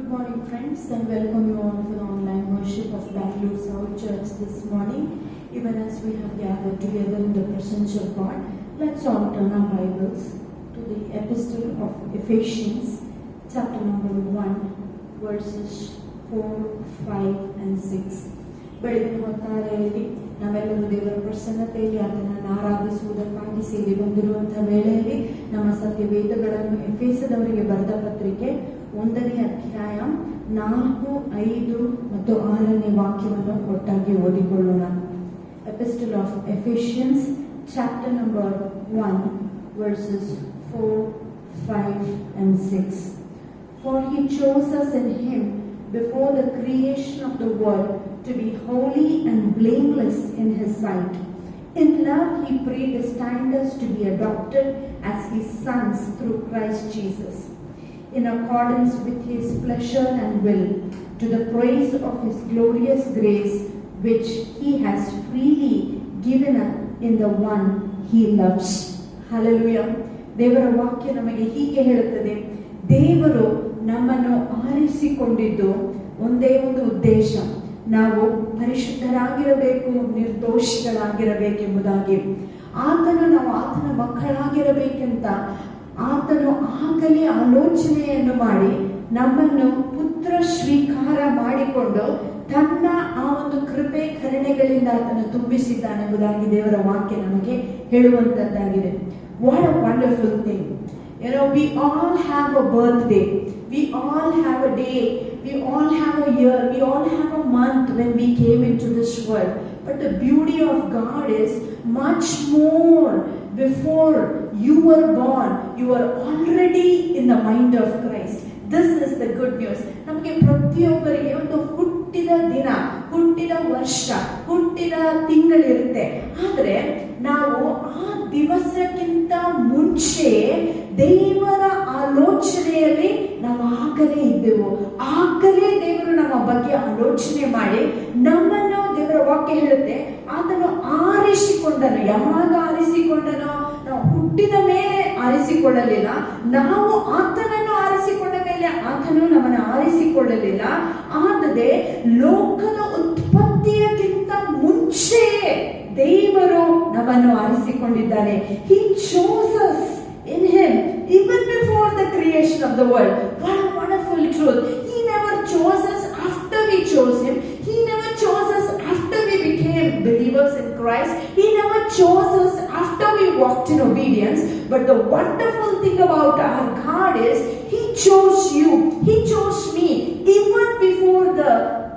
Good morning, friends, and welcome you all for the online worship of Bangalore South Church this morning. Even as we have gathered together in the presence of God, let's all turn our Bibles to the Epistle of Ephesians, chapter number 1, verses 4, 5, and 6. ಬೆಳಗಿನ ಹೊತ್ತಾರೆಯಲ್ಲಿ ನಾವೆಲ್ಲರೂ ದೇವರ ಪ್ರಸನ್ನತೆಯಲ್ಲಿ ಆತನನ್ನು ಆರಾಧಿಸುವುದಕ್ಕಾಗಿ ಸೇರಿ ಬಂದಿರುವಂತಹ ವೇಳೆಯಲ್ಲಿ ನಮ್ಮ ಸತ್ಯ ವೇದಗಳನ್ನು ಎಫೆಸದವರಿಗೆ ಬರೆದ ಪತ್ರಿಕೆ 1ನೇ ಅಧ್ಯಾಯ 4, 5 ಮತ್ತು 6ನೇ ವಾಕ್ಯವನ್ನು ಒಟ್ಟಾಗಿ ಓದಿಕೊಳ್ಳೋಣ. Epistle of Ephesians, chapter number 1, verses 4, 5, and 6. For he chose us in him before the creation of the world to be holy and blameless in his sight. In love he predestined us to be adopted as his sons through Christ Jesus, in accordance with his pleasure and will, to the praise of his glorious grace, which he has freely given us in the one he loves. Hallelujah. ದೇವರ ವಾಕ್ಯ ನಮಗೆ ಹೀಗೆ ಹೇಳುತ್ತದೆ, ದೇವರು ನಮ್ಮನ್ನು ಆರಿಸಿಕೊಂಡಿದ್ದು ಒಂದೇ ಒಂದು ಉದ್ದೇಶ, ನಾವು ಪರಿಶುದ್ಧರಾಗಿರಬೇಕು, ನಿರ್ದೋಷಿಗಳಾಗಿರಬೇಕೆಂಬುದಾಗಿ. ನಾವು ಆತನ ಮಕ್ಕಳಾಗಿರಬೇಕೆಂತ ಆತನು ಆಗಲೇ ಆಲೋಚನೆಯನ್ನು ಮಾಡಿ ನಮ್ಮನ್ನು ಪುತ್ರ ಸ್ವೀಕಾರ ಮಾಡಿಕೊಂಡು ತನ್ನ ಆ ಒಂದು ಕೃಪೆ ಕರುಣೆಗಳಿಂದ ಆತನು ತುಂಬಿಸಿದ್ದಾನೆಂಬುದಾಗಿ ದೇವರ ವಾಕ್ಯ ನಮಗೆ ಹೇಳುವಂತದ್ದಾಗಿದೆ. What a wonderful thing. You know, we all have a birthday, we all have a day, we all have a year, we all have a month when we came into this world. But the beauty of God is much more. Before you were born, you were already in the mind of Christ. This is the good news. ನಮಗೆ ಪ್ರತಿಯೊಬ್ಬರಿಗೆ ಒಂದು ಹುಟ್ಟಿದ ದಿನ, ಹುಟ್ಟಿದ ವರ್ಷ, ಹುಟ್ಟಿದ ತಿಂಗಳಿರುತ್ತೆ. ಆದರೆ ನಾವು ಆ ದಿವಸಕ್ಕಿಂತ ಮುಂಚೆ ದೇವರ ಆಲೋಚನೆಯಲ್ಲಿ ನಾವು ಆಗಲೇ ಇದ್ದೆವು. ಆಗಲೇ ದೇವರು ನಮ್ಮ ಬಗ್ಗೆ ಆಲೋಚನೆ ಮಾಡಿ ನಮ್ಮನ್ನು, ದೇವರ ವಾಕ್ಯ ಹೇಳುತ್ತೆ, ಆತನು ಆರಿಸಿಕೊಂಡನು. ಯಾವಾಗ ಆರಿಸಿಕೊಂಡನು? ನಾವು ಹುಟ್ಟಿದ ಮೇಲೆ ಆರಿಸಿಕೊಳ್ಳಲಿಲ್ಲ, ನಾವು ಆತನನ್ನು ಆರಿಸಿಕೊಂಡ ಮೇಲೆ ಆತನು ನಮ್ಮನ್ನು ಆರಿಸಿಕೊಳ್ಳಲಿಲ್ಲ. ಆದರೆ ಲೋಕದ ಉತ್ಪತ್ತಿಯಕ್ಕಿಂತ ಮುಂಚೆ ದೇವರು ನಮ್ಮನ್ನು ಆರಿಸಿಕೊಂಡಿದ್ದಾನೆ. He chose us in him even before the creation of the world. What a wonderful truth. He never chose us after we chose him. He never chose us after we became believers in Christ. He never chose us after we walked in obedience. But the wonderful thing about our God is he chose you. He chose me even before the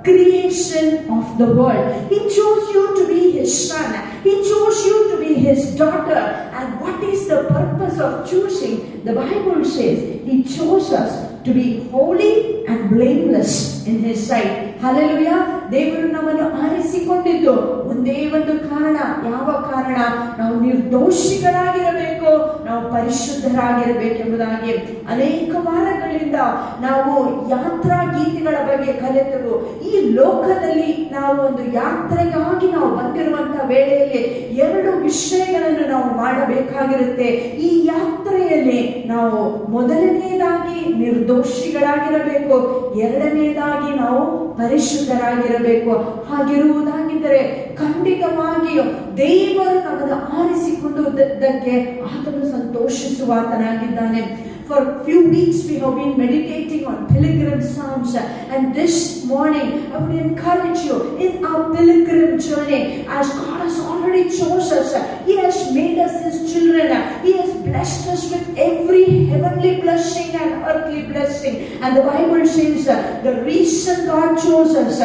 creation of the world. He chose you to be his son. He chose you to be his daughter. And what is the purpose of choosing? The Bible says he chose us to be holy and blameless in his sight. Hallelujah. ದೇವರು ನಮ್ಮನ್ನು ಆರಿಸಿಕೊಂಡಿದ್ದು ಒಂದೇ ಒಂದು ಕಾರಣ. ಯಾವ ಕಾರಣ? ನಾವು ನಿರ್ದೋಷಿಗಳಾಗಿರಬೇಕು, ನಾವು ಪರಿಶುದ್ಧರಾಗಿರಬೇಕೆಂಬುದಾಗಿ. ಅನೇಕ ವಾರಗಳಿಂದ ನಾವು ಯಾತ್ರಾ ಗೀತೆಗಳ ಬಗ್ಗೆ ಕಲಿತೆವು. ಈ ಲೋಕದಲ್ಲಿ ನಾವು ಒಂದು ಯಾತ್ರೆಗಾಗಿ ನಾವು ಬಂದಿರುವಂತಹ ವೇಳೆಯಲ್ಲಿ 2 ವಿಷಯಗಳನ್ನು ನಾವು ಮಾಡಬೇಕಾಗಿರುತ್ತೆ. ಈ ಯಾತ್ರೆಯಲ್ಲಿ ನಾವು ಮೊದಲನೆಯದಾಗಿ ನಿರ್ದೋಷಿಗಳಾಗಿರಬೇಕು, ಎರಡನೆಯದಾಗಿ ನಾವು ಪರಿಶುದ್ಧರಾಗಿರಬೇಕು. ಹಾಗಿರುವುದಾಗಿದ್ದರೆ ಖಂಡಿತವಾಗಿಯೂ ದೇವರು ನಮ್ಮನ್ನು ಆರಿಸಿಕೊಂಡುದಕ್ಕೆ ಆತನು ಸಂತೋಷಿಸುವಾತನಾಗಿದ್ದಾನೆ. For a few weeks we have been meditating on pilgrim psalms, and this morning I would encourage you in our pilgrim journey, as God has already chosen us, he has made us his children, he has blessed us with every heavenly blessing and earthly blessing. And the Bible says the reason God chose us,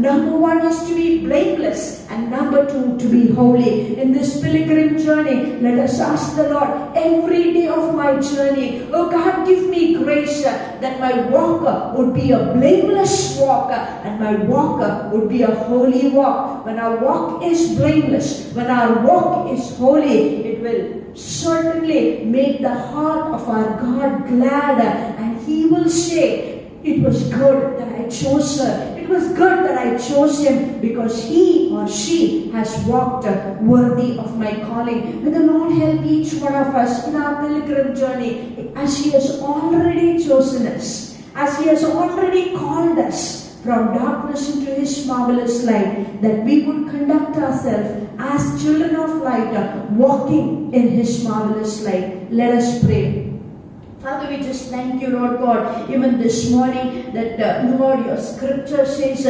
number 1 is to be blameless, and number 2 to be holy. In this pilgrim journey, let us ask the Lord every day of my journey, oh God, give me grace that my walk would be a blameless walk and my walk would be a holy walk. When our walk is blameless, when our walk is holy, it will certainly make the heart of our God glad, and he will say, it was good that I chose her. It was good that I chose him because he or she has walked worthy of my calling. May the Lord help each one of us in our pilgrim journey, as he has already chosen us, as He has already called us from darkness into His marvelous light, that we would conduct ourselves as children of light, walking in His marvelous light. Let us pray. Father, we just thank you, Lord God, even this morning that, Lord, your scripture says,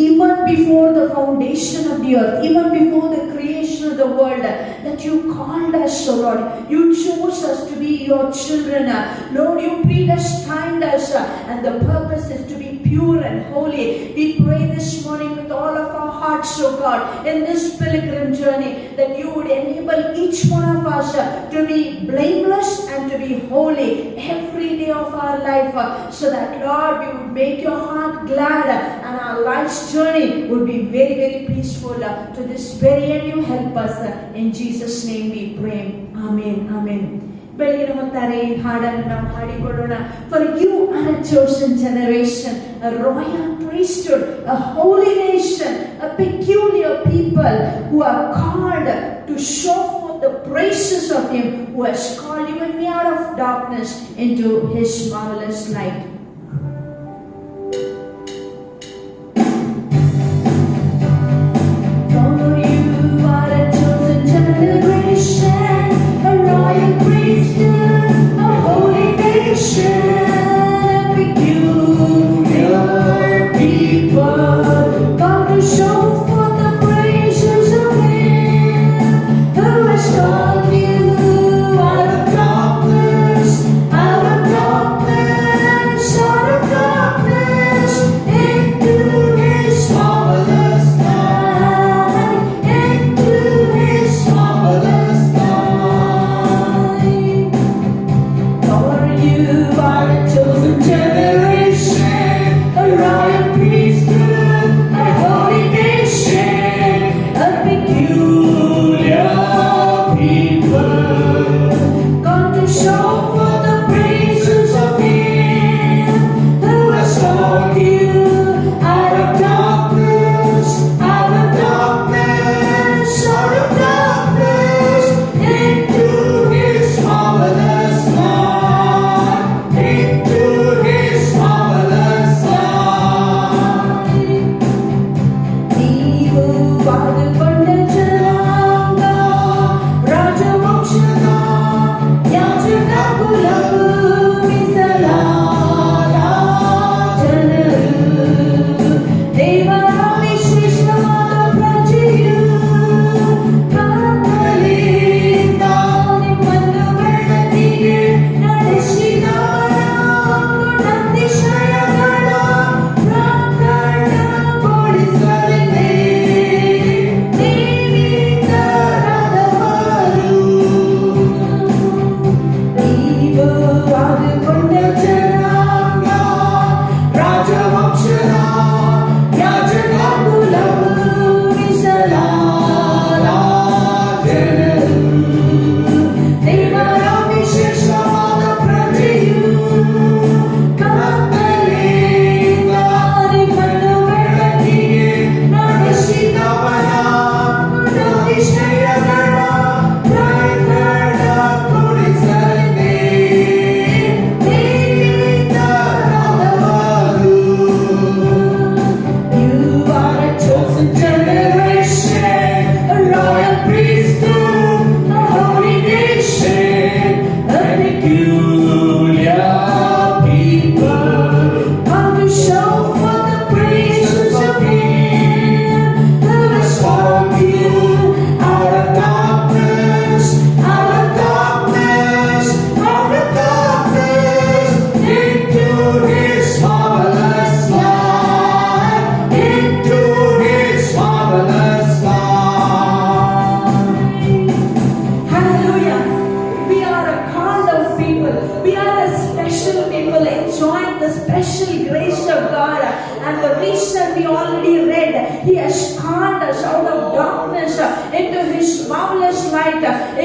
even before the foundation of the earth, even before the creation of the world, that you called us, so Lord. You chose us to be your children. Lord, you predestined us, and the purpose is to be pure and holy. We pray this morning with all of our hearts, oh God, in this pilgrim journey, that you would enable each one of us to be blameless and to be holy every day of our life, so that, Lord, we would make your heart glad, and our life's journey would be very, very peaceful. To this very end, you help us. In Jesus' name we pray. Amen. Amen. ಬೆಳಗಿನ ಹೊತ್ತಾರೆ ಈ ಹಾಡನ್ನು ನಾವು ಹಾಡಿಕೊಳ್ಳೋಣ. For you are a chosen generation, a royal priesthood, a holy nation, a peculiar people who are called to show forth the praises of Him who has called you and me out of darkness into His marvelous light.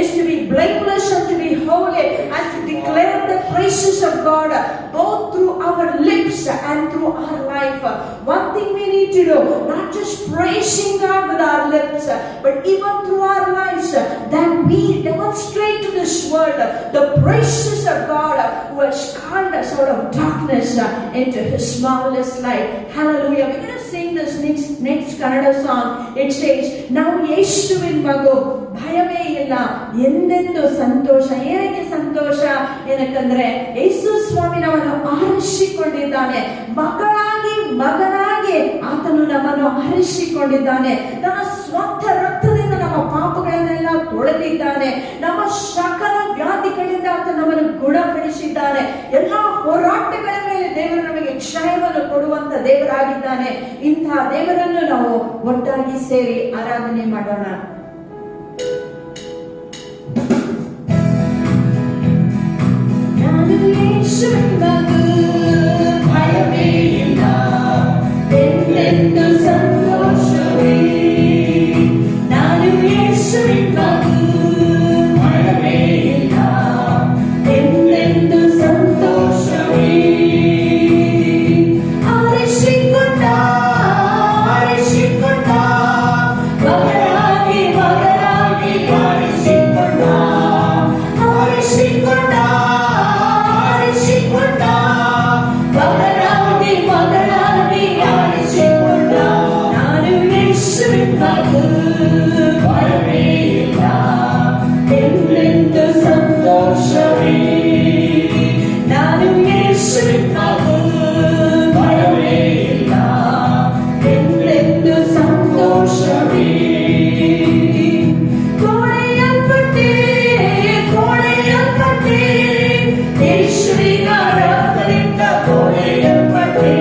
Is to be blameless and to be holy and to declare the praises of God both through our lips and through our life. One thing we need to do, not just praising God with our lips, but even through our lives, that we demonstrate to this world the praises of God who has called us out of darkness into His marvelous light. Hallelujah. We're going to sing this next Kannada song. It says, ನಾವು ಯೇಸುವಿನ ಮಗು, ಭಯವೇ ಇಲ್ಲ, ಎಂದೆಂದು ಸಂತೋಷ. ಏನಕ್ಕೆ ಸಂತೋಷ? ಏನಕ್ಕಂದ್ರೆ ಯೇಸು ಸ್ವಾಮಿ ನಮ್ಮನ್ನು ಆರಿಸಿಕೊಂಡಿದ್ದಾನೆ, ಮಗನಾಗಿ ಆತನು ನಮ್ಮನ್ನು ಆರಿಸಿಕೊಂಡಿದ್ದಾನೆ. ತನ್ನ ಸ್ವಂತ ರಕ್ತದಿಂದ ನಮ್ಮ ಪಾಪಗಳನ್ನೆಲ್ಲ ತೊಳೆದಿದ್ದಾನೆ. ನಮ್ಮ ಸಕಲ ವ್ಯಾಧಿಗಳಿಂದ ಆತ ನಮ್ಮನ್ನು ಗುಣಪಡಿಸಿದ್ದಾನೆ. ಎಲ್ಲಾ ಹೋರಾಟಗಳ ಮೇಲೆ ದೇವರು ನಮಗೆ ಕ್ಷಯವನ್ನು ಕೊಡುವಂತ ದೇವರಾಗಿದ್ದಾನೆ. ಇಂತಹ ದೇವರನ್ನು ನಾವು ಒಟ್ಟಾಗಿ ಸೇರಿ ಆರಾಧನೆ ಮಾಡೋಣ. ನಾನು ಯೇಸುವಿನ ಮಗು, ಭಯವೇ ಇಲ್ಲ, ಎಂದೆಂದು ಸಂತೋಷವೇ. ನಾನು ಯೇಸುವಿನ ಮಗು, ಭಯವೇ ಇಲ್ಲ, ಎಂದೆಂದು ಸಂತೋಷವೇ. ಆರಿಸಿಕೊಂಡ ಮಗನಾಗಿ ಆರಿಸಿಕೊಂಡ ಮಗನಾಗಿ ಆರಿಸಿಕೊಂಡ. ನಾನು ಯೇಸುವಿನ ಮಗು, ಭಯವೇ ಇಲ್ಲ, ಎಂದೆಂದು ಸಂತೋಷವೇ. ನಾನು ಯೇಸುವಿನ ಮಗು, ಭಯವೇ ಇಲ್ಲ, ಎಂದೆಂದು ಸಂತೋಷವೇ. ಕೊಳೆಯಲ್ಪಟ್ಟೆ ಯೇಸುವಿನ ರಕ್ತದಿಂದ, ಕೊಳೆಯಲ್ಪಟ್ಟೆ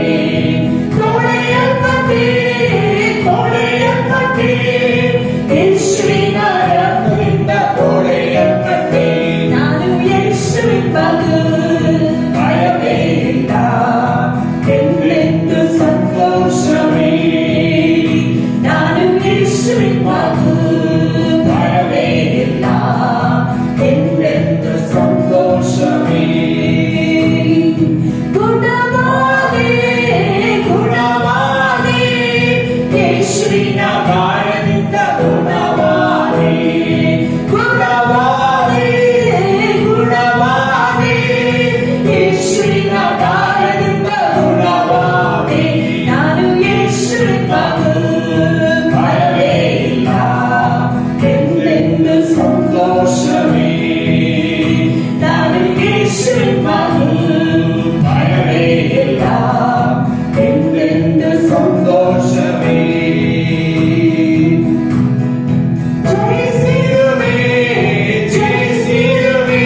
ಯೇಸುವಿನ ರಕ್ತದಿಂದ, ಕೊಳೆಯಲ್ಪಟ್ಟೆ. ನಾನು ಯೇಸುವಿನ ಮಗು, ಭಯವೇ ಇಲ್ಲ, ಎಂದೆಂದು ಸಂತೋಷವೇ. ನಾನು ಯೇಸುವಿನ ಮಗು, ಭಯವೇ ಇಲ್ಲ, ಎಂದೆಂದು ಸಂತೋಷವೇ. ಗುಣವಾದೆ ಯೇಸುವಿನ ಗಾಯದಿಂದ, ಗುಣವಾದೆ ಯೇಸುವಿನ ಗಾಯದಿಂದ, ಗುಣವಾದೆ. ನಾನು ಯೇಸುವಿನ ಮಗು, ಭಯವೇ ಇಲ್ಲ, ಎಂದೆಂದು ಸಂತೋಷವೇ. ನಾನು ಯೇಸುವಿನ ಮಗು, ಭಯವೇ ಇಲ್ಲ, ಎಂದೆಂದು ಸಂತೋಷವೇ. ಜಯಿಸಿರುವೆ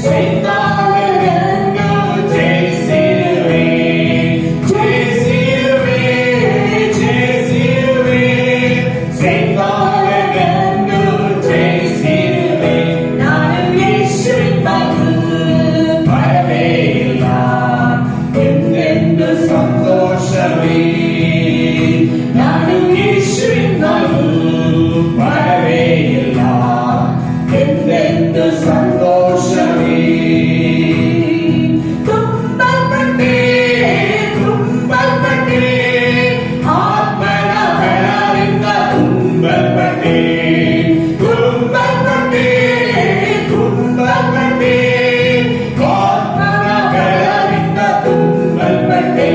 ಸೈತಾನನನ್ನು, ಜಯಿಸಿರುವೆ ಸೈತಾನನನ್ನು, ಜಯಿಸಿರುವೆ. ನಾನು ಯೇಸುವಿನ ಮಗು, ಭಯವೇ ಇಲ್ಲ, ಎಂದೆಂದು ಸಂತೋಷವೇ. ನಾನು ಯೇಸುವಿನ ಮಗು, ಭಯವೇ ಇಲ್ಲ, ಎಂದೆಂದು ಸಂತೋಷವೇ. ತುಂಬಲ್ಪಟ್ಟೆ ಆತ್ಮನ ಬಲದಿಂದ, ತುಂಬಲ್ಪಟ್ಟೆ ಆತ್ಮನ ಬಲದಿಂದ, ತುಂಬಲ್ಪಟ್ಟೆ.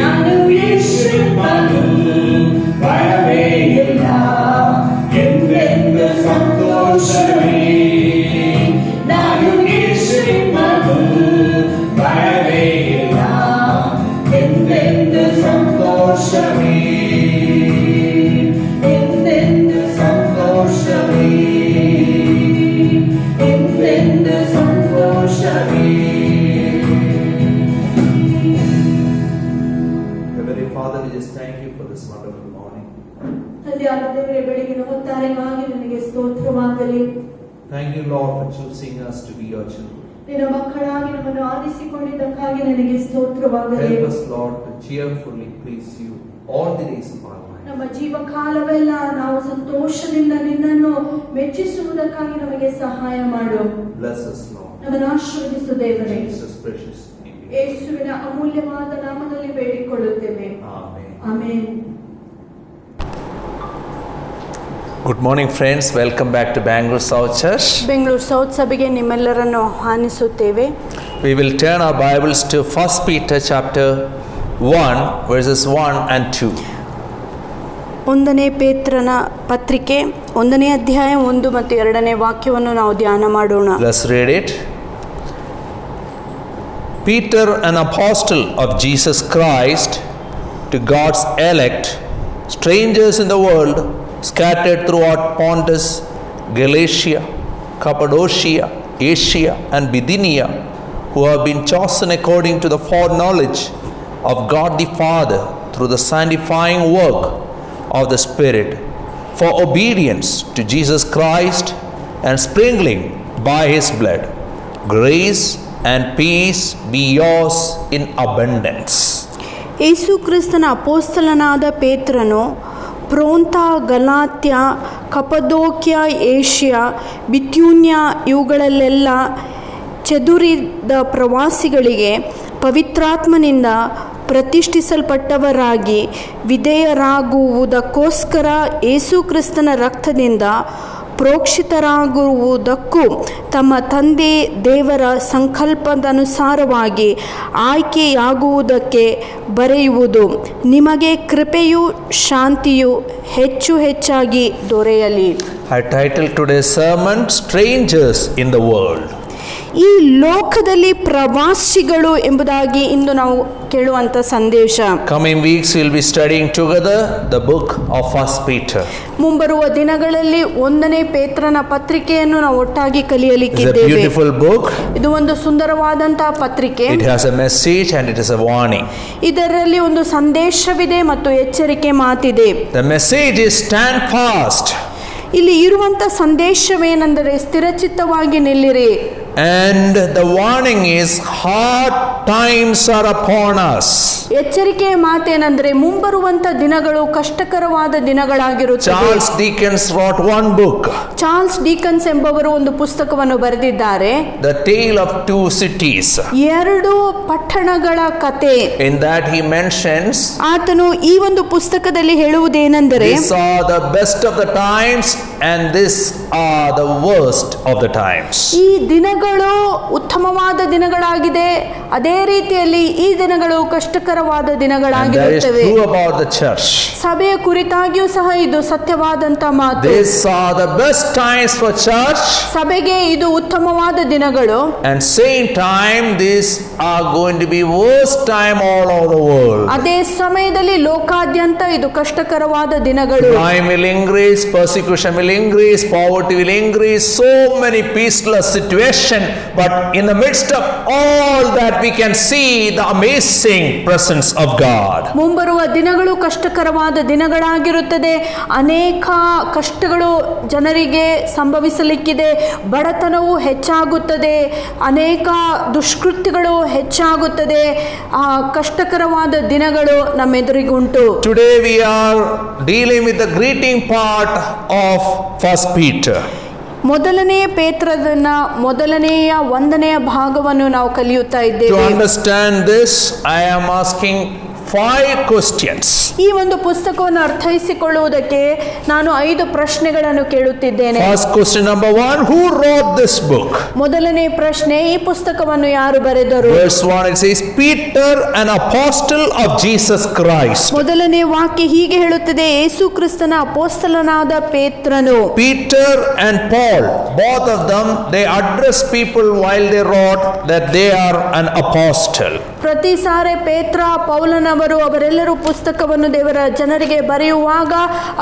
ನಾನು ಯೇಸುವಿನ ಮಗು, ಭಯವೇ ಇಲ್ಲ, ಎಂದೆಂದು ಸಂತೋಷವೇ. ನಾನು ಯೇಸುವಿನ ಮಗು, ಭಯವೇ ಇಲ್ಲ, ಎಂದೆಂದು ಸಂತೋಷವೇ. ಎಂದೆಂದು ಸಂತೋಷವೇ, ಎಂದೆಂದು ಸಂತೋಷವೇ. Heavenly Father, we just thank you for this wonderful morning. ತಂದೆಯಾದ ದೇವರೇ, ಬೆಳಗಿನ ಹೊತ್ತಾರೆಗಾಗಿ ನಿನಗೆ ಸ್ತೋತ್ರವಾಗಲಿ. Thank you, Lord, for choosing us to be your children. ನಿನ್ನ ಮಕ್ಕಳಾಗಿ ನಮ್ಮನ್ನು ಆರಿಸಿಕೊಂಡಿದ್ದಕ್ಕಾಗಿ ನನಗೆ ಸ್ತೋತ್ರವಾಗಲಿ. Help us, Lord, to cheerfully please you all the days of our life. ನಮ್ಮ ಜೀವಕಾಲವೆಲ್ಲ ನಾವು ಸಂತೋಷದಿಂದ ನಿನ್ನನ್ನು ಮೆಚ್ಚಿಸುವುದಕ್ಕಾಗಿ ನಮಗೆ ಸಹಾಯ ಮಾಡು. Bless us, Lord. ನಮ್ಮನ್ನು ಆಶೀರ್ವದಿಸು ದೇವರೇ. Jesus' precious name. ಯೇಸುವಿನ ಅಮೂಲ್ಯವಾದ ನಾಮದಲ್ಲಿ ಬೇಡಿಕೊಳ್ಳುತ್ತೇವೆ. Amen. Amen. Good morning, friends. Welcome back to Bangalore South Church. Bengaluru south ಸಭೆಗೆ ನಿಮ್ಮೆಲ್ಲರನ್ನು ಆಹ್ವಾನಿಸುತ್ತೇವೆ. We will turn our Bibles to 1 Peter chapter 1, verses 1 and 2. ಒಂದನೇ ಪೇತ್ರನ ಪತ್ರಿಕೆ 1ನೇ ಅಧ್ಯಾಯ 1 ಮತ್ತು 2ನೇ ವಾಕ್ಯವನ್ನು ನಾವು ಧ್ಯಾನ ಮಾಡೋಣ. Let's read it. Peter, an apostle of Jesus Christ, to God's elect, strangers in the world, scattered throughout Pontus, Galatia, Cappadocia, Asia, and Bithynia, who have been chosen according to the foreknowledge of God the Father through the sanctifying work of the Spirit, for obedience to Jesus Christ and sprinkling by His blood. Grace and peace be yours in abundance. ಯೇಸು ಕ್ರಿಸ್ತನ ಅಪೋಸ್ತಲನಾದ ಪೇತ್ರನು ಪ್ರೋಂತ, Galatia, ಕಪದೋಕ್ಯ, Asia, ಬಿಥ್ಯೂನ್ಯ ಇವುಗಳಲ್ಲೆಲ್ಲ ಚದುರಿದ ಪ್ರವಾಸಿಗಳಿಗೆ ಪವಿತ್ರಾತ್ಮನಿಂದ ಪ್ರತಿಷ್ಠಿಸಲ್ಪಟ್ಟವರಾಗಿ ವಿಧೇಯರಾಗುವುದಕ್ಕೋಸ್ಕರ ಯೇಸು ಕ್ರಿಸ್ತನ ರಕ್ತದಿಂದ ಪ್ರೋಕ್ಷಿತರಾಗುವುದಕ್ಕೂ ತಮ್ಮ ತಂದೆ ದೇವರ ಸಂಕಲ್ಪದನುಸಾರವಾಗಿ ಆಯ್ಕೆಯಾಗುವುದಕ್ಕೆ ಬರೆಯುವುದು. ನಿಮಗೆ ಕೃಪೆಯೂ ಶಾಂತಿಯೂ ಹೆಚ್ಚು ಹೆಚ್ಚಾಗಿ ದೊರೆಯಲಿ. I titled today's sermon, Strangers in the World. ಈ ಲೋಕದಲ್ಲಿ ಪ್ರವಾಸಿಗಳು ಎಂಬುದಾಗಿ ಇಂದು ನಾವು ಕೇಳುವಂತ ಸಂದೇಶ. Coming weeks we will be studying together the book of 1 Peter. ಮುಂಬರುವ ದಿನಗಳಲ್ಲಿ 1ನೇ ಪೇತ್ರನ ಪತ್ರಿಕೆಯನ್ನು ನಾವು ಒಟ್ಟಾಗಿ It's a ಕಲಿಯಲಿಕ್ಕಿದ್ದೇವೆ. beautiful book. ಇದು ಒಂದು ಸುಂದರವಾದಂತಹ ಪತ್ರಿಕೆ. It has a message and it is a warning. ಇದರಲ್ಲಿ ಒಂದು ಸಂದೇಶವಿದೆ ಮತ್ತು ಎಚ್ಚರಿಕೆ ಮಾತಿದೆ. The message is stand fast. ಇಲ್ಲಿ ಇರುವಂತ ಸಂದೇಶವೇನೆಂದರೆ ಸ್ಥಿರಚಿತ್ತವಾಗಿ ನಿಲ್ಲಿರಿ. And the warning is hard times are upon us. ಎಚ್ಚರಿಕೆಯ ಮಾತೇನೆಂದರೆ ಮುಂಬರುವಂತ ದಿನಗಳು ಕಷ್ಟಕರವಾದ ದಿನಗಳಾಗಿರುತ್ತವೆ. Charles Dickens wrote one book, Charles Dickens ಎಂಬವರು ಒಂದು ಪುಸ್ತಕವನ್ನು ಬರೆದಿದ್ದಾರೆ, The Tale of Two Cities. 2 ಪಟ್ಟಣಗಳ ಕತೆ. In that he mentions ಆತನು ಈ ಒಂದು ಪುಸ್ತಕದಲ್ಲಿ ಹೇಳುವುದೇನೆಂದರೆ, these are the best of the times and these are the worst of the times. ಈ ದಿನಗಳು ಉತ್ತಮವಾದ ದಿನಗಳಾಗಿದೆ, ಅದೇ ರೀತಿಯಲ್ಲಿ ಈ ದಿನಗಳು ಕಷ್ಟಕರವಾದ And that is ದಿನಗಳಾಗಿರುತ್ತವೆ. true about the church. ಸಭೆಯ ಕುರಿತಾಗಿಯೂ ಸಹ ಇದು ಸತ್ಯವಾದಂತ ಮಾತು. These are the best times for church, ಸಭೆಗೆ ಇದು ಉತ್ತಮವಾದ ದಿನಗಳು, and same time these are going to be worst time all over the world. ಅದೇ ಸಮಯದಲ್ಲಿ ಲೋಕಾದ್ಯಂತ ಇದು ಕಷ್ಟಕರವಾದ ದಿನಗಳು. Crime will increase, persecution will increase, poverty will increase, so many peaceless situations, but in the midst of all that we can see the amazing presence of God. ಮುಂಬರುವ ದಿನಗಳು ಕಷ್ಟಕರವಾದ ದಿನಗಳಾಗಿರುತ್ತದೆ. ಅನೇಕ ಕಷ್ಟಗಳು ಜನರಿಗೆ ಸಂಭವಿಸಲಿಕ್ಕಿದೆ. ಬಡತನವು ಹೆಚ್ಚಾಗುತ್ತದೆ, ಅನೇಕ ದುಷ್ಕೃತ್ಯಗಳು ಹೆಚ್ಚಾಗುತ್ತದೆ. ಆ ಕಷ್ಟಕರವಾದ ದಿನಗಳು ನಮ್ಮೆದುರಿಗುಂಟು. Today we are dealing with the greeting part of 1 Peter. ಮೊದಲನೆಯ ಪೇತ್ರದನ್ನ ಮೊದಲನೆಯ 1ನೆಯ ಭಾಗವನ್ನು ನಾವು ಕಲಿಯುತ್ತಾ To ಇದ್ದೇವೆ. understand this, I am asking 5 questions. ಈ ಒಂದು ಪುಸ್ತಕವನ್ನು ಅರ್ಥೈಸಿಕೊಳ್ಳುವುದಕ್ಕೆ ನಾನು 5 ಪ್ರಶ್ನೆಗಳನ್ನು ಕೇಳುತ್ತಿದ್ದೇನೆ. First question number 1, who wrote this book? ಮೊದಲನೇ ಪ್ರಶ್ನೆ, ಈ ಪುಸ್ತಕವನ್ನು ಯಾರು ಬರೆದರು? Verse 1, it says, Peter, an apostle of Jesus Christ. ಮೊದಲನೇ ವಾಕ್ಯ ಹೀಗೆ ಹೇಳುತ್ತದೆ, ಯೇಸು ಕ್ರಿಸ್ತನ ಅಪೋಸ್ತಲನಾದ ಪೇತ್ರನು. Peter and Paul, both of them, they address people while they wrote that they are an apostle. ಪ್ರತಿ ಸಾರಿ ಪೇತ್ರ, ಪೌಲನವರು ಅವರೆಲ್ಲರೂ ಪುಸ್ತಕವನ್ನು ದೇವರ ಜನರಿಗೆ ಬರೆಯುವಾಗ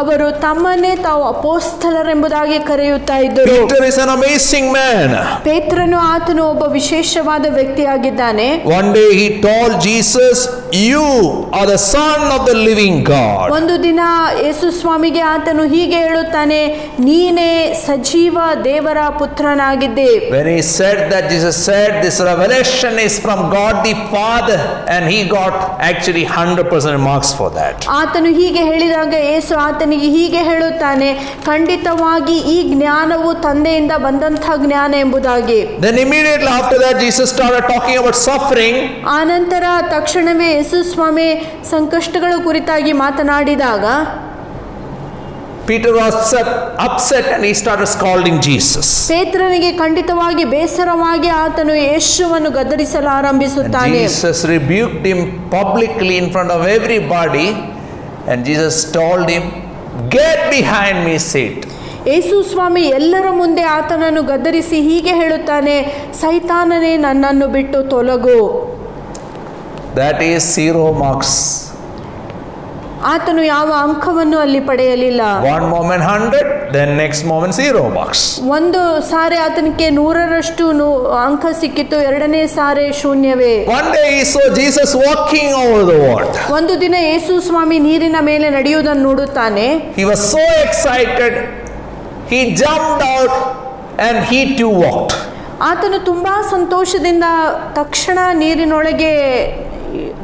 ಅವರು ತಮ್ಮನ್ನೇ ತಾವು ಅಪೋಸ್ತಲರೆಂಬುದಾಗಿ ಕರೆಯುತ್ತಾ ಇದ್ದರು. Peter is an amazing man. ಪೇತ್ರನು ಆತನು ಒಬ್ಬ ವಿಶೇಷವಾದ ವ್ಯಕ್ತಿಯಾಗಿದ್ದಾನೆ. One day he told Jesus, you are the son of the living God. ಒಂದು ದಿನ ಯೇಸು ಸ್ವಾಮಿಗೆ ಆತನು ಹೀಗೆ ಹೇಳುತ್ತಾನೆ, ನೀನೇ ಸಜೀವ ದೇವರ ಪುತ್ರನಾಗಿದ್ದೆ. When he said that, Jesus said, this revelation is from God the Father, and he got actually 100% marks for that. ಆತನು ಹೀಗೆ ಹೇಳಿದಾಗ ಯೇಸು ಆತನಿಗೆ ಹೀಗೆ ಹೇಳುತ್ತಾನೆ, ಖಂಡಿತವಾಗಿ ಈ ಜ್ಞಾನವು ತಂದೆಯಿಂದ ಬಂದಂತಹ ಜ್ಞಾನ ಎಂಬುದಾಗಿ. Then immediately after that Jesus started talking about suffering. ಆನಂತರ ತಕ್ಷಣವೇ ಯೇಸು ಸ್ವಾಮಿ ಸಂಕಷ್ಟಗಳ ಕುರಿತಾಗಿ ಮಾತನಾಡಿದಾಗ Peter was upset and he started scolding Jesus. ಪೇತ್ರನಿಗೆ ಖಂಡಿತವಾಗಿ ಬೇಸರವಾಗಿ ಆತನು ಯೇಸುವನ್ನು ಗದರಿಸಲು ಆರಂಭಿಸುತ್ತಾನೆ. Jesus rebuked him publicly in front of everybody, and Jesus told him, "Get behind me, Satan." ಯೇಸು ಸ್ವಾಮಿ ಎಲ್ಲರ ಮುಂದೆ ಆತನನ್ನು ಗದರಿಸಿ ಹೀಗೆ ಹೇಳುತ್ತಾನೆ, ಸೈತಾನನೇ ನನ್ನನ್ನು ಬಿಟ್ಟು ತೊಲಗು. That is 0 marks. ಆತನು ಯಾವ ಅಂಕವನ್ನು ಅಲ್ಲಿ ಪಡೆಯಲಿಲ್ಲ. One moment 100, then next moment 0 marks. ಒಂದು ಸಾರಿ ಆತನಿಗೆ 100ರಷ್ಟು ಅಂಕ ಸಿಕ್ಕಿತು, ಎರಡನೇ ಸಾರಿ ಶೂನ್ಯವೇ. One day he saw Jesus walking over the water. ಒಂದು ದಿನ ಯೇಸು ಸ್ವಾಮಿ ನೀರಿನ ಮೇಲೆ ನಡೆಯುವುದನ್ನು ನೋಡುತ್ತಾನೆ. He was so excited, he jumped out and he too walked. ಆತನು ತುಂಬಾ ಸಂತೋಷದಿಂದ ತಕ್ಷಣ ನೀರಿನೊಳಗೆ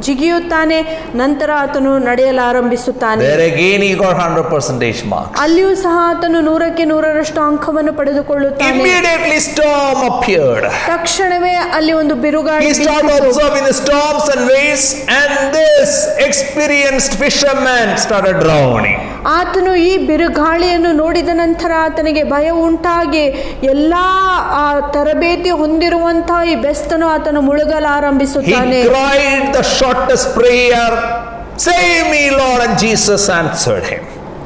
ಜಿಗಿಯುತ್ತಾನೆ, ನಂತರ ಆತನು ನಡೆಯಲು ಆರಂಭಿಸುತ್ತಾನೆ. There again he got 100% marks. ಅಲ್ಲಿಯೂ ಸಹ ಆತನು 100ಕ್ಕೆ 100ರಷ್ಟು ಅಂಕವನ್ನು ಪಡೆದುಕೊಳ್ಳುತ್ತಾನೆ. Immediately storm appeared. ತಕ್ಷಣವೇ ಅಲ್ಲಿ ಒಂದು ಬಿರುಗಾಳಿ. He started observing the storms and waves, and this experienced fisherman started drowning. ಆತನು ಈ ಬಿರುಗಾಳಿಯನ್ನು ನೋಡಿದ ನಂತರ ಆತನಿಗೆ ಭಯ ಉಂಟಾಗಿ ಎಲ್ಲಾ ತರಬೇತಿ ಹೊಂದಿರುವಂತಹ ಈ ಬೆಸ್ತನು ಆತನು ಮುಳುಗಲು ಆರಂಭಿಸುತ್ತಾನೆ. He cried the shortest prayer, "Save me, Lord," and Jesus answered him.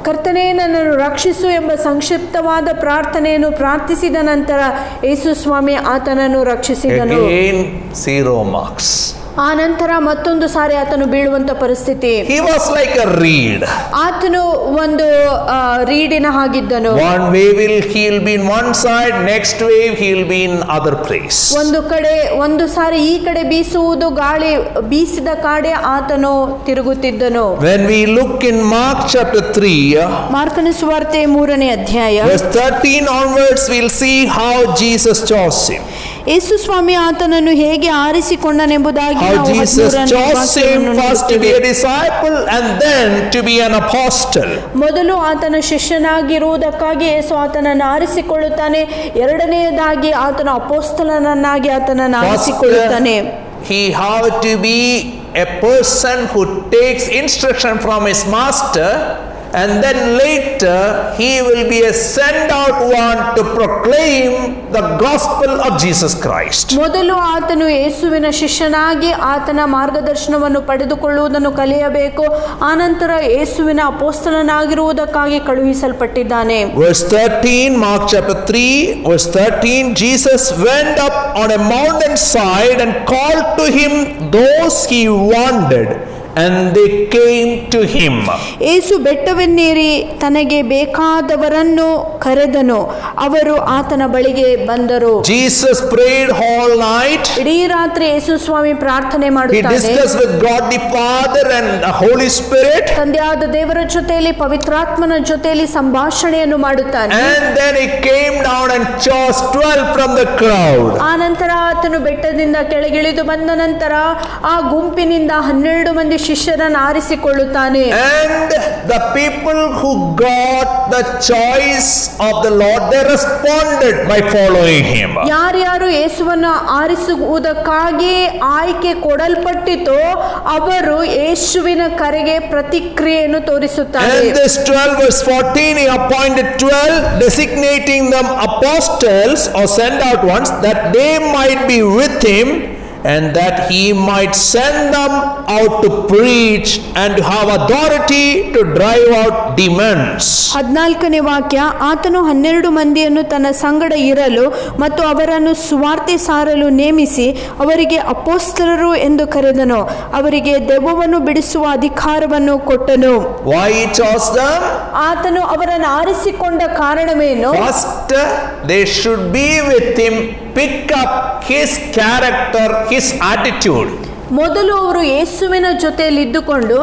ಕರ್ತನೇ ನನ್ನನ್ನು ರಕ್ಷಿಸು ಎಂಬ ಸಂಕ್ಷಿಪ್ತವಾದ ಪ್ರಾರ್ಥನೆಯನ್ನು ಪ್ರಾರ್ಥಿಸಿದ ನಂತರ ಯೇಸು ಸ್ವಾಮಿ ಆತನನ್ನು ರಕ್ಷಿಸಿದನು. Again 0 marks. ಆ ನಂತರ ಮತ್ತೊಂದು ಸಾರಿ ಆತನು ಬೀಳುವಂತ ಪರಿಸ್ಥಿತಿ. He was like a reed. ಆತನು ಒಂದು ರೀಡಿನ ಹಾಗಿದ್ದನು. One wave he'll be in one side, next wave he'll be in other place. ಒಂದು ಕಡೆ ಒಂದು ಸಾರಿ ಈ ಕಡೆ ಬೀಸುವುದು, ಗಾಳಿ ಬೀಸಿದ ಕಡೆ ಆತನು ತಿರುಗುತ್ತಿದ್ದನು. When we look in Mark chapter 3, ಮಾರ್ಕನ ಸುವಾರ್ತೆ 3ನೇ ಅಧ್ಯಾಯ verse 13 onwards, we'll see how Jesus chose him. ಯೇಸು ಸ್ವಾಮಿ ಆತನನ್ನು ಹೇಗೆ ಆರಿಸಿಕೊಂಡನೆಂಬುದಾಗಿ How Jesus chose him first to be a disciple and then to be an apostle. ಮೊದಲು ಆತನ ಶಿಷ್ಯನಾಗಿರುವುದಕ್ಕಾಗಿ ಯೇಸು ಆತನನ್ನು ಆರಿಸಿಕೊಳ್ಳುತ್ತಾನೆ, ಎರಡನೆಯದಾಗಿ ಆತನ ಅಪೊಸ್ತಲನನ್ನಾಗಿ ಆತನನ್ನು ಆರಿಸಿಕೊಳ್ಳುತ್ತಾನೆ. He had to be a person who takes instruction from his master, and then later he will be a sent out one to proclaim the gospel of Jesus Christ. ಮೊದಲು ಆತನು ಯೇಸುವಿನ ಶಿಷ್ಯನಾಗಿ ಆತನ ಮಾರ್ಗದರ್ಶನವನ್ನು ಪಡೆದುಕೊಳ್ಳುವುದನ್ನು ಕಲಿಯಬೇಕು, ಆನಂತರ ಯೇಸುವಿನ ಅಪೊಸ್ತಲನಾಗಿರುವುದಕ್ಕಾಗಿ ಕಳುಹಿಸಲ್ಪಟ್ಟಿದ್ದಾನೆ. Verse 13, Mark chapter 3, verse 13, Jesus went up on a mountain side and called to him those he wanted, and they came to him. ಯೇಸು ಬೆಟ್ಟವನ್ನೇರಿ ತನಗೆ ಬೇಕಾದವರನ್ನು ಕರೆದನು, ಅವರು ಆತನ ಬಳಿಗೆ ಬಂದರು. Jesus prayed all night. ಇಡೀ ರಾತ್ರಿ ಯೇಸು ಸ್ವಾಮಿ ಪ್ರಾರ್ಥನೆ He ಮಾಡುತ್ತಾನೆ. discussed with God the Father and the Holy Spirit. ತಂದೆಯಾದ ದೇವರ ಜೊತೆಯಲ್ಲಿ ಪವಿತ್ರಾತ್ಮನ ಜೊತೆಯಲ್ಲಿ ಸಂಭಾಷಣೆಯನ್ನು ಮಾಡುತ್ತಾನೆ. And then he came down and chose 12 from the crowd. ಆ ನಂತರ ಆತನು ಬೆಟ್ಟದಿಂದ ಕೆಳಗಿಳಿದು ಬಂದ ನಂತರ ಆ ಗುಂಪಿನಿಂದ 12 ಮಂದಿ ಶಿಷ್ಯರನ್ನು ಆರಿಸಿಕೊಳ್ಳುತ್ತಾನೆ. And the people who got the choice of the Lord, they responded by following him. ಯಾರ್ಯಾರು ಯೇಸುವನ್ನು ಆರಿಸುವುದಕ್ಕಾಗಿ ಆಯ್ಕೆ ಕೊಡಲ್ಪಟ್ಟಿತೋ ಅವರು ಯೇಸುವಿನ ಕರೆಗೆ ಪ್ರತಿಕ್ರಿಯೆಯನ್ನು ತೋರಿಸುತ್ತಾರೆ. And this 12 verse 14, he appointed 12, designating them apostles or sent out ones, that they might be with him, and that he might send them out to preach and to have authority to drive out demons. 14ನೇ ವಾಕ್ಯ, ಆತನು 12 ಮಂದಿಯನ್ನು ತನ್ನ ಸಂಗಡ ಇರಲು ಮತ್ತು ಅವರನ್ನು ಸುವಾರ್ತೆ ಸಾರಲು ನೇಮಿಸಿ ಅವರಿಗೆ ಅಪೊಸ್ತಲರು ಎಂದು ಕರೆದನು, ಅವರಿಗೆ ದೆವ್ವವನ್ನು ಬಿಡಿಸುವ ಅಧಿಕಾರವನ್ನು ಕೊಟ್ಟನು. Why he chose them? ಆತನು ಅವರನ್ನು ಆರಿಸಿಕೊಂಡ ಕಾರಣವೇನು? First, they should be with him, pick up his character, his attitude. ಮೊದಲು ಅವರು ಯೇಸುವಿನ ಜೊತೆಯಲ್ಲಿ ಇದ್ದುಕೊಂಡು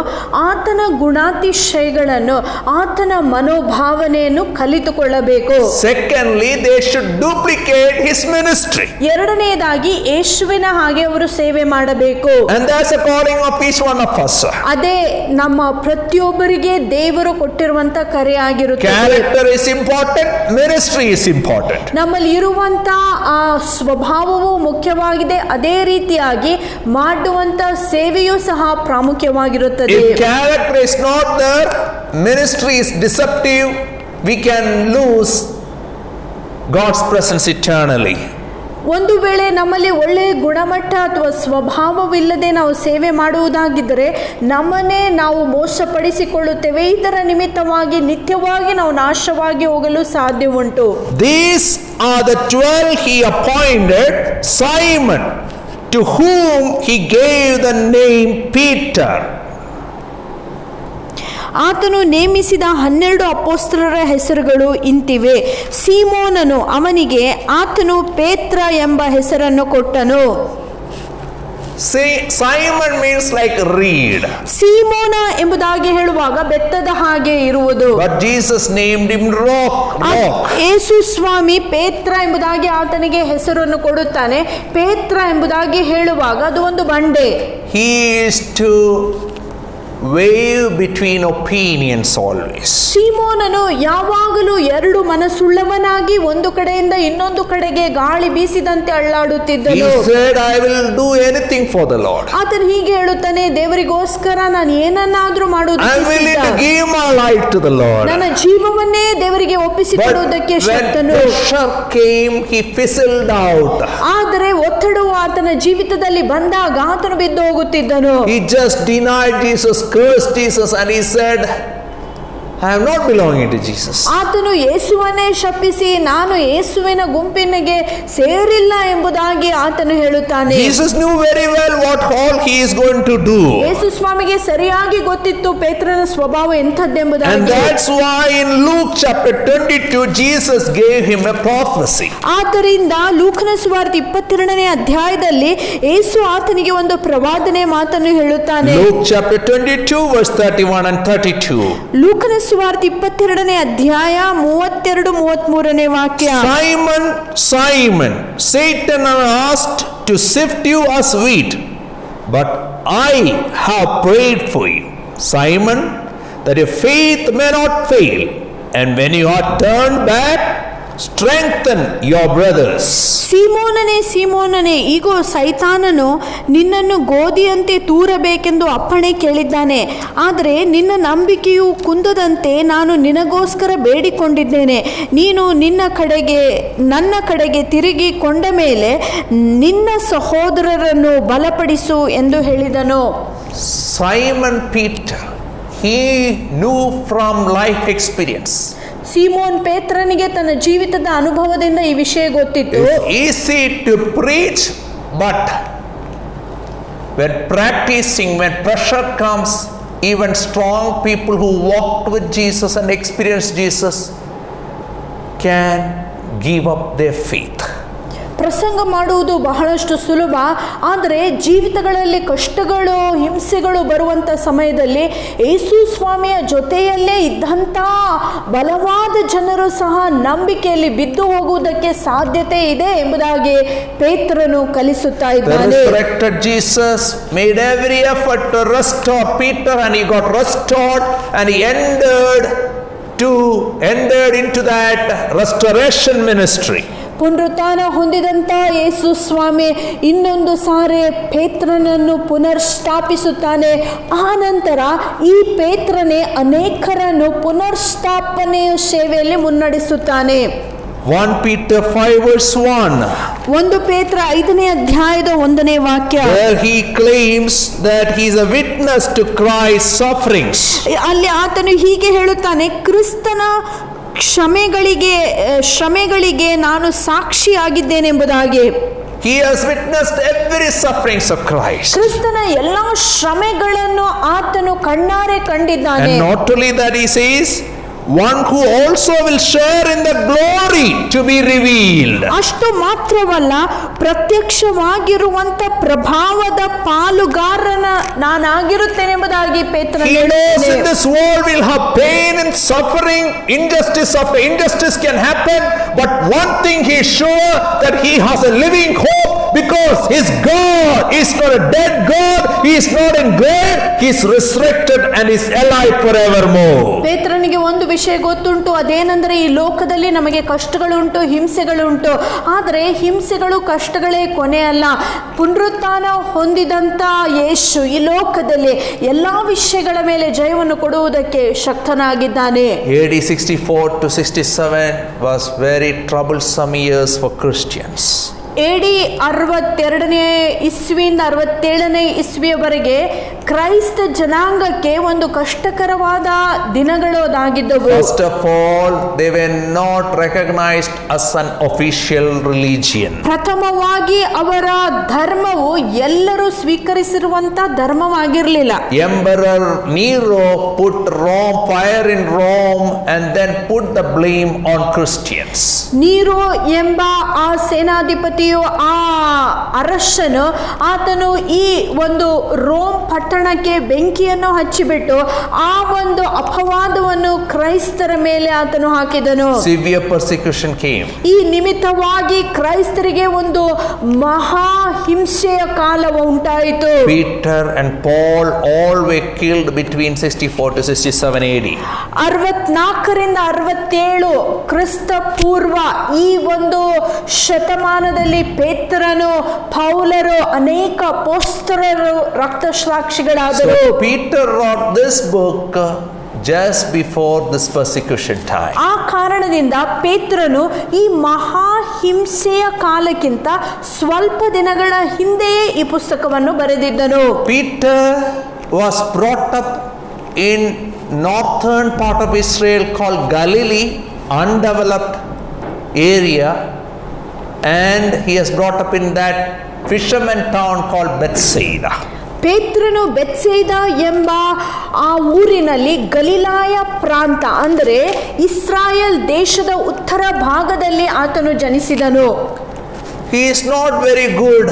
ಆತನ ಗುಣಾತಿಶಯಗಳನ್ನು, ಆತನ ಮನೋಭಾವನೆಯನ್ನು ಕಲಿತುಕೊಳ್ಳಬೇಕು. Secondly, they should duplicate his ministry. ಎರಡನೆಯದಾಗಿ ಯೇಸುವಿನ ಹಾಗೆ ಅವರು ಸೇವೆ ಮಾಡಬೇಕು. And that's the calling of each one of us. ಅದೇ ನಮ್ಮ ಪ್ರತಿಯೊಬ್ಬರಿಗೆ ದೇವರು ಕೊಟ್ಟಿರುವಂತ ಕರೆ ಆಗಿರುತ್ತದೆ. Character is important, ministry is important. ನಮ್ಮಲ್ಲಿ ಇರುವಂತ ಆ ಸ್ವಭಾವವು ಮುಖ್ಯವಾಗಿದೆ, ಅದೇ ರೀತಿಯಾಗಿ ಮಾಡುವಂತ ಸೇವೆಯೂ ಸಹ ಪ್ರಾಮುಖ್ಯವಾಗಿರುತ್ತದೆ. If character is not there, ministry is deceptive we can lose God's presence eternally. ಒಂದು ವೇಳೆ ನಮ್ಮಲ್ಲಿ ಒಳ್ಳೆಯ ಗುಣಮಟ್ಟ ಅಥವಾ ಸ್ವಭಾವವಿಲ್ಲದೆ ನಾವು ಸೇವೆ ಮಾಡುವುದಾಗಿದ್ದರೆ ನಮ್ಮನ್ನೇ ನಾವು ಮೋಸಪಡಿಸಿಕೊಳ್ಳುತ್ತೇವೆ. ಇದರ ನಿಮಿತ್ತವಾಗಿ ನಿತ್ಯವಾಗಿ ನಾವು ನಾಶವಾಗಿ ಹೋಗಲು ಸಾಧ್ಯ ಉಂಟು. These are the 12 he appointed Simon, to whom he gave the name Peter. ಆತನು ನೇಮಿಸಿದ 12 ಅಪೊಸ್ತಲರ ಹೆಸರುಗಳು ಇಂತಿವೆ. ಸೀಮೋನನು, ಅವನಿಗೆ ಆತನು ಪೇತ್ರ ಎಂಬ ಹೆಸರನ್ನು ಕೊಟ್ಟನು. See, Simon means like reed. ಸೀಮೋನ ಎಂಬುದಾಗಿ ಹೇಳುವಾಗ ಬೆತ್ತದ ಹಾಗೆ ಇರುವುದು. But Jesus named him rock. ಯೇಸು ಸ್ವಾಮಿ ಪೇತ್ರ ಎಂಬುದಾಗಿ ಆತನಿಗೆ ಹೆಸರನ್ನು ಕೊಡುತ್ತಾನೆ. ಪೇತ್ರ ಎಂಬುದಾಗಿ ಹೇಳುವಾಗ ಅದು ಒಂದು ಬಂಡೆ. He is to wave between opinions always. ಸೀಮೋನನು ಯಾವಾಗಲೂ ಎರಡು ಮನಸ್ಸುಳ್ಳವನಾಗಿ ಒಂದು ಕಡೆಯಿಂದ ಇನ್ನೊಂದು ಕಡೆಗೆ ಗಾಳಿ ಬೀಸಿದಂತೆ ಅಳ್ಳಾಡುತ್ತಿದ್ದನು. He said, I will do anything for the Lord. ಆತನು ಹೀಗೆ ಹೇಳುತ್ತಾನೆ, ದೇವರಿಗೋಸ್ಕರ ನಾನು ಏನನ್ನಾದ್ರೂ ಮಾಡುವುದು. I am willing to give my life to the Lord. ನನ್ನ ಜೀವವನ್ನೇ ದೇವರಿಗೆ ಒಪ್ಪಿಸಿಕೊಡುವುದಕ್ಕೆ ಶಕ್ತನು. When pressure came, he fizzled out. ಆದರೆ ಒತ್ತಡವು ಆತನ ಜೀವಿತದಲ್ಲಿ ಬಂದಾಗ ಆತನು ಬಿದ್ದು ಹೋಗುತ್ತಿದ್ದನು. He just denied Jesus, cursed Jesus, and he said, I am not belonging to Jesus. ಆತನು ಯೇಸುವನ್ನೇ ಶಪಿಸಿ ನಾನು ಯೇಸುವಿನ ಗುಂಪಿನಿಗೆ ಸೇರಿಲ್ಲ ಎಂಬುದಾಗಿ ಆತನು ಹೇಳುತ್ತಾನೆ. Jesus knew very well what all he is going to do. ಯೇಸು ಸ್ವಾಮಿಗೆ ಸರಿಯಾಗಿ ಗೊತ್ತಿತ್ತು ಪೇತ್ರನ ಸ್ವಭಾವ ಎಂಥದ್ದೆಂಬುದಾಗಿ. And that's why in Luke chapter 22 Jesus gave him a prophecy. ಆದ್ದರಿಂದ ಲೂಕನ ಸುವಾರ್ತೆ 22ನೇ ಅಧ್ಯಾಯದಲ್ಲಿ ಯೇಸು ಆತನಿಗೆ ಒಂದು ಪ್ರವಾದನೆ ಮಾತನ್ನು ಹೇಳುತ್ತಾನೆ. Luke chapter 22 verse 31 and 32. ಲೂಕನ ಸುವಾರ್ತೆ 22ನೇ ಅಧ್ಯಾಯ 32-33ನೇ ವಾಕ್ಯ. Simon, Simon, Satan asked to sift you as wheat, but I have prayed for you, Simon, that your faith may not fail, and when you are turned back, strengthen your brothers. ಸೀಮೋನನೇ ಸೀಮೋನನೇ, ಈಗೋ ಸೈತಾನನು ನಿನ್ನನ್ನು ಗೋಧಿಯಂತೆ ತೂರಬೇಕೆಂದು ಅಪ್ಪಣೆ ಕೇಳಿದ್ದಾನೆ. ಆದರೆ ನಿನ್ನ ನಂಬಿಕೆಯು ಕುಂದದಂತೆ ನಾನು ನಿನಗೋಸ್ಕರ ಬೇಡಿಕೊಂಡಿದ್ದೇನೆ. ನೀನು ನನ್ನ ಕಡೆಗೆ ತಿರುಗಿಕೊಂಡ ಮೇಲೆ ನಿನ್ನ ಸಹೋದರರನ್ನು ಬಲಪಡಿಸು ಎಂದು ಹೇಳಿದನು. Simon Peter, he knew from life experience. Simon ಪೇತ್ರನಿಗೆ ತನ್ನ ಜೀವಿತದ ಅನುಭವದಿಂದ ಈ ವಿಷಯ ಗೊತ್ತಿತ್ತು. It's easy to preach, but when practicing, when pressure comes, even strong people who walked with Jesus and experienced Jesus can give up their faith. ಪ್ರಸಂಗ ಮಾಡುವುದು ಬಹಳಷ್ಟು ಸುಲಭ, ಆದರೆ ಜೀವಿತಗಳಲ್ಲಿ ಕಷ್ಟಗಳು ಹಿಂಸೆಗಳು ಬರುವಂಥ ಸಮಯದಲ್ಲಿ ಯೇಸು ಸ್ವಾಮಿಯ ಜೊತೆಯಲ್ಲೇ ಇದ್ದಂಥ ಬಲವಾದ ಜನರು ಸಹ ನಂಬಿಕೆಯಲ್ಲಿ ಬಿದ್ದು ಹೋಗುವುದಕ್ಕೆ ಸಾಧ್ಯತೆ ಇದೆ ಎಂಬುದಾಗಿ ಪೇತ್ರನು ಕಲಿಸುತ್ತಾ ಇದ್ದಾನೆ. The resurrected Jesus made every effort to restore Peter, and he got restored, and he entered into that restoration ministry. ಪುನರುತ್ಥಾನ ಹೊಂದಿದಂಥ ಯೇಸು ಸ್ವಾಮಿ ಇನ್ನೊಂದು ಸಾರಿ ಪೇತ್ರನನ್ನು ಪುನರ್ಸ್ಥಾಪಿಸುತ್ತಾನೆ. ಆ ನಂತರ ಈ ಪೇತ್ರನೇ ಅನೇಕರನ್ನು ಪುನರ್ಸ್ಥಾಪನೆಯ ಸೇವೆಯಲ್ಲಿ ಮುನ್ನಡೆಸುತ್ತಾನೆ. 1 Peter 5 verse 1. 1 ಪೇತ್ರ 5ನೇ ಅಧ್ಯಾಯದ 1ನೇ ವಾಕ್ಯ. Where he claims that he is a witness to Christ's sufferings. ಅಲ್ಲಿ ಆತನು ಹೀಗೆ ಹೇಳುತ್ತಾನೆ, ಕ್ರಿಸ್ತನ ಶ್ರಮೆಗಳಿಗೆ ನಾನು ಸಾಕ್ಷಿಯಾಗಿದ್ದೇನೆಂಬುದಾಗಿ. He has witnessed every sufferings of Christ. ಕ್ರಿಸ್ತನ ಎಲ್ಲಾ ಶ್ರಮೆಗಳನ್ನು ಆತನು ಕಣ್ಣಾರೆ ಕಂಡಿದ್ದಾನೆ. And not only that, he says, one who also will share in the glory to be revealed. ಅಷ್ಟು ಮಾತ್ರವಲ್ಲ, ಪ್ರತ್ಯಕ್ಷವಾಗಿರುವಂತ ಪ್ರಭಾವದ ಪಾಲುಗಾರನ ನಾನಾಗಿರುತ್ತೇನೆ ಎಂಬುದಾಗಿ ಪೇತ್ರನು He knows in this world we'll have pain and suffering, injustice after injustice can happen, but one thing he is sure, that he has a living hope Because his God is not a dead God, he is not in grave, he is resurrected and is alive forevermore. ಪೇತ್ರನಿಗೆ ಒಂದು ವಿಷಯ ಗೊತ್ತುಂಟು, ಅದೇನೆಂದರೆ ಈ ಲೋಕದಲ್ಲಿ ನಮಗೆ ಕಷ್ಟಗಳುಂಟು, ಹಿಂಸೆಗಳುಂಟು. ಆದರೆ ಹಿಂಸೆಗಳು ಕಷ್ಟಗಳೇ ಕೊನೆಯಲ್ಲ. ಪುನರುತ್ಥಾನ ಹೊಂದಿದಂತ ಯೇಸು ಈ ಲೋಕದಲ್ಲಿ ಎಲ್ಲಾ ವಿಷಯಗಳ ಮೇಲೆ ಜಯವನ್ನು ಕೊಡುವುದಕ್ಕೆ ಶಕ್ತನಾಗಿದ್ದಾನೆ. AD 64 to 67 was very troublesome years for Christians. AD 62ನೇ ಇಸ್ವಿಯಿಂದ 67ನೇ ಇಸ್ವಿಯವರೆಗೆ ಕ್ರೈಸ್ತ ಜನಾಂಗಕ್ಕೆ ಒಂದು ಕಷ್ಟಕರವಾದ ದಿನಗಳು ಅದಾಗಿದ್ದವು. First of all, they were not recognized as an official religion. ಪ್ರಥಮವಾಗಿ ಅವರ ಧರ್ಮವು ಎಲ್ಲರೂ ಸ್ವೀಕರಿಸಿರುವಂತ ಧರ್ಮವಾಗಿರಲಿಲ್ಲ. Emperor Nero put fire in Rome and then put the blame on Christians. ನೀರೋ ಎಂಬ ಆ ಸೇನಾಧಿಪತಿಯು, ಆ ಅರಸನು, ಆತನು ಈ ಒಂದು ರೋಮ್ ಪಟ್ಟಣಕ್ಕೆ ಬೆಂಕಿಯನ್ನು ಹಚ್ಚಿಬಿಟ್ಟು ಆ ಒಂದು ಅಪವಾದವನ್ನು ಕ್ರೈಸ್ತರ ಮೇಲೆ ಆತನು ಹಾಕಿದನು. Severe persecution came. ಈ ನಿಮಿತ್ತವಾಗಿ ಕ್ರೈಸ್ತರಿಗೆ ಒಂದು ಮಹಾ ಹಿಂಸೆಯ ಕಾಲ ಉಂಟಾಯಿತು. Peter and Paul all were killed between 64 to 67 AD. 64ರಿಂದ 67 ಕ್ರಿಸ್ತ ಪೂರ್ವ ಈ ಒಂದು ಶತಮಾನದಲ್ಲಿ ಪೇತ್ರನು, ಪೌಲರು, ಅನೇಕ ಅಪೊಸ್ತಲರು ರಕ್ತಸಾಕ್ಷಿಗಳಾದರು. So Peter wrote this book just before this persecution time. ಆ ಕಾರಣದಿಂದ ಪೇತ್ರನು ಈ ಮಹಾ ಹಿಂಸೆಯ ಕಾಲಕ್ಕಿಂತ ಸ್ವಲ್ಪ ದಿನಗಳ ಹಿಂದೆಯೇ ಈ ಪುಸ್ತಕವನ್ನು ಬರೆದಿದ್ದನು. Peter was brought up in northern part of Israel called Galilee, undeveloped area, and he is brought up in that fisherman town called Bethsaida. ಪೇತ್ರನು ಬೆತ್ಸೈದ ಎಂಬ ಆ ಊರಿನಲ್ಲಿ ಗಲಿಲಾಯ ಪ್ರಾಂತ ಅಂದರೆ ಇಸ್ರಾಯೇಲ್ ದೇಶದ ಉತ್ತರ ಭಾಗದಲ್ಲಿ ಆತನು ಜನಿಸಿದನು. He is not very good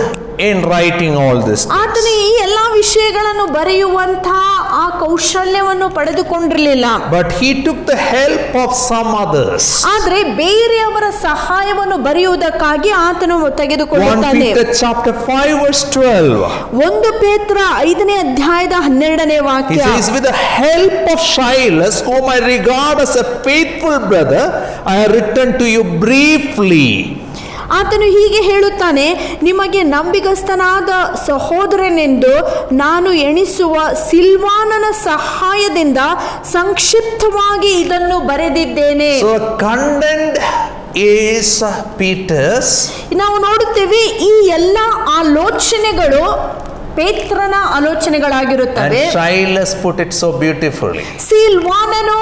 in writing all this. ಆತನು ಈ ಎಲ್ಲಾ ವಿಷಯಗಳನ್ನು ಬರೆಯುವಂತಹ ಆ ಕೌಶಲ್ಯವನ್ನು ಪಡೆದುಕೊಂಡಿರಲಿಲ್ಲ. But he took the help of some others. ಆದರೆ ಬೇರೆಯವರ ಸಹಾಯವನ್ನು ಬರೆಯುವುದಕ್ಕಾಗಿ ಆತನು 1 ತೆಗೆದುಕೊಳ್ಳುತ್ತಾನೆ. Peter chapter 5 verse 12. 1 ಪೇತ್ರ 5ನೇ ಅಧ್ಯಾಯದ 12ನೇ He ವಾಕ್ಯ. says, with the help of Silas, whom I regard as a faithful brother, I have written to you briefly. ಆತನು ಹೀಗೆ ಹೇಳುತ್ತಾನೆ, ನಿಮಗೆ ನಂಬಿಗಸ್ತನಾದ ಸಹೋದರನೆಂದು ನಾನು ಎಣಿಸುವ ಸಿಲ್ವಾನನ ಸಹಾಯದಿಂದ ಸಂಕ್ಷಿಪ್ತವಾಗಿ ಇದನ್ನು ಬರೆದಿದ್ದೇನೆ. So content is Peter's. ನಾವು ನೋಡುತ್ತೇವೆ ಈ ಎಲ್ಲ ಆಲೋಚನೆಗಳು ಪೇತ್ರನ ಆಲೋಚನೆಗಳಾಗಿರುತ್ತವೆ. And Silas put it so beautifully. ಸಿಲ್ವಾನನು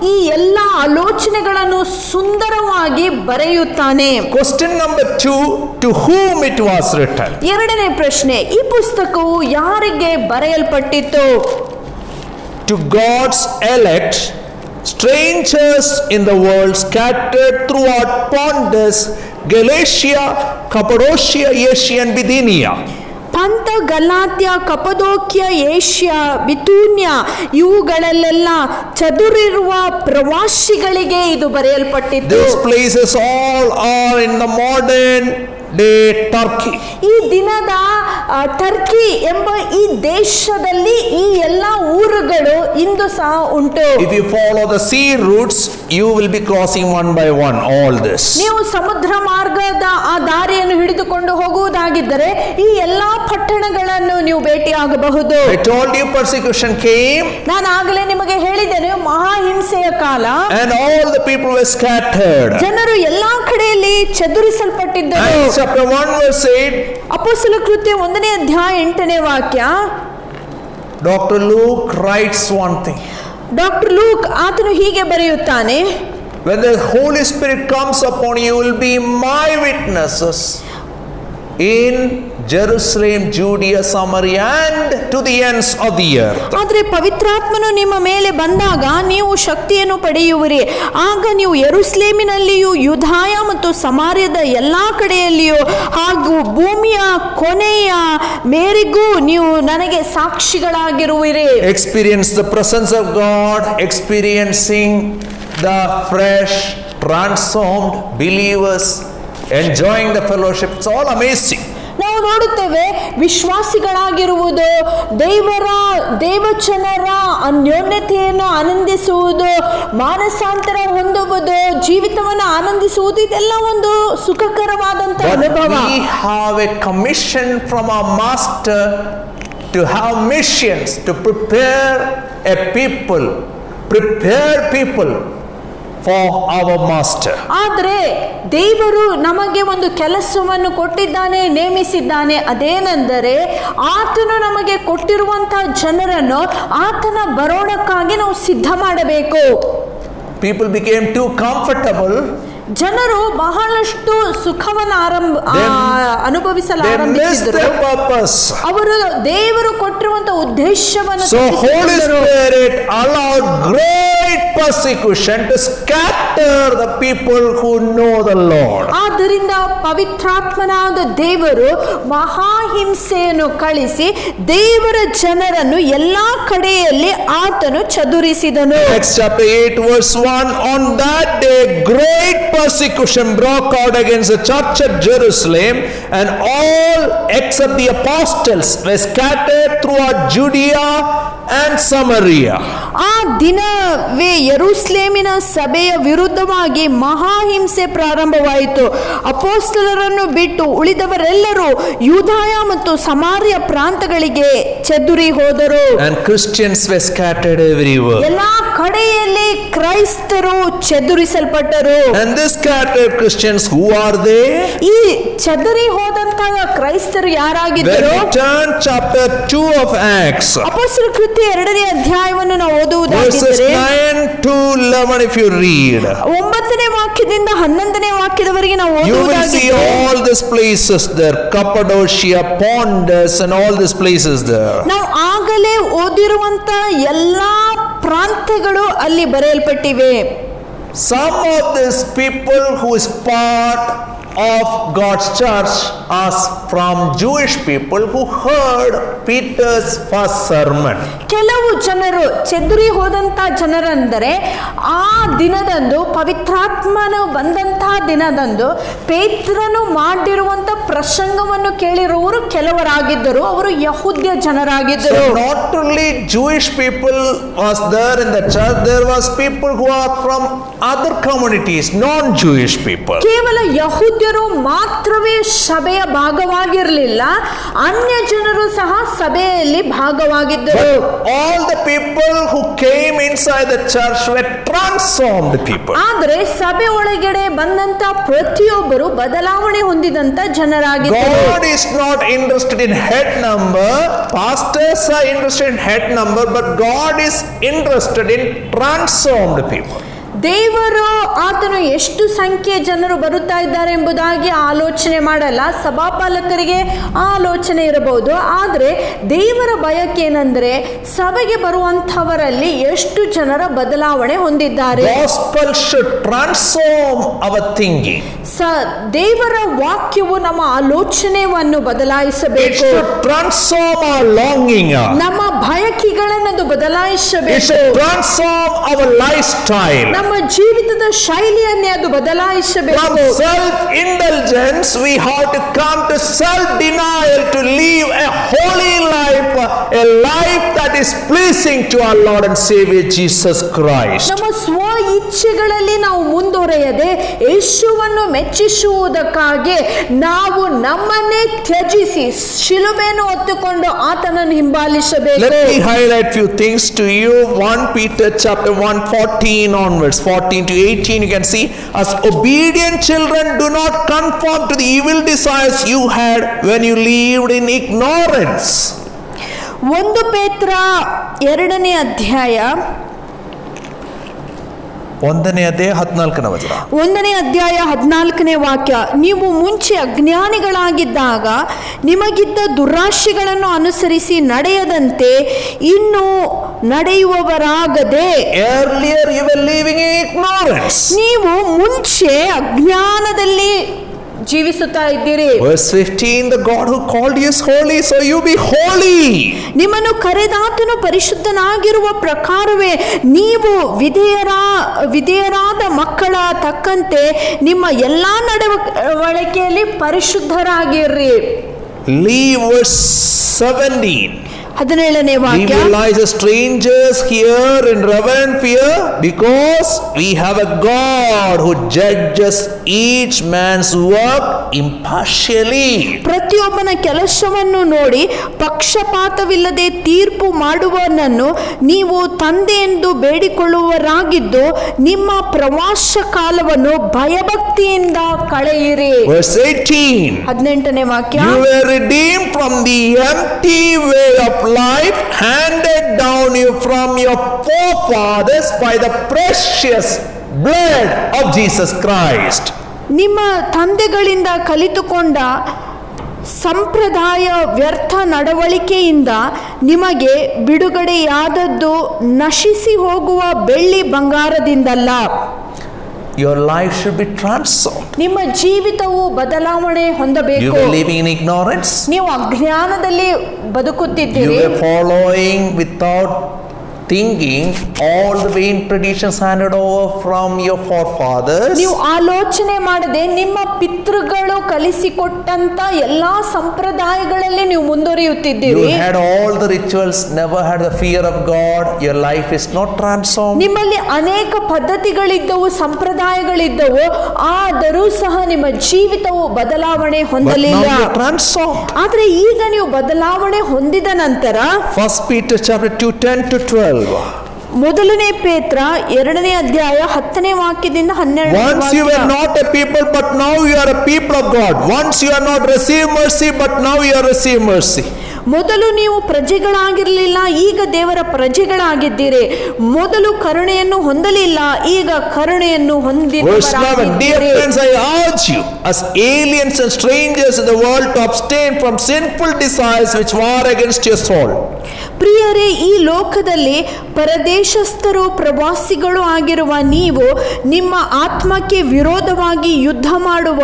ಈ ಎಲ್ಲ ಆಲೋಚನೆಗಳನ್ನು ಸುಂದರವಾಗಿ ಬರೆಯುತ್ತಾನೆ. Question number 2, to whom it was written? ಎರಡನೇ ಪ್ರಶ್ನೆ, ಈ ಪುಸ್ತಕವು ಯಾರಿಗೆ ಬರೆಯಲ್ಪಟ್ಟಿತು? To God's elect, strangers in the world scattered throughout Pontus, Galatia, Cappadocia, Asia and Bithynia. ಪಂತ, ಗಲಾತ್ಯ, ಕಪದೋಕ್ಯ, ಏಷ್ಯಾ, ಬಿತೂನ್ಯ ಇವುಗಳಲ್ಲೆಲ್ಲ ಚದುರಿರುವ ಪ್ರವಾಸಿಗಳಿಗೆ ಇದು ಬರೆಯಲ್ಪಟ್ಟಿತ್ತು. These places all are in the modern day Turkey. ಈ ದಿನದ ಟರ್ಕಿ ಎಂಬ ಈ ದೇಶದಲ್ಲಿ ಈ ಎಲ್ಲ ಊರುಗಳು ಇಂದು ಸಹ ಉಂಟು. If you follow the sea routes, you will be crossing one by one all this. ನೀವು ಸಮುದ್ರ ಮಾರ್ಗದ ಆ ದಾರಿಯನ್ನು ಹಿಡಿದುಕೊಂಡು ಹೋಗುವುದಾಗಿದ್ದರೆ ಈ ಎಲ್ಲಾ ಪಟ್ಟಣಗಳನ್ನು ನೀವು ಭೇಟಿಯಾಗಬಹುದು. I told you persecution came. ನಾನು ಆಗಲೇ ನಿಮಗೆ ಹೇಳಿದ್ದೇನೆ, ಮಹಾ ಹಿಂಸೆಯ ಕಾಲ. And all the people were scattered. ಜನರು ಎಲ್ಲಾ ಕಡೆಯಲ್ಲಿ ಚದುರಿಸಲ್ಪಟ್ಟಿದ್ದರು. Acts chapter 1 verse 8. ಅಪೊಸ್ತಲ ಕೃತ್ಯ 1ನೇ ಅಧ್ಯಾಯ 8ನೇ ವಾಕ್ಯ. Dr. Luke writes one thing. Doctor luke ಆತನು ಹೀಗೆ ಬರೆಯುತ್ತಾನೆ, When the Holy Spirit comes upon you, you will be my witnesses in Jerusalem, Judea, Samaria and to the ends of the earth. ಆದರೆ ಪವಿತ್ರಾತ್ಮನು ನಿಮ್ಮ ಮೇಲೆ ಬಂದಾಗ ನೀವು ಶಕ್ತಿಯನ್ನು ಪಡೆಯುವಿರಿ. ಆಗ ನೀವು ಯೆರೂಸಲೇಮಿನಲ್ಲಿಯೂ ಯೂದಾಯ ಮತ್ತು ಸಮಾರ್ಯದ ಎಲ್ಲಾ ಕಡೆಯಲ್ಲಿಯೂ ಹಾಗೂ ಭೂಮಿಯ ಕೊನೆಯ ಮೇರೆಗೂ ನೀವು ನನಗೆ ಸಾಕ್ಷಿಗಳಾಗಿರುವಿರಿ. Experience the presence of God, experiencing the fresh, transformed believers, enjoying the fellowship. It's all amazing. ನಾವು ನಾವು ನೋಡುತ್ತೇವೆ, ವಿಶ್ವಾಸಿಗಳಾಗಿರುವುದು, ದೇವಜನರ ಅನ್ಯೋನ್ಯತೆಯನ್ನು ಆನಂದಿಸುವುದು, ಮಾನಸಾಂತರ ಹೊಂದುವುದು, ಜೀವಿತವನ್ನು ಆನಂದಿಸುವುದು, ಇದೆಲ್ಲ ಒಂದು ಸುಖಕರವಾದಂತ ಅನುಭವ. We have a commission from our master to have missions, to prepare people for our master. ಆದರೆ ದೇವರು ನಮಗೆ ಒಂದು ಕೆಲಸವನ್ನು ಕೊಟ್ಟಿದ್ದಾನೆ, ನೇಮಿಸಿದ್ದಾನೆ. ಅದೇನೆಂದರೆ ಆತನು ನಮಗೆ ಕೊಟ್ಟಿರುವಂತಹ ಜನರನ್ನು ಆತನ ಬರೋಣಕ್ಕಾಗಿ ನಾವು ಸಿದ್ಧ ಮಾಡಬೇಕು. People became too comfortable. ಜನರು ಬಹಳಷ್ಟು ಸುಖವನ್ನು ಅನುಭವಿಸಲು They missed ಆರಂಭಿಸಿದರು. their purpose. ಅವರು ದೇವರು ಕೊಟ್ಟಿರುವಂತಹ ಉದ್ದೇಶವನ್ನು So Holy ತಪ್ಪಿಸಿಕೊಂಡರು. Spirit allowed great persecution to scatter the people who know the Lord. ಆದ್ದರಿಂದ ಪವಿತ್ರಾತ್ಮನಾದ ದೇವರು ಮಹಾಹಿಂಸೆಯನ್ನು ಕಳಿಸಿ ದೇವರ ಜನರನ್ನು ಎಲ್ಲಾ ಕಡೆಯಲ್ಲಿ ಆತನು ಚದುರಿಸಿದನು. Acts chapter 8 verse 1, on that day great persecution broke out against the church at Jerusalem, and all except the apostles were scattered throughout Judea and Samaria. ಆ ದಿನವೇ ಯೆರೂಸಲೇಮಿನ ಸಭೆಯ ವಿರುದ್ಧವಾಗಿ ಮಹಾಹಿಂಸೆ ಪ್ರಾರಂಭವಾಯಿತು. ಅಪೊಸ್ತಲರನ್ನು ಬಿಟ್ಟು ಉಳಿದವರೆಲ್ಲರೂ ಯೂದಾಯ ಮತ್ತು ಸಮಾರ್ಯ ಪ್ರಾಂತಗಳಿಗೆ ಚದುರಿ ಹೋದರು. And Christians were scattered everywhere. ಎಲ್ಲಾ ಕಡೆಯಲ್ಲಿ ಕ್ರೈಸ್ತರು ಚದುರಿಸಲ್ಪಟ್ಟರು. And these scattered Christians, who are they? ಈ ಚದುರಿ ಹೋದಂತಹ ಕ್ರೈಸ್ತರು ಯಾರಾಗಿದ್ದರು? When we turn chapter 2 of Acts, ಅಪೊಸ್ತಲರ ಕೃತ್ಯ 2ನೇ ಅಧ್ಯಾಯವನ್ನು ನಾವು verses ಓದುವುದಾಗಿದ್ದರೆ 9 to 11, if you read, 9ನೇ ವಾಕ್ಯದಿಂದ 11ನೇ ವಾಕ್ಯದವರೆಗೆ ನಾವು you will see ಓದುವುದಾಗಿದ್ದರೆ all these places there, Cappadocia, Pontus, and all these places there. ನಾವು ಆಗಲೇ ಓದಿರುವಂತ ಎಲ್ಲಾ ಪ್ರಾಂತ್ಯಗಳು ಅಲ್ಲಿ ಬರೆಯಲ್ಪಟ್ಟಿವೆ. Some of these people who is part of God's church are from Jewish people who heard Peter's first sermon. ಕೆಲವು ಜನರು ಚದುರಿ ಹೋದಂತ ಜನರೆಂದರೆ ಆ ದಿನದಂದು ಪವಿತ್ರಾತ್ಮನು ಬಂದಂತಹ ದಿನದಂದು ಪೇತ್ರನು ಮಾಡಿರುವಂತ ಪ್ರಸಂಗವನ್ನು ಕೇಳಿರುವವರು ಕೆಲವರಾಗಿದ್ದರು. ಅವರು ಯಹೂದ್ಯ ಜನರಾಗಿದ್ದರು. So not only Jewish people was there in the church, there was people who are from other communities, non-Jewish people. ಕೇವಲ ಯಹೂದ್ಯರು ಮಾತ್ರವೇ ಸಭೆಯ ಭಾಗವಾಗಿರಲಿಲ್ಲ, ಅನ್ಯ ಜನರು ಸಹ ಸಭೆಯಲ್ಲಿ ಭಾಗವಾಗಿದ್ದರು. But all the people who came inside the church were transformed people. ಆದರೆ ಸಭೆ ಒಳಗಡೆ ಬಂದಂತ ಪ್ರತಿಯೊಬ್ಬರು ಬದಲಾವಣೆ ಹೊಂದಿದಂತ ಜನರಾಗಿದ್ದರು. God is not interested in head number. Pastors are interested in head number, but God is interested in transformed people. ದೇವರು ಆತನು ಎಷ್ಟು ಸಂಖ್ಯೆ ಜನರು ಬರುತ್ತಾ ಇದ್ದಾರೆ ಎಂಬುದಾಗಿ ಆಲೋಚನೆ ಮಾಡಲ್ಲ. ಸಭಾಪಾಲಕರಿಗೆ ಆಲೋಚನೆ ಇರಬಹುದು, ಆದರೆ ದೇವರ ಬಯಕೆ ಏನೆಂದರೆ ಸಭೆಗೆ ಬರುವಂತವರಲ್ಲಿ ಎಷ್ಟು ಜನರ ಬದಲಾವಣೆ ಹೊಂದಿದ್ದಾರೆ. Gospel should transform our thinking. ದೇವರ ವಾಕ್ಯವು ನಮ್ಮ ಆಲೋಚನೆಯನ್ನು It ಬದಲಾಯಿಸಬೇಕು. should transform our longing. ನಮ್ಮ ಬಯಕೆಗಳನ್ನು It ಬದಲಾಯಿಸಬೇಕು. should transform our lifestyle. ನಮ್ಮ ಜೀವಿತದ ಶೈಲಿಯನ್ನೇ ಅದು From ಬದಲಾಯಿಸಬೇಕು. self-indulgence, we have to come to self-denial to live a holy life, a life that is pleasing to our Lord and Savior Jesus Christ. ನಮ್ಮ ಸ್ವ ಇಚ್ಛೆಗಳಲ್ಲಿ ನಾವು ಮುಂದುವರೆಯದೆ ಯೇಸುವನ್ನು ಮೆಚ್ಚಿಸುವುದಕ್ಕಾಗಿ ನಾವು ನಮ್ಮನ್ನೇ ತ್ಯಜಿಸಿ ಶಿಲುಬೆಯನ್ನು ಹೊತ್ತುಕೊಂಡು ಆತನನ್ನು ಹಿಂಬಾಲಿಸಬೇಕು. Let me highlight few things to you. 1 Peter chapter 1:14 onwards, 14 to 18, you can see, as obedient children, do not conform to the evil desires you had when you lived in ignorance. 1 ಪೇತ್ರ 2ನೇ ಅಧ್ಯಾಯ 1ನೇ ಅಧ್ಯಾಯ 14ನೇ ವಚನ. 1ನೇ ಅಧ್ಯಾಯ 14ನೇ ವಾಕ್ಯ, ನೀವು ಮುಂಚೆ ಅಜ್ಞಾನಿಗಳಾಗಿದ್ದಾಗ ನಿಮಗಿದ್ದ ದುರಾಶೆಗಳನ್ನು ಅನುಸರಿಸಿ ನಡೆಯದಂತೆ ಇನ್ನು ನಡೆಯುವವರಾಗದೆ. Earlier you were living in ignorance. ನೀವು ಮುಂಚೆ ಅಜ್ಞಾನದಲ್ಲಿ ಜೀವಿಸುತ್ತಾ ಇದ್ದೀರಿ. Verse 15, the God who called you is holy, so you be holy. ನಿಮ್ಮನ್ನು ಕರೆದಾತನು ಪರಿಶುದ್ಧನಾಗಿರುವ ಪ್ರಕಾರವೇ ನೀವು ವಿಧೇಯರಾದ ಮಕ್ಕಳ ತಕ್ಕಂತೆ ನಿಮ್ಮ ಎಲ್ಲಾ ನಡವಳಿಕೆಯಲ್ಲಿ ಪರಿಶುದ್ಧರಾಗಿರ್ರಿ. Leave verse 17. 17ನೇ We ವಾಕ್ಯ. realize as strangers here in reverent fear because we have a God who judges each man's work impartially. ಪ್ರತಿಯೊಬ್ಬನ ಕೆಲಸವನ್ನು ನೋಡಿ ಪಕ್ಷಪಾತವಿಲ್ಲದೆ ತೀರ್ಪು ಮಾಡುವನನ್ನು ನೀವು ತಂದೆ ಎಂದು ಬೇಡಿಕೊಳ್ಳುವರಾಗಿದ್ದು ನಿಮ್ಮ ಪ್ರವಾಸ ಕಾಲವನ್ನು ಭಯಭಕ್ತಿಯಿಂದ ಕಳೆಯಿರಿ. Verse 18. 18ನೇ ವಾಕ್ಯ. You were redeemed from the empty way of life handed down you from your forefathers by the precious blood of Jesus Christ. ನಿಮ್ಮ ತಂದೆಗಳಿಂದ ಕಲಿತುಕೊಂಡ ಸಂಪ್ರದಾಯ ವ್ಯರ್ಥ ನಡವಳಿಕೆಯಿಂದ ನಿಮಗೆ ಬಿಡುಗಡೆಯಾದದ್ದು ನಶಿಸಿ ಹೋಗುವ ಬೆಳ್ಳಿ ಬಂಗಾರದಿಂದಲ್ಲ. Your life should be transformed. ನಿಮ್ಮ ಜೀವಿತವು ಬದಲಾವಣೆ You ಹೊಂದಬೇಕು. were living in ignorance. ನೀವು ಅಜ್ಞಾನದಲ್ಲಿ You ಬದುಕುತ್ತಿದ್ದೀರಿ. were following without thinking all the vain traditions handed over from your forefathers. ನೀವು ಆಲೋಚನೆ ಮಾಡದೆ ನಿಮ್ಮ ಪಿತೃಗಳು ಕಲಿಸಿಕೊಟ್ಟಂತ ಎಲ್ಲಾ ಸಂಪ್ರದಾಯಗಳಲ್ಲಿ ನೀವು You ಮುಂದುವರಿಯುತ್ತಿದ್ದೀರಿ. had all the rituals, never had the fear of God. Your life is not transformed. ನಿಮ್ಮಲ್ಲಿ ಅನೇಕ ಪದ್ಧತಿಗಳಿದ್ದವು, ಸಂಪ್ರದಾಯಗಳಿದ್ದವು, ಆದರೂ ಸಹ ನಿಮ್ಮ ಜೀವಿತವು ಬದಲಾವಣೆ But ಹೊಂದಲಿಲ್ಲ. now you're transformed. ಆದ್ರೆ ಈಗ ನೀವು ಬದಲಾವಣೆ ಹೊಂದಿದ ನಂತರ 1 Peter chapter 2, 10 to 12. ಮೊದಲನೇ ಪೇತ್ರ 2ನೇ ಅಧ್ಯಾಯ 10ನೇ ವಾಕ್ಯದಿಂದ 12ನೇ Once you were ವಾಕ್ಯ. not a people, but now you are a people of God. Once you are not received mercy, but now you are received mercy. ಮೊದಲು ನೀವು ಪ್ರಜೆಗಳಾಗಿರಲಿಲ್ಲ, ಈಗ ದೇವರ ಪ್ರಜೆಗಳಾಗಿದ್ದೀರಿ. ಮೊದಲು ಕರುಣೆಯನ್ನು ಹೊಂದಲಿಲ್ಲ, ಈಗ ಕರುಣೆಯನ್ನು Verse 11. Dear ಹೊಂದಿದ್ದೀರಿ. friends, I urge you, as aliens and strangers in the world, to abstain from sinful desires which war against your soul. ಪ್ರಿಯರೇ, ಈ ಲೋಕದಲ್ಲಿ ಪರದೇಶಸ್ಥರು ಪ್ರವಾಸಿಗಳು ಆಗಿರುವ ನೀವು ನಿಮ್ಮ ಆತ್ಮಕ್ಕೆ ವಿರೋಧವಾಗಿ ಯುದ್ಧ ಮಾಡುವ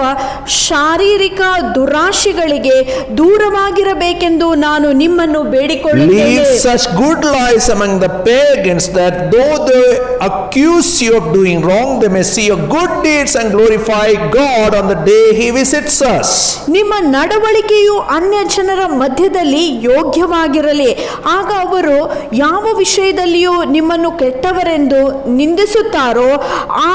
ಶಾರೀರಿಕ ದುರಾಶೆಗಳಿಗೆ ದೂರವಾಗಿರಬೇಕೆಂದು ನಾನು ನಿಮ್ಮನ್ನು ಬೇಡಿಕೊಳ್ಳುತ್ತೇನೆ. Lead such good lives among the pagans, that though they accuse you of doing wrong, they may see your good deeds and glorify God on the day He visits us. ನಿಮ್ಮ ನಡವಳಿಕೆಯು ಅನ್ಯ ಜನರ ಮಧ್ಯದಲ್ಲಿ ಯೋಗ್ಯವಾಗಿರಲಿ. ಆಗ ಅವರು ಯಾವ ವಿಷಯದಲ್ಲಿಯೂ ನಿಮ್ಮನ್ನು ಕೆಟ್ಟವರೆಂದು ನಿಂದಿಸುತ್ತಾರೋ ಆ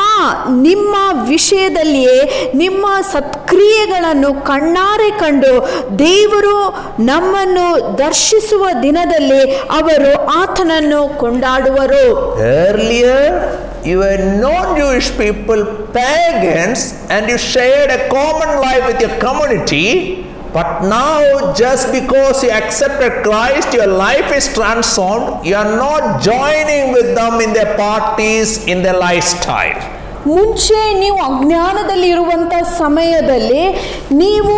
ನಿಮ್ಮ ವಿಷಯದಲ್ಲಿಯೇ ನಿಮ್ಮ ಸತ್ಕ್ರಿಯೆಗಳನ್ನು ಕಣ್ಣಾರೆ ಕಂಡು ದೇವರು ನಮ್ಮನ್ನು ದರ್ಶಿಸುವ ದಿನದಲ್ಲಿ ಅವರು ಆತನನ್ನು ಕೊಂಡಾಡುವರು. Earlier, you were non-Jewish people, pagans, and you shared a common life with your community. But now, just because you accepted Christ, your life is transformed. You are not joining with them in their parties, in their lifestyle. ಮುಂಚೆ ನೀವು ಅಜ್ಞಾನದಲ್ಲಿ ಇರುವಂತ ಸಮಯದಲ್ಲಿ ನೀವು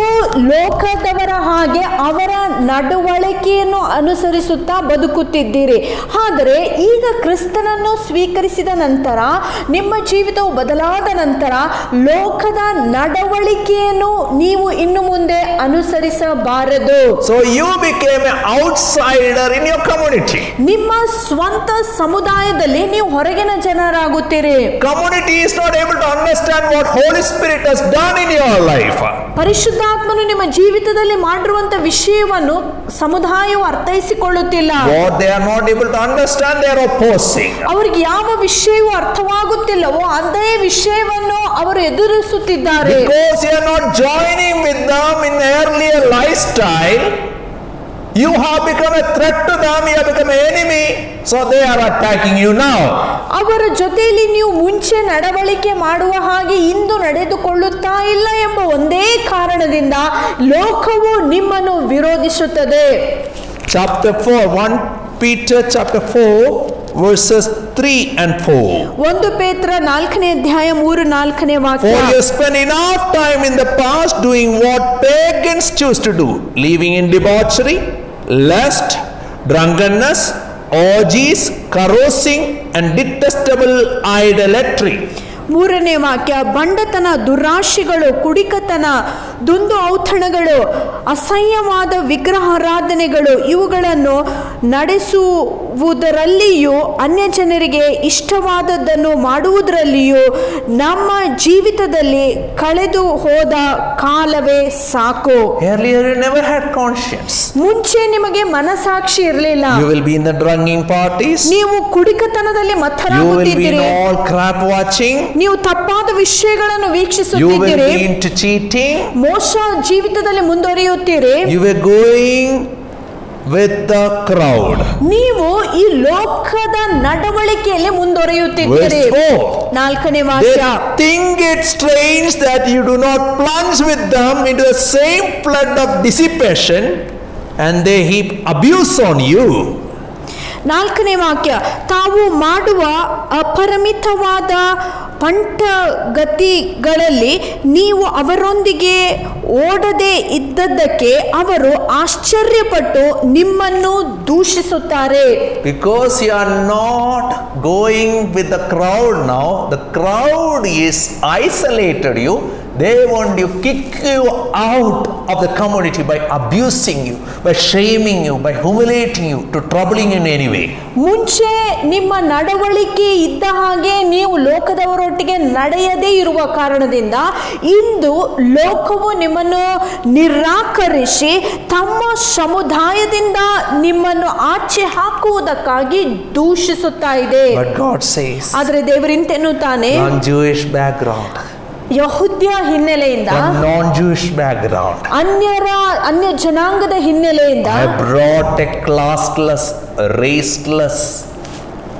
ಲೋಕದವರ ಹಾಗೆ ಅವರ ನಡವಳಿಕೆಯನ್ನು ಅನುಸರಿಸುತ್ತಾ ಬದುಕುತ್ತಿದ್ದೀರಿ. ಆದರೆ ಈಗ ಕ್ರಿಸ್ತನನ್ನು ಸ್ವೀಕರಿಸಿದ ನಂತರ, ನಿಮ್ಮ ಜೀವಿತವು ಬದಲಾದ ನಂತರ ಲೋಕದ ನಡವಳಿಕೆಯನ್ನು ನೀವು ಇನ್ನು ಮುಂದೆ ಅನುಸರಿಸಬಾರದು. So you became an outsider in your community. ನಿಮ್ಮ ಸ್ವಂತ ಸಮುದಾಯದಲ್ಲಿ ನೀವು ಹೊರಗಿನ ಜನರಾಗುತ್ತೀರಿ. Community is not able to understand what Holy Spirit has done in your life. ಪರಿಶುದ್ಧಾತ್ಮನು ನಿಮ್ಮ ಜೀವಿತದಲ್ಲಿ ಮಾಡಿರುವಂತ ವಿಷಯವನ್ನು ಸಮುದಾಯವು ಅರ್ಥೈಸಿಕೊಳ್ಳುತ್ತಿಲ್ಲ. What they are not able to understand, they are opposing. ಅವರಿಗೆ ಯಾವ ವಿಷಯವೂ ಅರ್ಥವಾಗುತ್ತಿಲ್ಲವೋ ಅದೇ ವಿಷಯವನ್ನು ಅವರು ಎದುರಿಸುತ್ತಿದ್ದಾರೆ. Because you are not joining with them in earlier lifestyle, you have become a threat to them, you have become an enemy, so they are attacking you now. ಅವರ ಜೊತೆಯಲ್ಲಿ ನೀವು ಮುಂಚೆ ನಡವಳಿಕೆ ಮಾಡುವ ಹಾಗೆ ಇಂದು ನಡೆದುಕೊಳ್ಳುತ್ತಾ ಇಲ್ಲ ಎಂಬ ಒಂದೇ ಕಾರಣದಿಂದ ಲೋಕವು ನಿಮ್ಮನ್ನು ವಿರೋಧಿಸುತ್ತದೆ. Chapter 4, 1 Peter chapter 4 verses 3 and 4. 1 ಪೇತ್ರ 4ನೇ ಅಧ್ಯಾಯ 3-4ನೇ ವಾಕ್ಯ. For you spent enough time in the past doing what pagans choose to do, living in debauchery, lust, drunkenness, orgies, carousing, and detestable idolatry. 3ನೇ ವಾಕ್ಯ. ಬಂಡತನ, ದುರಾಶೆಗಳು, ಕುಡಿಕತನ, ದುಂದು ಔತಣಗಳು, ಅಸಹ್ಯವಾದ ವಿಗ್ರಹಾರಾಧನೆಗಳು ಇವುಗಳನ್ನು ನಡೆಸುವ ಮಾಡುವುದರಲ್ಲಿಯೂ ಅನ್ಯ ಜನರಿಗೆ ಇಷ್ಟವಾದದ್ದನ್ನು ಮಾಡುವುದರಲ್ಲಿಯೂ ನಮ್ಮ ಜೀವಿತದಲ್ಲಿ ಕಳೆದು ಹೋದ ಕಾಲವೇ ಸಾಕು. Earlier you never had conscience. ಮುಂಚೆ ನಿಮಗೆ ಮನಸಾಕ್ಷಿ ಇರಲಿಲ್ಲ. You will be in the drinking parties. ನೀವು ಕುಡಿಕತನದಲ್ಲಿ You will be ಮಥರಾಗುತ್ತಿದ್ದೀರಿ. in all crap watching. ನೀವು ತಪ್ಪಾದ ವಿಷಯಗಳನ್ನು You will ವೀಕ್ಷಿಸುತ್ತಿದ್ದೀರಿ. be into cheating. ಮೋಸ ಜೀವಿತದಲ್ಲಿ ಮುಂದುವರಿಯುತ್ತೀರಿ. You were going with the crowd. ನೀವು ಈ ಲೋಕದ ನಡವಳಿಕೆಯಲ್ಲಿ ಮುಂದುವರಿಯುತ್ತಿದ್ದೀರಿ. Verse 4. 4ನೇ They ವಾಕ್ಯ. think it strange that you do not plunge with them into the same flood of dissipation, and they heap abuse on you. 4ನೇ ವಾಕ್ಯ. ತಾವು ಮಾಡುವ ಅಪರಿಮಿತವಾದ ಪಂಟಗತಿಗಳಲ್ಲಿ ನೀವು ಅವರೊಂದಿಗೆ ಓಡದೆ ಇದ್ದದ್ದಕ್ಕೆ ಅವರು ಆಶ್ಚರ್ಯಪಟ್ಟು ನಿಮ್ಮನ್ನು ದೂಷಿಸುತ್ತಾರೆ. Because you are not going with the crowd now, the crowd is isolated you. They want to kick you out of the community by abusing you, by shaming you, by humiliating you, to troubling you in any way. ಮುಂಚೆ ನಿಮ್ಮ ನಡವಳಿಕೆ ಇದ್ದ ಹಾಗೆ ನೀವು ಲೋಕದವರೊಟ್ಟಿಗೆ ನಡೆಯದೇ ಇರುವ ಕಾರಣದಿಂದ ಇಂದು ಲೋಕವು ನಿಮ್ಮನ್ನು ನಿರಾಕರಿಸಿ ತಮ್ಮ ಸಮುದಾಯದಿಂದ ನಿಮ್ಮನ್ನು ಆಚೆ ಹಾಕುವುದಕ್ಕಾಗಿ ದೂಷಿಸುತ್ತಾ ಇದೆ. But God says, ಆದರೆ ದೇವರಿಂತೆನ್ನುತ್ತಾನೆ, non-Jewish background, ಯಹೂದ್ಯ ಹಿನ್ನೆಲೆಯಿಂದ, from non-Jewish background, ಅನ್ಯ ಜನಾಂಗದ ಹಿನ್ನೆಲೆಯಿಂದ I brought a classless, raceless,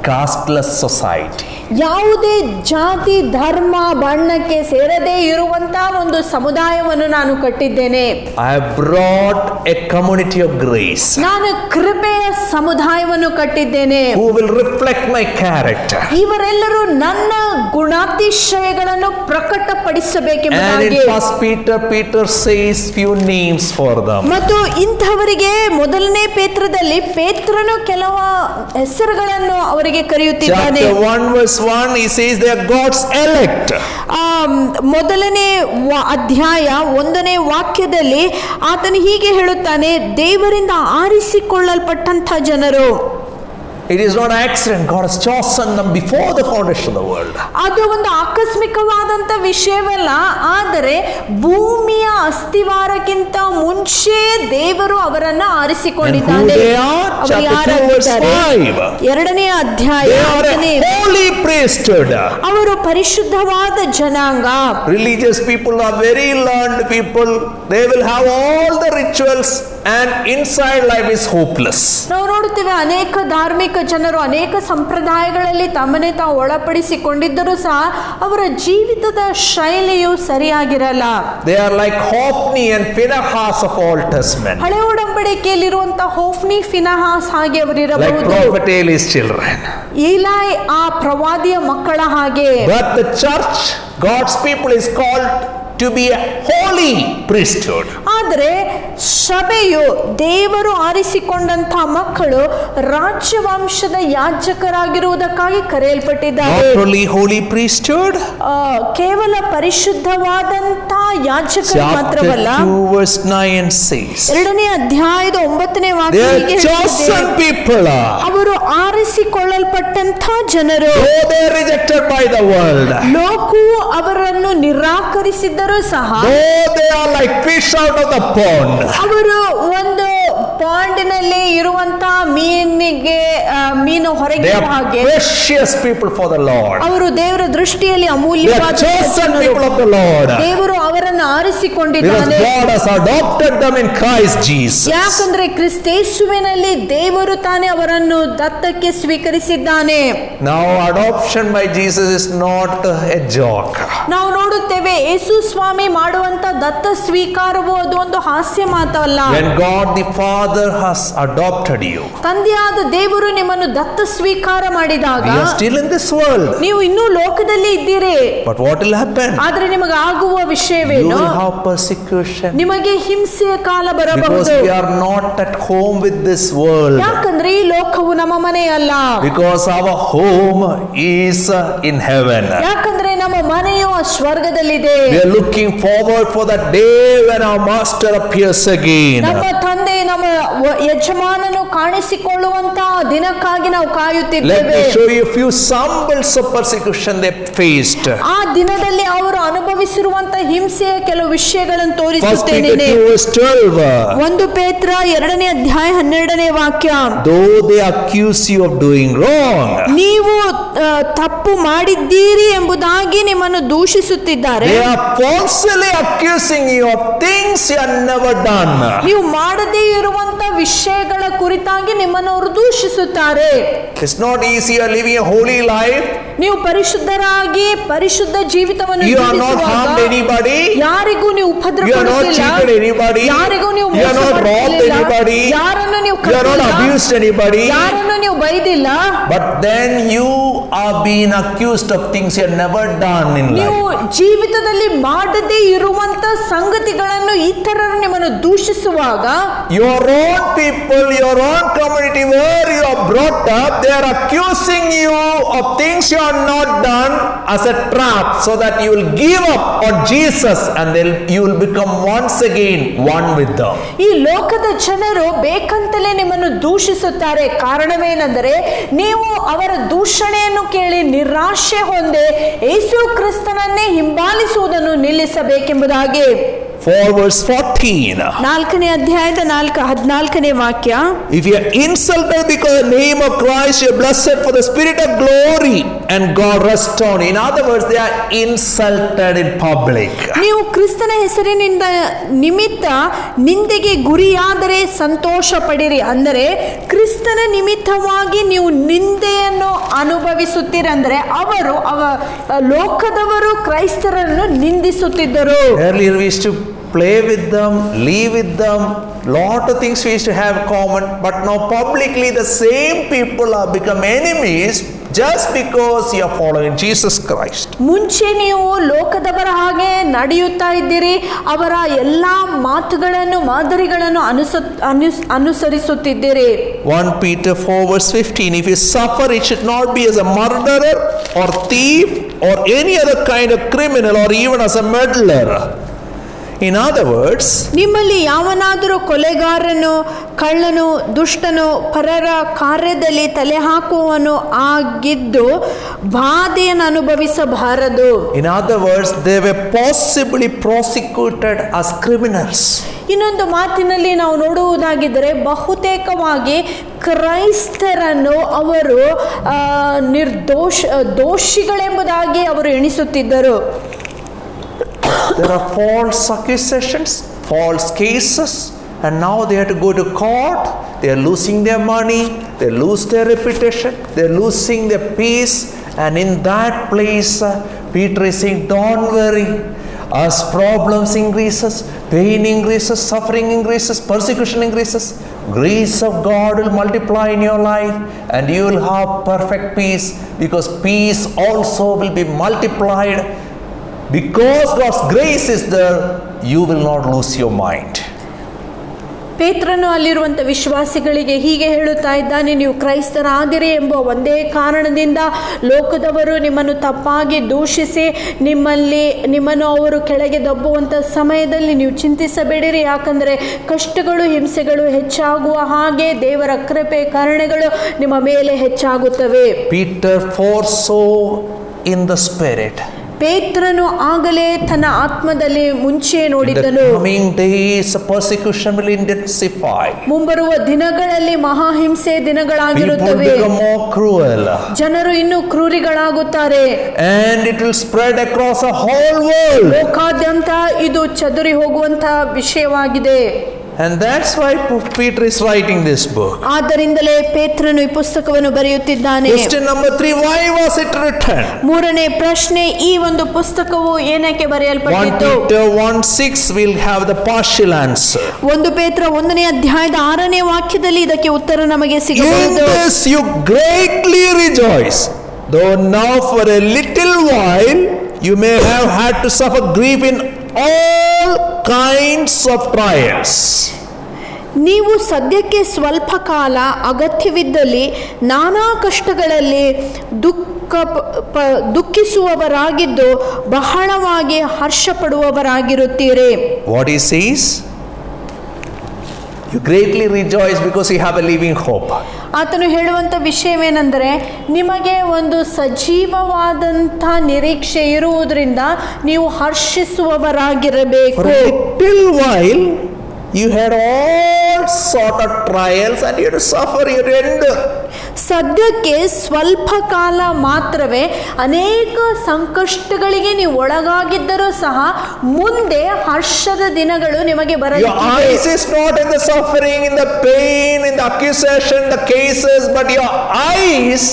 casteless society. ಯಾವುದೇ ಜಾತಿ ಧರ್ಮ ಬಣ್ಣಕ್ಕೆ ಸೇರದೇ ಇರುವಂತಹ ಒಂದು ಸಮುದಾಯವನ್ನು ನಾನು ಕಟ್ಟಿದ್ದೇನೆ. I brought a community of grace ನಾನು ಕೃಪೆಯ ಸಮುದಾಯವನ್ನು ಕಟ್ಟಿದ್ದೇನೆ. who will reflect my character. ಇವರೆಲ್ಲರೂ ನನ್ನ ಗುಣಾತಿಶಯಗಳನ್ನು And ಪ್ರಕಟಪಡಿಸಬೇಕೆಂಬುದಾಗಿ. in First Peter says few names for them. ಮತ್ತು ಇಂಥವರಿಗೆ ಮೊದಲನೇ ಪೇತ್ರದಲ್ಲಿ ಪೇತ್ರನು ಕೆಲವು ಹೆಸರುಗಳನ್ನು ಅವರಿಗೆ ಕರೆಯುತ್ತಿದ್ದಾನೆ. Chapter 1 verse 1 he says they are God's elect. ಮೊದಲನೇ ಅಧ್ಯಾಯ 1ನೇ ವಾಕ್ಯದಲ್ಲಿ ಆತನು ಹೀಗೆ ಹೇಳುತ್ತಾನೆ, ದೇವರಿಂದ ಆರಿಸಿಕೊಳ್ಳಲ್ಪಟ್ಟಂಥ ಜನರು. It is not accident. God has chosen them before the foundation of the world. ಅದು ಒಂದು ಆಕಸ್ಮಿಕವಾದಂತ ವಿಷಯವಲ್ಲ, ಆದರೆ ಭೂಮಿಯ ಅಸ್ತಿವಾರಕ್ಕಿಂತ ಮುಂಚೆ ದೇವರು ಅವರನ್ನ ಆರಿಸಿಕೊಂಡಿದ್ದಾನೆ. And who they are? Chapter 2 verse 5. 2ನೇ ಅಧ್ಯಾಯ They are a holy priesthood. ಅವರು ಪರಿಶುದ್ಧವಾದ ಜನಾಂಗ. Religious people are very learned people. They will have all the rituals and inside life is hopeless. ನಾವು ನೋಡುತ್ತೇವೆ ಅನೇಕ ಧಾರ್ಮಿಕ ಜನರು ಅನೇಕ ಸಂಪ್ರದಾಯಗಳಲ್ಲಿ ತಮ್ಮನ್ನೇ ತಾವು ಒಳಪಡಿಸಿಕೊಂಡಿದ್ದರೂ ಸಹ ಅವರ ಜೀವಿತದ ಶೈಲಿಯು ಸರಿಯಾಗಿರಲ್ಲ. They are like Hophni and Phinehas of Old Testament. ಹಳೆ ಒಡಂಬಡಿಕೆಯಲ್ಲಿರುವಂತಹ ಹೋಫ್ನಿ ಫಿನಹಾಸ್ ಹಾಗೆ Like ಅವರಿರಬಹುದು. Prophet Eli's children. ಈಲಾಯ್ ಆ ಪ್ರವಾದಿಯ ಮಕ್ಕಳ ಹಾಗೆ. But the church, God's people is called to be a holy priesthood. ಆದರೆ ಸಭೆಯು ದೇವರು ಆರಿಸಿಕೊಂಡಂತಹ ಮಕ್ಕಳು ರಾಜ್ಯವಂಶದ ಯಾಜಕರಾಗಿರುವುದಕ್ಕಾಗಿ ಕರೆಯಲ್ಪಟ್ಟಿದ್ದಾರೆ. Not only holy priesthood. ಕೇವಲ ಪರಿಶುದ್ಧವಾದಂತಹ ಯಾಜಕರು ಮಾತ್ರವಲ್ಲ. Chapter 2 verse 9 says 2ನೇ ಅಧ್ಯಾಯದ 9ನೇ they ವಾಕ್ಯ are ಹೀಗೆ chosen ಹೇಳುತ್ತದೆ, people. ಅವರು ಆರಿಸಿಕೊಳ್ಳಲ್ಪಟ್ಟಂತ ಜನರು. Though they are rejected by the world, ಲೋಕವು ಅವರನ್ನು ನಿರಾಕರಿಸಿದ್ದರೂ ಸಹ, though they are like fish out of the pond, ಅವರು ಒಂದು ಪಾಂಡಿನಲ್ಲಿ ಇರುವಂತ ಮೀನು ಹೊರಗೆ they are ಹಾಗೆ precious people for the Lord. ಅವರು ದೇವರ ದೃಷ್ಟಿಯಲ್ಲಿ They are ಅಮೂಲ್ಯವಾದ chosen ಜನರು. people of the Lord. ದೇವರು ಅವರನ್ನು Because ಆರಿಸಿಕೊಂಡಿದ್ದಾನೆ. God has adopted them in Christ Jesus. ಯಾಕಂದ್ರೆ ಕ್ರಿಸ್ತೇಸುವಿನಲ್ಲಿ ದೇವರು ತಾನೇ ಅವರನ್ನು ದತ್ತಕ್ಕೆ ಸ್ವೀಕರಿಸಿದ್ದಾನೆ. Now adoption by Jesus is not a joke. ನಾವು ನೋಡುತ್ತೇವೆ ಯೇಸು ಸ್ವಾಮಿ ಮಾಡುವಂತ ದತ್ತ ಸ್ವೀಕಾರವು ಅದು ಒಂದು ಹಾಸ್ಯ ಮಾತಲ್ಲ. When God the Father has adopted you, ತಂದೆಯಾದ ದೇವರು ನಿಮ್ಮನ್ನು ದತ್ತ ಸ್ವೀಕಾರ ಮಾಡಿದಾಗ we are still in this world. ನೀವು ಇನ್ನೂ ಲೋಕದಲ್ಲಿ ಇದ್ದೀರಿ. But what will happen? ಆದ್ರೆ ನಿಮಗೆ ಆಗುವ You ವಿಷಯವೇನು? will have persecution. ನಿಮಗೆ ಹಿಂಸೆಯ ಕಾಲ Because ಬರಬಹುದು. we are not at home with this world. ಯಾಕಂದ್ರೆ ಈ ಲೋಕವು ನಮ್ಮ ಮನೆಯಲ್ಲ. Because our home is in heaven. ಯಾಕಂದ್ರೆ ನಮ್ಮ ಮನೆಯು ಆ ಸ್ವರ್ಗದಲ್ಲಿದೆ. We are looking forward for that day when our master appears again. ನಮ್ಮ ತಂದೆ ನಮ್ಮ ಯಜಮಾನನು ಕಾಣಿಸಿಕೊಳ್ಳುವಂತ ದಿನಕ್ಕಾಗಿ ನಾವು Let ಕಾಯುತ್ತಿದ್ದೇವೆ. me show you a few samples of persecution they faced. ಆ ದಿನದಲ್ಲಿ ಅವರು ಅನುಭವಿಸಿರುವಂತ ಹಿಂಸೆಯ ಕೆಲವು ವಿಷಯಗಳನ್ನು 1 ತೋರಿಸುತ್ತೇನೆ. Peter 2 verse 12. 1 ಪೇತ್ರ 2ನೇ ಅಧ್ಯಾಯ 12ನೇ ವಾಕ್ಯ. Though they accuse you of doing wrong, ನೀವು ತಪ್ಪು ಮಾಡಿದ್ದೀರಿ ಎಂಬುದಾಗಿ ನಿಮ್ಮನ್ನು ದೂಷಿಸುತ್ತಿದ್ದಾರೆ. they are falsely accusing you of things you have never done. ನೀವು ಮಾಡದೇ ಇರುವಂತ ವಿಷಯಗಳ ಕುರಿತಾಗಿ ನಿಮ್ಮನ್ನು ಅವರು ದೂಷಿಸುತ್ತಾರೆ. It's not easy. You are living a holy life. ನೀವು ಪರಿಶುದ್ಧರಾಗಿ ಪರಿಶುದ್ಧ ಜೀವಿತವನ್ನು You are not ಜೀವಿಸುವಾಗ harmed anybody. ಯಾರಿಗೂ ನೀವು ಉಪದ್ರ You are not ಕೊಡುತ್ತಿಲ್ಲ. cheated anybody. ಯಾರಿಗೂ ನೀವು You are ಮೋಸ not robbed ಮಾಡುತ್ತಿಲ್ಲ. anybody. ಯಾರನ್ನು ನೀವು You are not ಕದ್ದಿಲ್ಲ. abused anybody. ಯಾರನ್ನು ನೀವು ಬೈದಿಲ್ಲ. But then you are being accused of things you have never done in ನೀವು life. ಜೀವಿತದಲ್ಲಿ ಮಾಡದೇ ಇರುವಂತ ಸಂಗತಿಗಳನ್ನು ಇತರರು ನಿಮ್ಮನ್ನು ದೂಷಿಸುವಾಗ Your own people, your own community where you are brought up, they are accusing you of things you have not done as a trap so that you will give up on Jesus and you will become once again one with them. ಈ ಲೋಕದ ಜನರು ಬೇಕಂತಲೇ ನಿಮ್ಮನ್ನು ದೂಷಿಸುತ್ತಾರೆ. ಕಾರಣವೇನೆಂದರೆ ನೀವು ಅವರ ದೂಷಣೆಯನ್ನು ಕೇಳಿ ನಿರಾಶೆ ಹೊಂದಿ ಯೇಸು ಕ್ರಿಸ್ತನನ್ನೇ ಹಿಂಬಾಲಿಸುವುದನ್ನು ನಿಲ್ಲಿಸಬೇಕೆಂಬುದಾಗಿ. 4 verse 14. 4ನೇ ಅಧ್ಯಾಯದ 14ನೇ ವಾಕ್ಯ. If you are insulted because of the name of Christ, you are blessed, for the spirit of glory and God rests on you. In other words, they are insulted in public. ನೀವು ಕ್ರಿಸ್ತನ ಹೆಸರಿನಿಂದ ನಿಮಿತ್ತ ನಿಂದೆಗೆ ಗುರಿಯಾದರೆ ಸಂತೋಷ ಪಡಿರಿ. ಅಂದರೆ ಕ್ರಿಸ್ತನ ನಿಮಿತ್ತವಾಗಿ ನೀವು ನಿಂದೆಯನ್ನು ಅನುಭವಿಸುತ್ತೀರಿ. ಅಂದರೆ ಅವರು ಲೋಕದವರು ಕ್ರೈಸ್ತರನ್ನು ನಿಂದಿಸುತ್ತಿದ್ದರು. Earlier we used to play with them, live with them, lot of things we used to have common, but now publicly the same people have become enemies just because you are following Jesus Christ. ಮುಂಚೆ ನೀವು ಲೋಕದವರ ಹಾಗೆ ನಡೆಯುತ್ತಾ ಇದ್ದೀರಿ. ಅವರ ಎಲ್ಲಾ ಮಾತುಗಳನ್ನು ಮಾದರಿಗಳನ್ನು ಅನುಸರಿಸುತ್ತಿದ್ದೀರಿ. 1 Peter 4 verse 15. If you suffer, it should not be as a murderer or thief or any other kind of criminal or even as a meddler. In other words, ನಿಮ್ಮಲ್ಲಿ ಯಾವನಾದರೂ ಕೊಲೆಗಾರನು, ಕಳ್ಳನು, ದುಷ್ಟನು, ಪರರ ಕಾರ್ಯದಲ್ಲಿ ತಲೆ ಹಾಕುವವನು ಆಗಿದ್ದು ಬಾಧೆಯನ್ನು ಅನುಭವಿಸಬಾರದು. in other words, they were possibly prosecuted as criminals. ಇನ್ನೊಂದು ಮಾತಿನಲ್ಲಿ ನಾವು ನೋಡುವುದಾಗಿದ್ದರೆ ಬಹುತೇಕವಾಗಿ ಕ್ರೈಸ್ತರನ್ನು ಅವರು ದೋಷಿಗಳೆಂಬುದಾಗಿ ಅವರು ಎಣಿಸುತ್ತಿದ್ದರು. There are false accusations, false cases, and now they have to go to court. They are losing their money, they lose their reputation, they are losing their peace, and in that place Peter is saying, don't worry. As problems increases, pain increases, suffering increases, persecution increases, grace of God will multiply in your life and you will have perfect peace, because peace also will be multiplied. Because God's grace is there, you will not lose your mind. ಪೇತ್ರನು ಅಲ್ಲಿರುವಂಥ ವಿಶ್ವಾಸಿಗಳಿಗೆ ಹೀಗೆ ಹೇಳುತ್ತಾ ಇದ್ದಾನೆ, ನೀವು ಕ್ರೈಸ್ತರಾದಿರಿ ಎಂಬ ಒಂದೇ ಕಾರಣದಿಂದ ಲೋಕದವರು ನಿಮ್ಮನ್ನು ತಪ್ಪಾಗಿ ದೂಷಿಸಿ ನಿಮ್ಮನ್ನು ಅವರು ಕೆಳಗೆ ದಬ್ಬುವಂಥ ಸಮಯದಲ್ಲಿ ನೀವು ಚಿಂತಿಸಬೇಡಿರಿ. ಯಾಕಂದರೆ ಕಷ್ಟಗಳು ಹಿಂಸೆಗಳು ಹೆಚ್ಚಾಗುವ ಹಾಗೆ ದೇವರ ಕೃಪೆ ಕರುಣೆಗಳು ನಿಮ್ಮ ಮೇಲೆ ಹೆಚ್ಚಾಗುತ್ತವೆ. Peter foresaw in the spirit. ಪೇತ್ರನು ಆಗಲೇ ತನ್ನ ಆತ್ಮದಲ್ಲಿ ಮುಂಚೆ In ನೋಡಿದ್ದನು. the coming days, persecution will intensify. ಮುಂಬರುವ ದಿನಗಳಲ್ಲಿ ಮಹಾಹಿಂಸೆ People ದಿನಗಳಾಗಿರುತ್ತವೆ. become more cruel. ಜನರು ಇನ್ನೂ ಕ್ರೂರಿಗಳಾಗುತ್ತಾರೆ. And it will spread across the whole world. ಲೋಕಾದ್ಯಂತ ಇದು ಚದುರಿ ಹೋಗುವಂತಹ ವಿಷಯವಾಗಿದೆ. And that's why Peter is writing this book. ಆದ್ದರಿಂದಲೇ ಪೇತ್ರನು ಈ ಪುಸ್ತಕವನ್ನು ಬರೆಯುತ್ತಿದ್ದಾನೆ. Question number 3, why was it written? ಮೂರನೇ ಪ್ರಶ್ನೆ, ಈ ಒಂದು ಪುಸ್ತಕವು ಏನಕ್ಕೆ 1 ಬರೆಯಲ್ಪಟ್ಟಿತು? Peter 1:6 will have the partial answer. 1 ಪೇತ್ರ 1ನೇ ಅಧ್ಯಾಯದ 6ನೇ ವಾಕ್ಯದಲ್ಲಿ ಇದಕ್ಕೆ ಉತ್ತರ ನಮಗೆ In ಸಿಗಬಹುದು. this you greatly rejoice, though now for a little while you may have had to suffer grief in all kinds of trials. ನೀವು ಸದ್ಯಕ್ಕೆ ಸ್ವಲ್ಪ ಕಾಲ ಅಗತ್ಯವಿದ್ದಲ್ಲಿ ನಾನಾ ಕಷ್ಟಗಳಲ್ಲಿ ದುಃಖಿಸುವವರಾಗಿದ್ದು ಬಹಳವಾಗಿ ಹರ್ಷ ಪಡುವವರಾಗಿರುತ್ತೀರಿ. What he says? You greatly rejoice because you have a living hope. ಆತನು ಹೇಳುವಂಥ ವಿಷಯವೇನೆಂದರೆ, ನಿಮಗೆ ಒಂದು ಸಜೀವವಾದಂಥ ನಿರೀಕ್ಷೆ ಇರುವುದರಿಂದ ನೀವು ಹರ್ಷಿಸುವವರಾಗಿರಬೇಕು. For a little while you had all sort of trials and you had to suffer, you had to endure. ಸದ್ಯಕ್ಕೆ ಸ್ವಲ್ಪ ಕಾಲ ಮಾತ್ರವೇ ಅನೇಕ ಸಂಕಷ್ಟಗಳಿಗೆ ನೀವು ಒಳಗಾಗಿದ್ದರೂ ಸಹ ಮುಂದೆ ಹರ್ಷದ ದಿನಗಳು ನಿಮಗೆ Your ಬರಲಿವೆ. eyes is not in the suffering, in the pain, in the accusation, the cases, but your eyes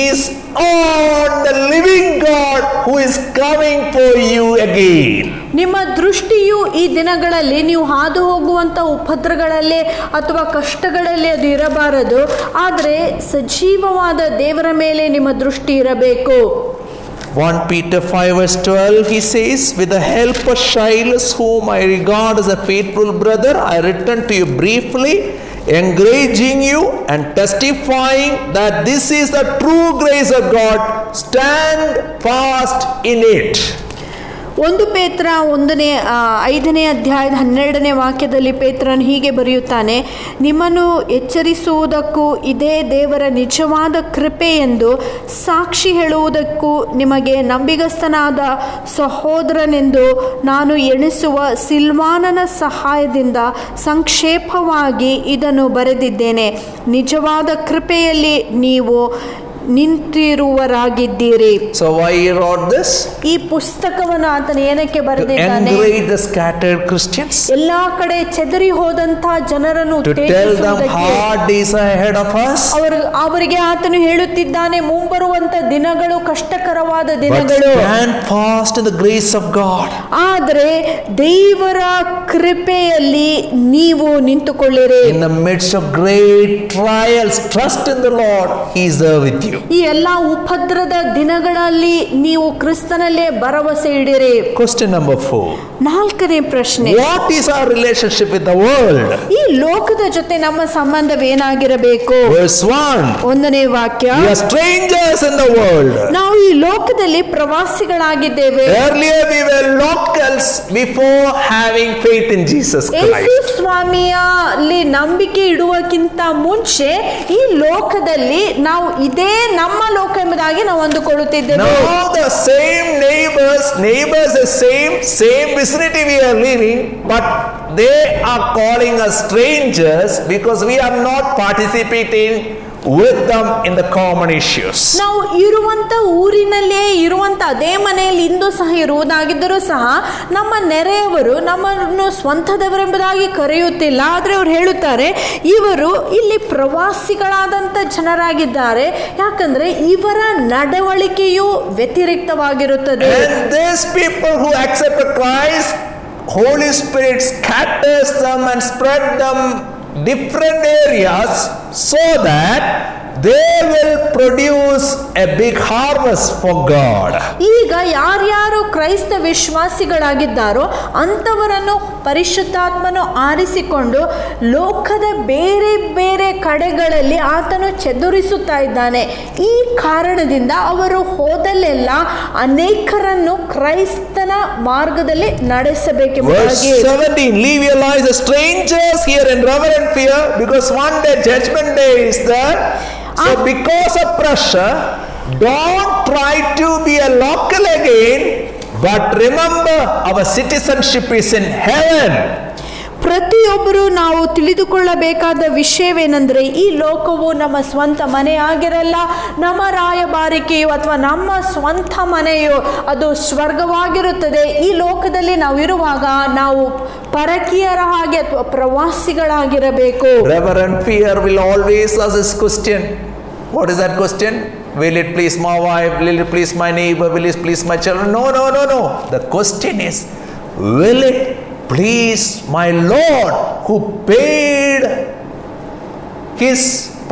is on the living God who is coming for you again. ನಿಮ್ಮ ದೃಷ್ಟಿಯು ಈ ದಿನಗಳಲ್ಲಿ ನೀವು ಹಾದು ಹೋಗುವಂಥ ಉಪದ್ರಗಳಲ್ಲಿ ಅಥವಾ ಕಷ್ಟಗಳಲ್ಲಿ ಅದು ಇರಬಾರದು, ಆದರೆ ಸಜೀವವಾದ ದೇವರ ಮೇಲೆ ನಿಮ್ಮ ದೃಷ್ಟಿ ಇರಬೇಕು. 1 Peter 5:12 he says, with the help of Silas, whom I regard as a faithful brother, I written to you briefly, encouraging you and testifying that this is the true grace of God. Stand fast in it. 1 ಪೇತ್ರ 5ನೇ ಅಧ್ಯಾಯದ 12ನೇ ವಾಕ್ಯದಲ್ಲಿ ಪೇತ್ರನು ಹೀಗೆ ಬರೆಯುತ್ತಾನೆ, ನಿಮ್ಮನ್ನು ಎಚ್ಚರಿಸುವುದಕ್ಕೂ ಇದೇ ದೇವರ ನಿಜವಾದ ಕೃಪೆ ಎಂದು ಸಾಕ್ಷಿ ಹೇಳುವುದಕ್ಕೂ ನಿಮಗೆ ನಂಬಿಗಸ್ತನಾದ ಸಹೋದರನೆಂದು ನಾನು ಎಣಿಸುವ ಸಿಲ್ವಾನನ ಸಹಾಯದಿಂದ ಸಂಕ್ಷೇಪವಾಗಿ ಇದನ್ನು ಬರೆದಿದ್ದೇನೆ. ನಿಜವಾದ ಕೃಪೆಯಲ್ಲಿ ನೀವು ನಿಂತಿರುವರಾಗಿದ್ದೀರಿ. So why he wrote this? ಈ ಪುಸ್ತಕವನ್ನು ಆತನು ಏನಕ್ಕೆ To ಬರೆದಿದ್ದಾನೆ? encourage the scattered Christians, ಎಲ್ಲಾ ಕಡೆ ಚೆದರಿ ಹೋದಂತಹ ಜನರನ್ನು to tell them ಉತ್ತೇಜಿಸುವುದಕ್ಕೆ, hard days are ahead of us, ಅವರಿಗೆ ಆತನು ಹೇಳುತ್ತಿದ್ದಾನೆ, ಮುಂಬರುವಂತ ದಿನಗಳು ಕಷ್ಟಕರವಾದ but ದಿನಗಳು, stand fast in the grace of God. ಆದರೆ ದೇವರ ಕೃಪೆಯಲ್ಲಿ ನೀವು ನಿಂತುಕೊಳ್ಳಿರಿ. In the midst of great trials, trust in the Lord, he is there with you. ಈ ಎಲ್ಲಾ ಉಪದ್ರದ ದಿನಗಳಲ್ಲಿ ನೀವು ಕ್ರಿಸ್ತನಲ್ಲೇ ಭರವಸೆ ಇಡಿರಿ. Question number 4. 4ನೇ ಪ್ರಶ್ನೆ, What is our relationship with the world? ಈ ಲೋಕದ ಜೊತೆ ನಮ್ಮ ಸಂಬಂಧವೇನಾಗಿರಬೇಕು? Verse 1. 1ನೇ ವಾಕ್ಯ, We are strangers in the world. ನಾವು ಈ ಲೋಕದಲ್ಲಿ ಪ್ರವಾಸಿಗಳಾಗಿದ್ದೇವೆ. Earlier we were locals before having faith in Jesus Yesu Christ. ಸ್ವಾಮಿಯಲ್ಲಿ ನಂಬಿಕೆ ಇಡುವಕ್ಕಿಂತ ಮುಂಚೆ ಈ ಲೋಕದಲ್ಲಿ ನಾವು ಇದೇ ನಮ್ಮ ಲೋಕ ಎಂಬುದಾಗಿ ನಾವು ಅಂದುಕೊಳ್ಳುತ್ತಿದ್ದೇವೆ. Now the same neighbors, the same vicinity we are living, but they are calling us strangers because we are not participating with them in the common issues. ನಾವು ಇರುವಂತ ಊರಿನಲ್ಲೇ ಇರುವಂತ ಅದೇ ಮನೆಯಲ್ಲಿ ಇಂದು ಸಹ ಇರುವುದಾಗಿದ್ದರೂ ಸಹ ನಮ್ಮ ನೆರೆಯವರು ನಮ್ಮನ್ನು ಸ್ವಂತದವರೆಂಬುದಾಗಿ ಕರೆಯುತ್ತಿಲ್ಲ. ಆದರೆ ಅವರು ಹೇಳುತ್ತಾರೆ, ಇವರು ಇಲ್ಲಿ ಪ್ರವಾಸಿಗಳಾದಂಥ ಜನರಾಗಿದ್ದಾರೆ, ಯಾಕಂದ್ರೆ ಇವರ ನಡವಳಿಕೆಯು ವ್ಯತಿರಿಕ್ತವಾಗಿರುತ್ತದೆ. And these people who accept Christ, Holy Spirit scatters them and spread them different areas so that they will produce a big harvest for God. ಈಗ ಯಾರ್ಯಾರು ಕ್ರೈಸ್ತ ವಿಶ್ವಾಸಿಗಳಾಗಿದ್ದಾರೋ ಅಂಥವರನ್ನು ಪರಿಶುದ್ಧಾತ್ಮನು ಆರಿಸಿಕೊಂಡು ಲೋಕದ ಬೇರೆ ಬೇರೆ ಕಡೆಗಳಲ್ಲಿ ಆತನು ಚದುರಿಸುತ್ತಾ ಇದ್ದಾನೆ. ಈ ಕಾರಣದಿಂದ ಅವರು ಹೋದಲ್ಲೆಲ್ಲ ಅನೇಕರನ್ನು ಕ್ರೈಸ್ತನ ಮಾರ್ಗದಲ್ಲಿ ನಡೆಸಬೇಕೆಂಬುದಾಗಿ. Verse 17, leave your lives as strangers here in reverent fear, because one day judgment day is there. So because of pressure, don't try to be a local again, but remember our citizenship is in heaven. ಪ್ರತಿಯೊಬ್ಬರು ನಾವು ತಿಳಿದುಕೊಳ್ಳಬೇಕಾದ ವಿಷಯವೇನೆಂದರೆ, ಈ ಲೋಕವು ನಮ್ಮ ಸ್ವಂತ ಮನೆ ಆಗಿರಲ್ಲ. ನಮ್ಮ ರಾಯಭಾರಿಕೆಯು ಅಥವಾ ನಮ್ಮ ಸ್ವಂತ ಮನೆಯು ಅದು ಸ್ವರ್ಗವಾಗಿರುತ್ತದೆ. ಈ ಲೋಕದಲ್ಲಿ ನಾವು ಇರುವಾಗ ನಾವು ಪರಕೀಯರ ಹಾಗೆ ಅಥವಾ ಪ್ರವಾಸಿಗಳಾಗಿರಬೇಕು. Reverent fear will always ask this question. What is that question? Will it please my wife? Will it please my neighbor? Will it please my children? No. The question is, will it please my Lord who paid his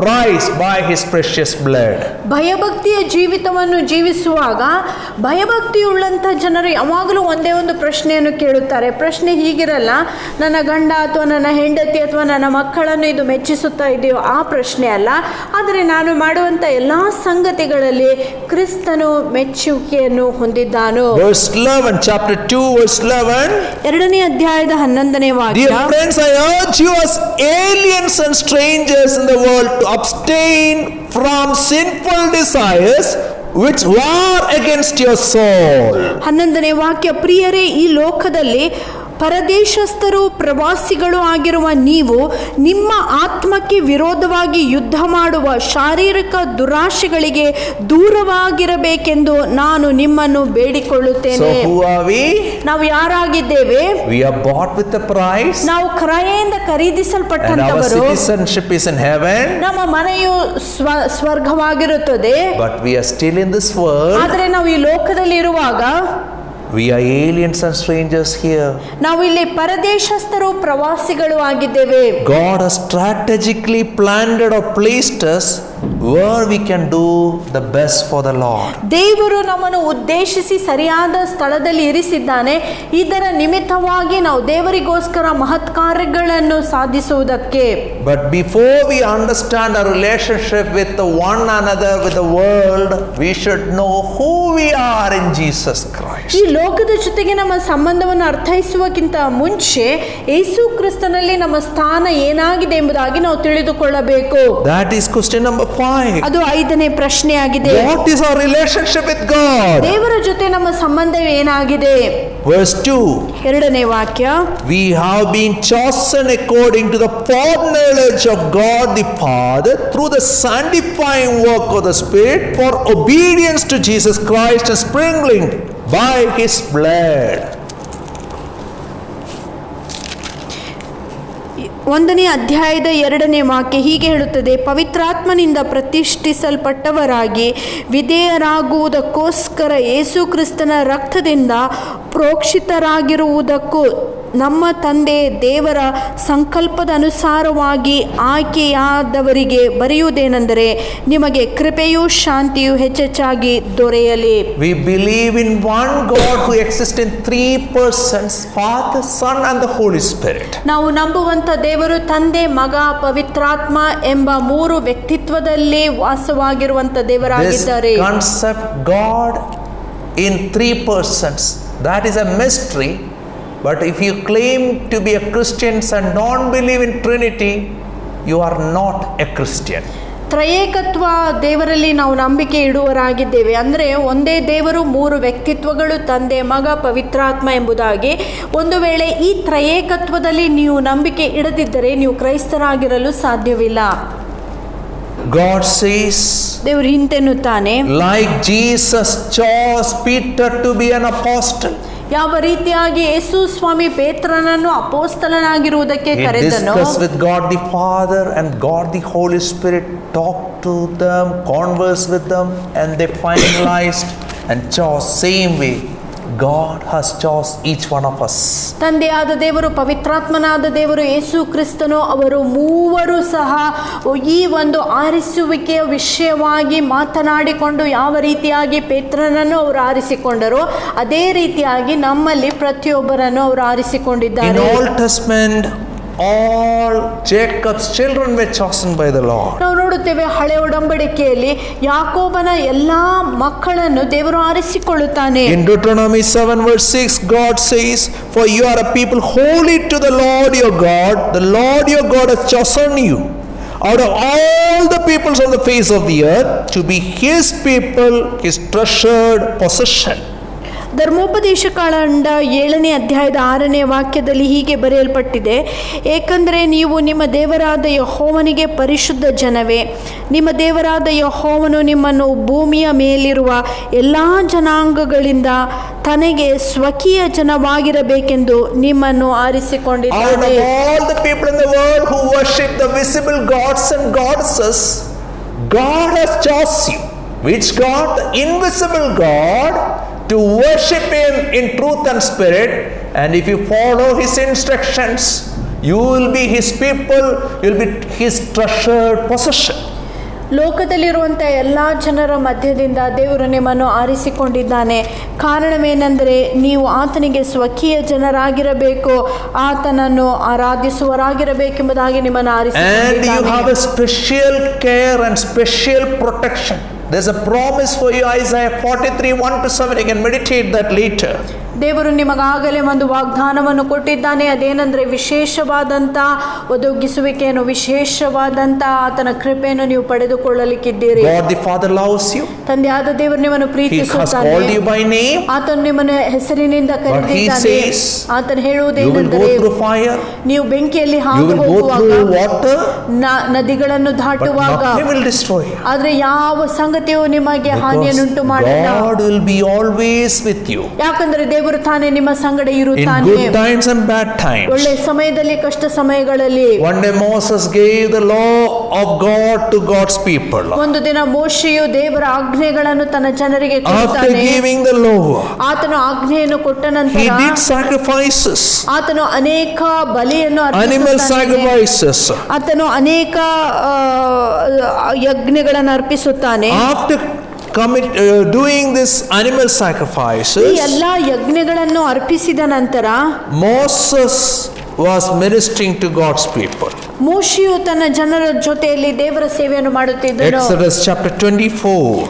price by his precious blood. ಭಯಭಕ್ತಿಯ ಜೀವಿತವನ್ನು ಜೀವಿಸುವಾಗ ಭಯಭಕ್ತಿಯುಳ್ಳಂಥ ಜನರು ಯಾವಾಗಲೂ ಒಂದೇ ಒಂದು ಪ್ರಶ್ನೆಯನ್ನು ಕೇಳುತ್ತಾರೆ. ಪ್ರಶ್ನೆ ಹೀಗಿರಲ್ಲ, ನನ್ನ ಗಂಡ ಅಥವಾ ನನ್ನ ಹೆಂಡತಿ ಅಥವಾ ನನ್ನ ಮಕ್ಕಳನ್ನು ಇದು ಮೆಚ್ಚಿಸುತ್ತಾ ಇದೆಯೋ ಆ ಪ್ರಶ್ನೆ ಅಲ್ಲ. ಆದರೆ ನಾನು ಮಾಡುವಂಥ ಎಲ್ಲ ಸಂಗತಿಗಳಲ್ಲಿ ಕ್ರಿಸ್ತನು ಮೆಚ್ಚುಗೆಯನ್ನು ಹೊಂದಿದ್ದಾನು. Verse 11, chapter 2, verse 11. 2ನೇ ಅಧ್ಯಾಯದ 11ನೇ ವಾಕ್ಯ. Dear friends, I urge you as aliens and strangers in the world to abstain from sinful desires which war against your soul. 11ನೇ ವಾಕ್ಯ. ಪ್ರಿಯರೇ, ಈ ಲೋಕದಲ್ಲಿ ಪರದೇಶಸ್ಥರು ಪ್ರವಾಸಿಗಳು ಆಗಿರುವ ನೀವು ನಿಮ್ಮ ಆತ್ಮಕ್ಕೆ ವಿರೋಧವಾಗಿ ಯುದ್ಧ ಮಾಡುವ ಶಾರೀರಿಕ ದುರಾಶೆಗಳಿಗೆ ದೂರವಾಗಿರಬೇಕೆಂದು ನಾನು ನಿಮ್ಮನ್ನು ಬೇಡಿಕೊಳ್ಳುತ್ತೇನೆ. So who are we? ನಾವು ಯಾರಾಗಿದ್ದೇವೆ? We are bought with a price. ನಾವು ಕ್ರಯದಿಂದ And our ಖರೀದಿಸಲ್ಪಟ್ಟಂತವರು. citizenship is in heaven. ನಮ್ಮ ಮನೆಯು ಸ್ವರ್ಗವಾಗಿರುತ್ತದೆ. But we are still in this world. ಆದರೆ ನಾವು ಈ ಲೋಕದಲ್ಲಿ ಇರುವಾಗ We are aliens and strangers here. ನಾವು ಇಲ್ಲಿ ಪರದೇಶಸ್ಥರು ಪ್ರವಾಸಿಗಳು ಆಗಿದ್ದೇವೆ. God has strategically planned or placed us where we can do the best for the Lord. ದೇವರು ನಮ್ಮನ್ನು ಉದ್ದೇಶಿಸಿ ಸರಿಯಾದ ಸ್ಥಳದಲ್ಲಿ ಇರಿಸಿದ್ದಾನೆ. ಇದರ ನಿಮಿತ್ತವಾಗಿ ನಾವು ದೇವರಿಗೋಸ್ಕರ ಮಹತ್ ಕಾರ್ಯಗಳನ್ನು ಸಾಧಿಸುವುದಕ್ಕೆ. But before we understand our relationship with one another, with the world, we should know who we are in Jesus Christ. ಈ ಲೋಕದ ಜೊತೆಗೆ ನಮ್ಮ ಸಂಬಂಧವನ್ನು ಅರ್ಥೈಸುವಕ್ಕಿಂತ ಮುಂಚೆ ಯೇಸು ಕ್ರಿಸ್ತನಲ್ಲಿ ನಮ್ಮ ಸ್ಥಾನ ಏನಾಗಿದೆ ಎಂಬುದಾಗಿ ನಾವು ತಿಳಿದುಕೊಳ್ಳಬೇಕು. That is question number 5. ಅದು 5ನೇ ಪ್ರಶ್ನೆಯಾಗಿದೆ. What is our relationship with God? ದೇವರ ಜೊತೆ ನಮ್ಮ ಸಂಬಂಧ ಏನಾಗಿದೆ? Verse 2. 2ನೇ ವಾಕ್ಯ. We have been chosen according to the foreknowledge of God the Father through the sanctifying work of the Spirit for obedience to Jesus Christ and sprinkling by his blood. 1ನೇ ಅಧ್ಯಾಯದ 2ನೇ ವಾಕ್ಯ ಹೀಗೆ ಹೇಳುತ್ತದೆ, ಪವಿತ್ರಾತ್ಮನಿಂದ ಪ್ರತಿಷ್ಠಿಸಲ್ಪಟ್ಟವರಾಗಿ ವಿಧೇಯರಾಗುವುದಕ್ಕೋಸ್ಕರ ಯೇಸು ಕ್ರಿಸ್ತನ ರಕ್ತದಿಂದ ಪ್ರೋಕ್ಷಿತರಾಗಿರುವುದಕ್ಕೂ ನಮ್ಮ ತಂದೆ ದೇವರ ಸಂಕಲ್ಪದ ಅನುಸಾರವಾಗಿ ಆಯ್ಕೆಯಾದವರಿಗೆ ಬರೆಯುವುದೇನೆಂದರೆ, ನಿಮಗೆ ಕೃಪೆಯೂ ಶಾಂತಿಯೂ ಹೆಚ್ಚೆಚ್ಚಾಗಿ ದೊರೆಯಲಿ. We believe in one God who exists in 3 persons, Father, Son and the Holy Spirit. ನಾವು ನಂಬುವಂತ ದೇವರು ತಂದೆ, ಮಗ, ಪವಿತ್ರಾತ್ಮ ಎಂಬ 3 ವ್ಯಕ್ತಿತ್ವದಲ್ಲಿ ವಾಸವಾಗಿರುವಂತ ದೇವರಾಗಿದ್ದಾರೆ. This concept God in 3 persons, that is a mystery. But if you claim to be a Christian and don't believe in Trinity, you are not a Christian. ತ್ರಯೇಕತ್ವ ದೇವರಲ್ಲಿ ನಾವು ನಂಬಿಕೆ ಇಡುವರಾಗಿದ್ದೇವೆ. ಅಂದರೆ ಒಂದೇ ದೇವರು 3 ವ್ಯಕ್ತಿತ್ವಗಳು, ತಂದೆ, ಮಗ, ಪವಿತ್ರಾತ್ಮ ಎಂಬುದಾಗಿ. ಒಂದು ವೇಳೆ ಈ ತ್ರಯೇಕತ್ವದಲ್ಲಿ ನೀವು ನಂಬಿಕೆ ಇಡದಿದ್ದರೆ ನೀವು ಕ್ರೈಸ್ತರಾಗಿರಲು ಸಾಧ್ಯವಿಲ್ಲ. God says, ದೇವರು ಹಿಂತೆನ್ನುತ್ತಾನೆ, like Jesus chose Peter to be an apostle. ಯಾವ ರೀತಿಯಾಗಿ ಯೇಸು ಸ್ವಾಮಿ ಪೇತ್ರನನ್ನು ಅಪೋಸ್ತಲನಾಗಿರುವುದಕ್ಕೆ He ಕರೆದನು. discussed with God the Father and God the Holy Spirit talked to them, conversed with them, and they finalized and chose same way. God has chose each one of us. ತಂದೆಯಾದ ದೇವರು, ಪವಿತ್ರಾತ್ಮನಾದ ದೇವರು, ಯೇಸು ಕ್ರಿಸ್ತನು ಅವರು ಮೂವರು ಸಹ ಈ ಒಂದು ಆರಿಸುವಿಕೆಯ ವಿಷಯವಾಗಿ ಮಾತನಾಡಿಕೊಂಡು ಯಾವ ರೀತಿಯಾಗಿ ಪೇತ್ರನನ್ನು ಅವರು ಆರಿಸಿಕೊಂಡರು ಅದೇ ರೀತಿಯಾಗಿ ನಮ್ಮಲ್ಲಿ ಪ್ರತಿಯೊಬ್ಬರನ್ನು ಅವರು ಆರಿಸಿಕೊಂಡಿದ್ದಾರೆ. In Old Testament, all Jacob's children were chosen by the Lord. ನಾವು ನೋಡುತ್ತೇವೆ ಹಳೆ ಒಡಂಬಡಿಕೆಯಲ್ಲಿ ಯಾಕೋಬನ ಎಲ್ಲಾ ಮಕ್ಕಳನ್ನು ದೇವರು ಆರಿಸಿಕೊಳ್ಳುತ್ತಾನೆ. In Deuteronomy 7 verse 6, God says, "For you are a people holy to the Lord your God. The Lord your God has chosen you out of all the peoples on the face of the earth to be his people, his treasured possession." ಧರ್ಮೋಪದೇಶ ಕಾಂಡ 7ನೇ ಅಧ್ಯಾಯದ 6ನೇ ವಾಕ್ಯದಲ್ಲಿ ಹೀಗೆ ಬರೆಯಲ್ಪಟ್ಟಿದೆ, ಏಕೆಂದರೆ ನೀವು ನಿಮ್ಮ ದೇವರಾದ ಯೆಹೋವನಿಗೆ ಪರಿಶುದ್ಧ ಜನವೇ, ನಿಮ್ಮ ದೇವರಾದ ಯೆಹೋವನು ನಿಮ್ಮನ್ನು ಭೂಮಿಯ ಮೇಲಿರುವ ಎಲ್ಲ ಜನಾಂಗಗಳಿಂದ ತನಗೆ ಸ್ವಕೀಯ ಜನವಾಗಿರಬೇಕೆಂದು ನಿಮ್ಮನ್ನು ಆರಿಸಿಕೊಂಡಿದ್ದಾನೆ. Out of all the people in the world who worship the visible gods and goddesses, God has chosen you. Which God? The invisible God, to worship him in truth and spirit. And if you follow his instructions, You will be his people, you will be his treasured possession. ಲೋಕದಲ್ಲಿರುವಂಥ ಎಲ್ಲ ಜನರ ಮಧ್ಯದಿಂದ ದೇವರು ನಿಮ್ಮನ್ನು ಆರಿಸಿಕೊಂಡಿದ್ದಾನೆ. ಕಾರಣವೇನೆಂದರೆ ನೀವು ಆತನಿಗೆ ಸ್ವಕೀಯ ಜನರಾಗಿರಬೇಕು, ಆತನನ್ನು ಆರಾಧಿಸುವರಾಗಿರಬೇಕೆಂಬುದಾಗಿ ನಿಮ್ಮನ್ನು And you ಆರಿಸಿಕೊಂಡಿದ್ದಾನೆ. have a special care and special protection. There's a promise for you, Isaiah 43, 1-7. You can meditate that later. ದೇವರು ನಿಮಗಾಗಲೇ ಒಂದು ವಾಗ್ದಾನವನ್ನು ಕೊಟ್ಟಿದ್ದಾನೆ. ಅದೇನೆಂದರೆ ವಿಶೇಷವಾದಂಥ ಒದಗಿಸುವಿಕೆಯನ್ನು, ವಿಶೇಷವಾದಂಥ ಆತನ ಕೃಪೆಯನ್ನು ನೀವು ಪಡೆದುಕೊಳ್ಳಲಿಕ್ಕಿದ್ದೀರಿ. God the Father loves you. ತಂದೆಯಾದ ದೇವರು ನಿಮ್ಮನ್ನು He has ಪ್ರೀತಿಸುತ್ತಾನೆ. called you by name. ಆತನು ನಿಮ್ಮನ್ನು ಹೆಸರಿನಿಂದ ಕರೆದಿದ್ದಾನೆ. says, ಆತನು You will ಹೇಳುವುದೇನೆಂದರೆ go through fire. ನೀವು ಬೆಂಕಿಯಲ್ಲಿ You ಹಾದು will go ಹೋಗುವಾಗ, through water. ನದಿಗಳನ್ನು But ದಾಟುವಾಗ, nothing will destroy you. ಆದ್ರೆ ಯಾವ ಸಂಗತಿಯು ನಿಮಗೆ ಹಾನಿಯನ್ನುಂಟು Because ಮಾಡಲ್ಲ. God will be always with you. ಯಾಕಂದ್ರೆ ದೇವರು ತಾನೇ ನಿಮ್ಮ ಸಂಗಡ In ಇರುತ್ತಾನೆ. good times and bad times. ಒಳ್ಳೆ ಸಮಯದಲ್ಲಿ, ಕಷ್ಟ ಸಮಯಗಳಲ್ಲಿ. One day Moses gave the law of God to God's people. ಒಂದು ದಿನ ಮೋಶೆಯು ದೇವರ ಆಜ್ಞೆಗಳನ್ನು ತನ್ನ ಜನರಿಗೆ After ಕೊಡುತ್ತಾನೆ. giving the law, ಆತನು ಆಜ್ಞೆಯನ್ನು ಕೊಟ್ಟ he ನಂತರ did sacrifices, ಆತನು ಅನೇಕ ಬಲಿಯನ್ನು animal ಅರ್ಪಿಸುತ್ತಾನೆ. sacrifices. ಆತನು ಅನೇಕ ಯಜ್ಞಗಳನ್ನು ಅರ್ಪಿಸುತ್ತಾನೆ. After doing this animal ಈ sacrifices, ಎಲ್ಲಾ ಯಜ್ಞಗಳನ್ನು ಅರ್ಪಿಸಿದ ನಂತರ Moses was ministering to God's people. ಮೋಶೆಯು ತನ್ನ ಜನರ ಜೊತೆಯಲ್ಲಿ ದೇವರ ಸೇವೆಯನ್ನು ಮಾಡುತ್ತಿದ್ದನು. Exodus chapter 24,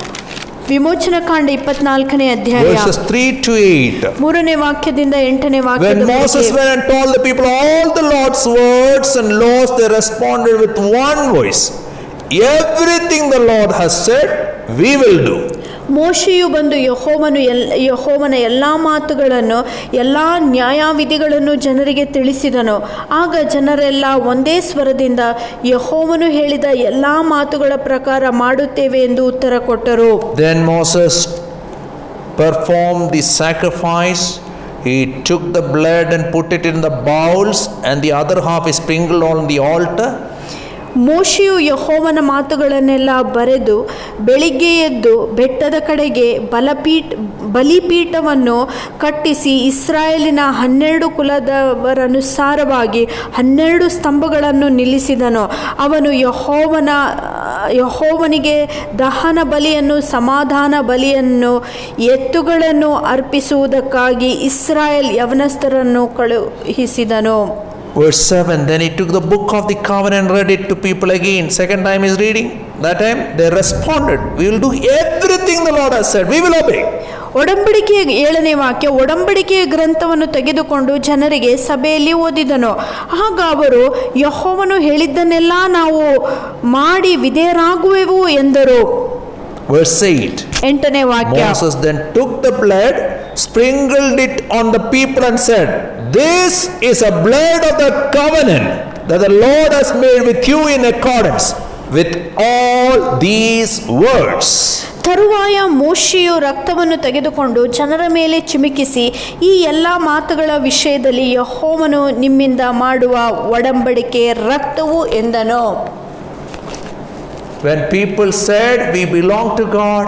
ವಿಮೋಚನ ಕಾಂಡ 24ನೇ ಅಧ್ಯಾಯ verses 3-8. 3ನೇ ವಾಕ್ಯದಿಂದ 8ನೇ When ವಾಕ್ಯದ Moses went and told the people all the Lord's words and laws, they responded with one voice, "Everything the Lord has said, we will do." ಮೋಶೆಯು ಬಂದು ಯೆಹೋವನ ಎಲ್ಲ ಮಾತುಗಳನ್ನು, ಎಲ್ಲ ನ್ಯಾಯವಿಧಿಗಳನ್ನು ಜನರಿಗೆ ತಿಳಿಸಿದನು. ಆಗ ಜನರೆಲ್ಲ ಒಂದೇ ಸ್ವರದಿಂದ ಯೆಹೋವನು ಹೇಳಿದ ಎಲ್ಲ ಮಾತುಗಳ ಪ್ರಕಾರ ಮಾಡುತ್ತೇವೆ ಎಂದು ಉತ್ತರ ಕೊಟ್ಟರು. Then Moses performed the sacrifice. He took the blood and put it in the bowls, and the other half is sprinkled on the altar. ಮೋಶೆಯು ಯೆಹೋವನ ಮಾತುಗಳನ್ನೆಲ್ಲ ಬರೆದು ಬೆಳಿಗ್ಗೆ ಎದ್ದು ಬೆಟ್ಟದ ಕಡೆಗೆ ಬಲಿಪೀಠವನ್ನು ಕಟ್ಟಿಸಿ ಇಸ್ರಾಯೇಲಿನ 12 ಕುಲದವರನುಸಾರವಾಗಿ 12 ಸ್ತಂಭಗಳನ್ನು ನಿಲ್ಲಿಸಿದನು. ಅವನು ಯೆಹೋವನಿಗೆ ದಹನ ಬಲಿಯನ್ನು, ಸಮಾಧಾನ ಬಲಿಯನ್ನು, ಎತ್ತುಗಳನ್ನು ಅರ್ಪಿಸುವುದಕ್ಕಾಗಿ ಇಸ್ರಾಯೇಲ್ ಯವನಸ್ಥರನ್ನು ಕಳುಹಿಸಿದನು. Verse 7, then he took the book of the covenant and read it to people again. Second time he's reading. That time they responded, "We will do everything the Lord has said. We will obey." ಒಡಂಬಡಿಕೆಯ 7ನೇ ವಾಕ್ಯ, ಒಡಂಬಡಿಕೆಯ ಗ್ರಂಥವನ್ನು ತೆಗೆದುಕೊಂಡು ಜನರಿಗೆ ಸಭೆಯಲ್ಲಿ ಓದಿದನು. ಆಗ ಅವರು ಯೆಹೋವನು ಹೇಳಿದ್ದನ್ನೆಲ್ಲ ನಾವು ಮಾಡಿ ವಿಧೇಯರಾಗುವೆವು ಎಂದರು. Verse 8, 8ನೇ ವಾಕ್ಯ, Moses then took the blood, sprinkled it on the people and said, "This is a blood of the covenant that the Lord has made with you in accordance with all these words." ತರುವಾಯ ಮೋಶೆಯು ರಕ್ತವನ್ನು ತೆಗೆದುಕೊಂಡು ಜನರ ಮೇಲೆ ಚಿಮುಕಿಸಿ, ಈ ಎಲ್ಲ ಮಾತುಗಳ ವಿಷಯದಲ್ಲಿ ಯೆಹೋವನು ನಿಮ್ಮಿಂದ ಮಾಡುವ ಒಡಂಬಡಿಕೆ ರಕ್ತವು ಎಂದನು. When people said, "We belong to God,"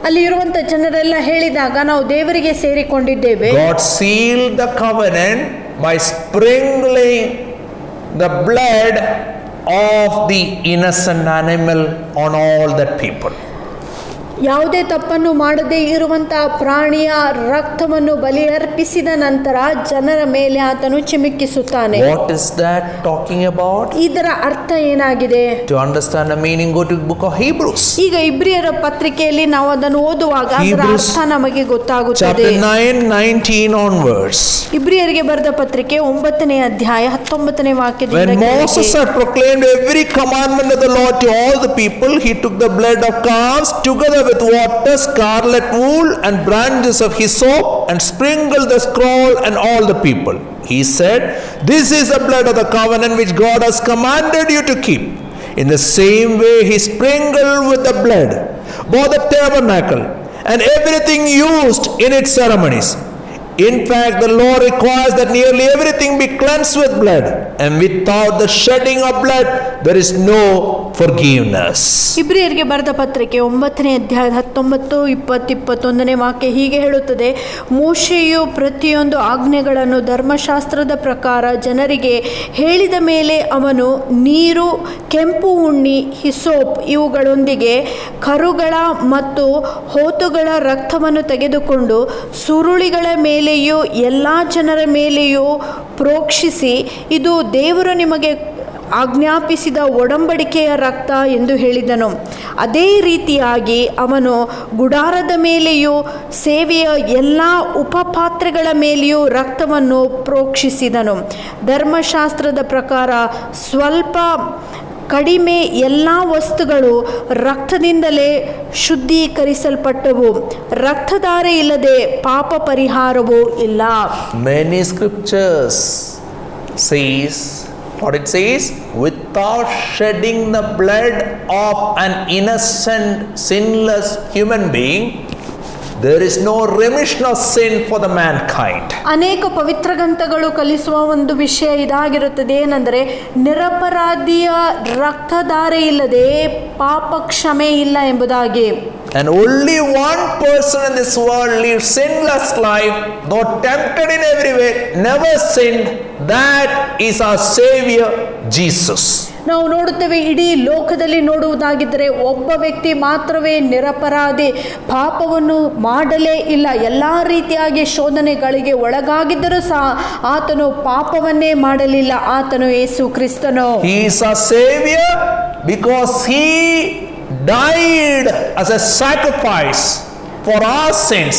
ಅಲ್ಲಿ ಇರುವಂತ ಜನರೆಲ್ಲ ಹೇಳಿದಾಗ ನಾವು ದೇವರಿಗೆ ಸೇರಿಕೊಂಡಿದ್ದೇವೆ. God sealed the covenant by sprinkling the blood of the innocent animal on all that people. ಯಾವುದೇ ತಪ್ಪನ್ನು ಮಾಡದೇ ಇರುವಂತಹ ಪ್ರಾಣಿಯ ರಕ್ತವನ್ನು ಬಲಿಯರ್ಪಿಸಿದ ನಂತರ ಜನರ ಮೇಲೆ ಆತನು ಚಿಮುಕಿಸುತ್ತಾನೆ. What is that talking about? ಇದರ ಅರ್ಥ ಏನಾಗಿದೆ? To understand the meaning, go to the book of Hebrews. ಈಗ ಇಬ್ರಿಯರ ಪತ್ರಿಕೆಯಲ್ಲಿ ನಾವು ಅದನ್ನು ಓದುವಾಗ ಅದರ Hebrews ಅರ್ಥ ನಮಗೆ ಗೊತ್ತಾಗುತ್ತದೆ. chapter 9, 19 onwards. ಇಬ್ರಿಯರಿಗೆ ಬರೆದ ಪತ್ರಿಕೆ 9ನೇ ಅಧ್ಯಾಯ 19ನೇ ವಾಕ್ಯದಿಂದ When Moses had proclaimed every commandment of the Lord to all the people, he took the blood of calves together with water, scarlet wool, and branches of hyssop, and sprinkled the scroll and all the people. He said, "This is the blood of the covenant which God has commanded you to keep." In the same way, he sprinkled with the blood both the tabernacle and everything used in its ceremonies. In fact, the law requires that nearly everything be cleansed with blood, and without the shedding of blood, there is no forgiveness. ಇಬ್ರಿಯರಿಗೆ ಬರೆದ ಪತ್ರಿಕೆ 9ನೇ ಅಧ್ಯಾಯ 19, 20, 21ನೇ ವಾಕ್ಯ ಹೀಗೆ ಹೇಳುತ್ತದೆ: ಮೋಶೆಯು ಪ್ರತಿಯೊಂದು ಆಜ್ಞೆಗಳನ್ನು ಧರ್ಮಶಾಸ್ತ್ರದ ಪ್ರಕಾರ ಜನರಿಗೆ ಹೇಳಿದ ಮೇಲೆ ಅವನು ನೀರು, ಕೆಂಪು ಉಣ್ಣಿ, ಹಿಸೋಪ್ ಇವುಗಳೊಂದಿಗೆ ಕರುಗಳ ಮತ್ತು ಹೋತುಗಳ ರಕ್ತವನ್ನು ತೆಗೆದುಕೊಂಡು ಸುರುಳಿಗಳ ಮೇಲೆಯೂ ಎಲ್ಲ ಜನರ ಮೇಲೆಯೂ ಪ್ರೋಕ್ಷಿಸಿ, ಇದು ದೇವರು ನಿಮಗೆ ಆಜ್ಞಾಪಿಸಿದ ಒಡಂಬಡಿಕೆಯ ರಕ್ತ ಎಂದು ಹೇಳಿದನು. ಅದೇ ರೀತಿಯಾಗಿ ಅವನು ಗುಡಾರದ ಮೇಲೆಯೂ ಸೇವೆಯ ಎಲ್ಲ ಉಪಪಾತ್ರೆಗಳ ಮೇಲೆಯೂ ರಕ್ತವನ್ನು ಪ್ರೋಕ್ಷಿಸಿದನು. ಧರ್ಮಶಾಸ್ತ್ರದ ಪ್ರಕಾರ ಸ್ವಲ್ಪ ಕಡಿಮೆ ಎಲ್ಲ ವಸ್ತುಗಳು ರಕ್ತದಿಂದಲೇ ಶುದ್ಧೀಕರಿಸಲ್ಪಟ್ಟವು. ರಕ್ತಧಾರೆ ಇಲ್ಲದೆ ಪಾಪ ಪರಿಹಾರವೂ ಇಲ್ಲ. Many scriptures says, what it says, without shedding the blood of an innocent, sinless human being, there is no remission of sin for the mankind. ಅನೇಕ ಪವಿತ್ರ ಗ್ರಂಥಗಳು ಕಲಿಸುವ ಒಂದು ವಿಷಯ ಇದಾಗಿರುತ್ತದೆ, ಏನೆಂದರೆ ನಿರಪರಾಧಿಯ ರಕ್ತಧಾರೆ ಇಲ್ಲದೆ ಪಾಪ ಕ್ಷಮೆ ಇಲ್ಲ ಎಂಬುದಾಗಿ. And only one person in this world lives sinless life, though tempted in every way, never sinned. That is our Savior, Jesus. ನಾವು ನೋಡುತ್ತೇವೆ, ಇಡೀ ಲೋಕದಲ್ಲಿ ನೋಡುವುದಾಗಿದ್ದರೆ ಒಬ್ಬ ವ್ಯಕ್ತಿ ಮಾತ್ರವೇ ನಿರಪರಾಧಿ, ಪಾಪವನ್ನು ಮಾಡಲೇ ಇಲ್ಲ. ಎಲ್ಲ ರೀತಿಯಾಗಿ ಶೋಧನೆಗಳಿಗೆ ಒಳಗಾಗಿದ್ದರೂ ಸಹ ಆತನು ಪಾಪವನ್ನೇ ಮಾಡಲಿಲ್ಲ. ಆತನು ಯೇಸು ಕ್ರಿಸ್ತನು. He is our Savior because He died as a sacrifice for our sins,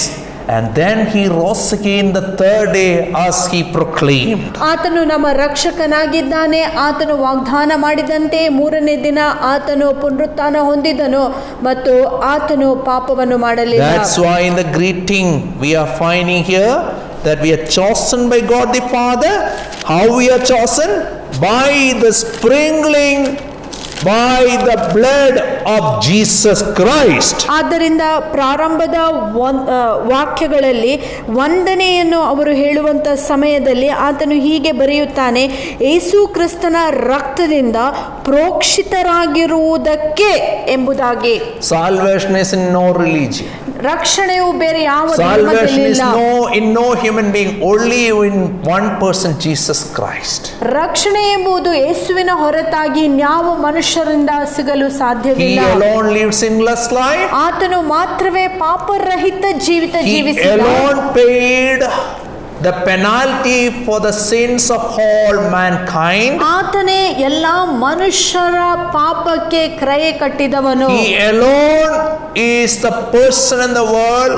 and then He rose again the third day as He proclaimed. ಆತನು ನಮ್ಮ ರಕ್ಷಕನಾಗಿದ್ದಾನೆ. ಆತನು ವಾಗ್ದಾನ ಮಾಡಿದಂತೆ ಮೂರನೇ ದಿನ ಆತನು ಪುನರುತ್ಥಾನ ಹೊಂದಿದನು ಮತ್ತು ಆತನು ಪಾಪವನ್ನು ಮಾಡಲಿಲ್ಲ. That's why in the greeting we are finding here that we are chosen by God the Father. How we are chosen? By the sprinkling, by the blood of Jesus Christ. ಆದ್ದರಿಂದ ಪ್ರಾರಂಭದ ವಾಕ್ಯಗಳಲ್ಲಿ ವಂದನೆಯನ್ನು ಅವರು ಹೇಳುವಂಥ ಸಮಯದಲ್ಲಿ ಆತನು ಹೀಗೆ ಬರೆಯುತ್ತಾನೆ: ಯೇಸು ಕ್ರಿಸ್ತನ ರಕ್ತದಿಂದ ಪ್ರೋಕ್ಷಿತರಾಗಿರುವುದಕ್ಕೆ ಎಂಬುದಾಗಿ. Salvation is in no religion. ರಕ್ಷಣೆಯು ಬೇರೆ ಯಾವ Salvation is ಧರ್ಮದಲ್ಲಿಲ್ಲ. in no human being, only in one person, Jesus Christ. ರಕ್ಷಣೆ ಎಂಬುದು ಯೇಸುವಿನ ಹೊರತಾಗಿ ಯಾವ ಮನುಷ್ಯರಿಂದ ಸಿಗಲು He ಸಾಧ್ಯವಿಲ್ಲ. alone lived sinless life. ಆತನು ಮಾತ್ರವೇ ಪಾಪರಹಿತ ಜೀವಿತ He ಜೀವಿಸಿದ. alone paid the penalty for the sins of all mankind. ಆತನೇ ಎಲ್ಲಾ ಮನುಷ್ಯರ ಪಾಪಕ್ಕೆ ಕ್ರಯ ಕಟ್ಟಿದವನು. He alone is the person in the world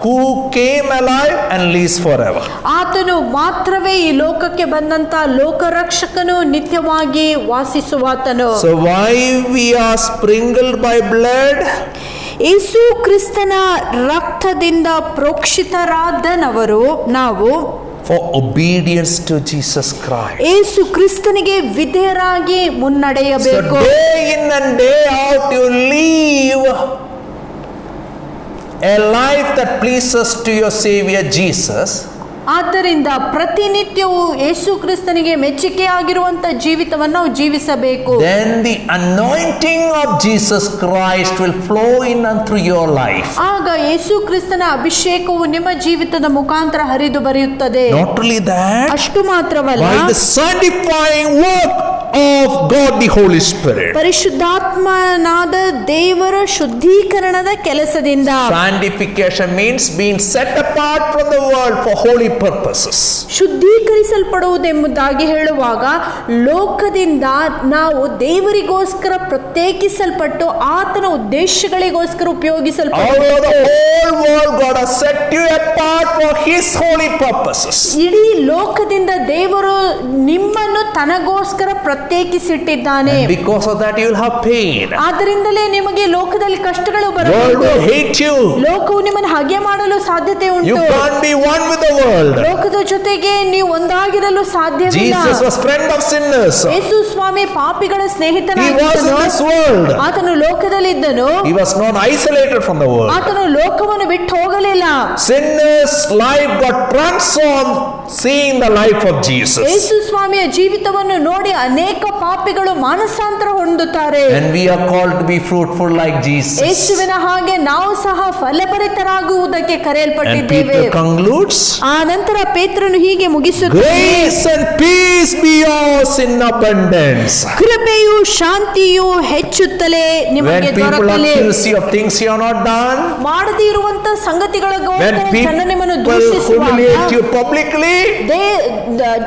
who came alive and lives forever. ಆತನು ಮಾತ್ರವೇ ಈ ಲೋಕಕ್ಕೆ ಬಂದಂತ ಲೋಕರಕ್ಷಕನು, ನಿತ್ಯವಾಗಿ ವಾಸಿಸುವಾತನು. So why we are sprinkled by blood? ಯೇಸು ಕ್ರಿಸ್ತನ ರಕ್ತದಿಂದ ಪ್ರೋಕ್ಷಿತರಾದನವರು ನಾವು For obedience to Jesus Christ. ಯೇಸು ಕ್ರಿಸ್ತನಿಗೆ ವಿಧೇಯರಾಗಿ So ಮುನ್ನಡೆಯಬೇಕು. day in and day out you live a life that pleases to your Savior Jesus. ಆದ್ದರಿಂದ ಪ್ರತಿನಿತ್ಯವೂ ಯೇಸು ಕ್ರಿಸ್ತನಿಗೆ ಮೆಚ್ಚುಗೆಯಾಗಿರುವಂತ ಜೀವಿತವನ್ನು ನಾವು ಜೀವಿಸಬೇಕು. Then the anointing of Jesus Christ will flow in and through your life. ಆಗ ಯೇಸು ಕ್ರಿಸ್ತನ ಅಭಿಷೇಕವು ನಿಮ್ಮ ಜೀವಿತದ ಮುಖಾಂತರ ಹರಿದು ಬರೆಯುತ್ತದೆ. Not only that, ಅಷ್ಟು ಮಾತ್ರವಲ್ಲ, by the sanctifying work of God the Holy Spirit. ಪರಿಶುದ್ಧಾತ್ಮನಾದ ದೇವರ ಶುದ್ಧೀಕರಣದ ಕೆಲಸದಿಂದ. Sanctification means being set apart from the world for holy purposes. ಶುದ್ಧೀಕರಿಸಲ್ಪಡುವುದೆಂಬುದಾಗಿ ಹೇಳುವಾಗ ಲೋಕದಿಂದ ನಾವು ದೇವರಿಗೋಸ್ಕರ ಪ್ರತ್ಯೇಕಿಸಲ್ಪಟ್ಟು ಆತನ ಉದ್ದೇಶಗಳಿಗೋಸ್ಕರ Out ಉಪಯೋಗಿಸಲ್ಪಟ್ಟು of the whole world God has set you apart for His holy purposes. ಇಡೀ ಲೋಕದಿಂದ ದೇವರು ನಿಮ್ಮನ್ನು ತನಗೋಸ್ಕರ ಪ್ರತ್ಯೇಕಿಸಿಟ್ಟಿದ್ದಾನೆ. And because of that you will have pain. ಆದ್ದರಿಂದಲೇ ನಿಮಗೆ ಲೋಕದಲ್ಲಿ ಕಷ್ಟಗಳು World ಬರಬಹುದು. will hate you. ಲೋಕವು ನಿಮ್ಮನ್ನು ಹಾಗೆ ಮಾಡಲು ಸಾಧ್ಯತೆ You ಉಂಟು. can't be one with the world. ಲೋಕದ ಜೊತೆಗೆ ನೀವು ಒಂದಾಗಿರಲು ಸಾಧ್ಯವಿಲ್ಲ. Jesus was friend of sinners. ಯೇಸು ಸ್ವಾಮಿ ಪಾಪಿಗಳ He was in ಸ್ನೇಹಿತನಾಗಿದ್ದನು. this world. ಆತನು ಲೋಕದಲ್ಲಿದ್ದನು. He was not isolated from the world. ಆತನು ಲೋಕವನ್ನು ಬಿಟ್ಟು ಹೋಗಲಿಲ್ಲ. Sinner's life got transformed seeing the life of Jesus. ಯೇಸು ಸ್ವಾಮಿಯ ಜೀವಿತವನ್ನು ನೋಡಿ ಅನೇಕ ಪಾಪಿಗಳು ಮಾನಸಾಂತರ ಹೊಂದುತ್ತಾರೆ. And we are called to be fruitful like Jesus. ಯೇಸುವಿನ ಹಾಗೆ ನಾವು ಸಹ ಫಲಭರಿತರಾಗುವುದಕ್ಕೆ And ಕರೆಯಲ್ಪಟ್ಟಿದ್ದೇವೆ. Peter concludes, ಆ ನಂತರ ಪೇತ್ರನು ಹೀಗೆ ಮುಗಿಸುತ್ತಾನೆ, grace and peace be yours in abundance. ಕೃಪೆಯು ಶಾಂತಿಯು ಹೆಚ್ಚುತ್ತಲೇ When ನಿಮಗೆ people ದೊರಕಲಿ. accuse you of things you have not done, ಮಾಡದೇ ಇರುವಂತ ಸಂಗತಿಗಳಿಗೋಸ್ಕರ when ಜನ ನಿಮ್ಮನ್ನು people ದೂಷಿಸುವಾಗ, humiliate you publicly,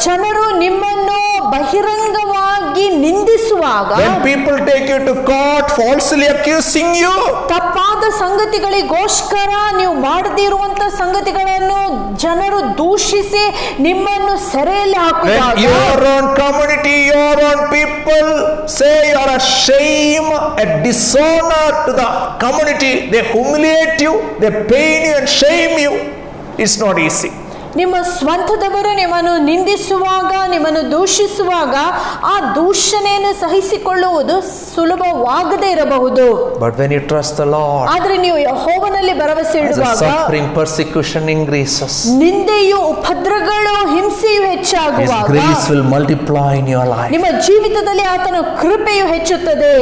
ಜನರು ನಿಮ್ಮನ್ನು ಬಹಿರಂಗವಾಗಿ ನಿಂದಿಸುವಾಗ, when people take you to court falsely accusing you, ತಪ್ಪಾದ ಸಂಗತಿಗಳಿಗೋಸ್ಕರ ನೀವು ಮಾಡದೇ ಇರುವಂತ ಸಂಗತಿಗಳನ್ನು ಜನರು ದೂಷಿಸಿ ನಿಮ್ಮನ್ನು ಸೆರೆಯಲ್ಲಿ when ಹಾಕುವಾಗ, your own community, your own people say you are a shame, a dishonor to the community, they humiliate you, they pain you and shame you, it's not easy. ನಿಮ್ಮ ಸ್ವಂತದವರು ನಿಮ್ಮನ್ನು ನಿಂದಿಸುವಾಗ, ನಿಮ್ಮನ್ನು ದೂಷಿಸುವಾಗ ಆ ದೂಷಣೆಯನ್ನು ಸಹಿಸಿಕೊಳ್ಳುವುದು ಸುಲಭವಾಗದೇ ಇರಬಹುದು. But when you trust the Lord, ಆದ್ರೆ ನೀವು ಯೆಹೋವನಲ್ಲಿ ಭರವಸೆ as the ಇಡುವಾಗ suffering persecution increases, ನಿಂದೆಯು ಉಪದ್ರವಗಳು ಹಿಂಸೆಯು His ಹೆಚ್ಚಾಗುವಾಗ grace will multiply in your life. ನಿಮ್ಮ ಜೀವಿತದಲ್ಲಿ ಆತನ ಕೃಪೆಯು ಹೆಚ್ಚುತ್ತದೆ.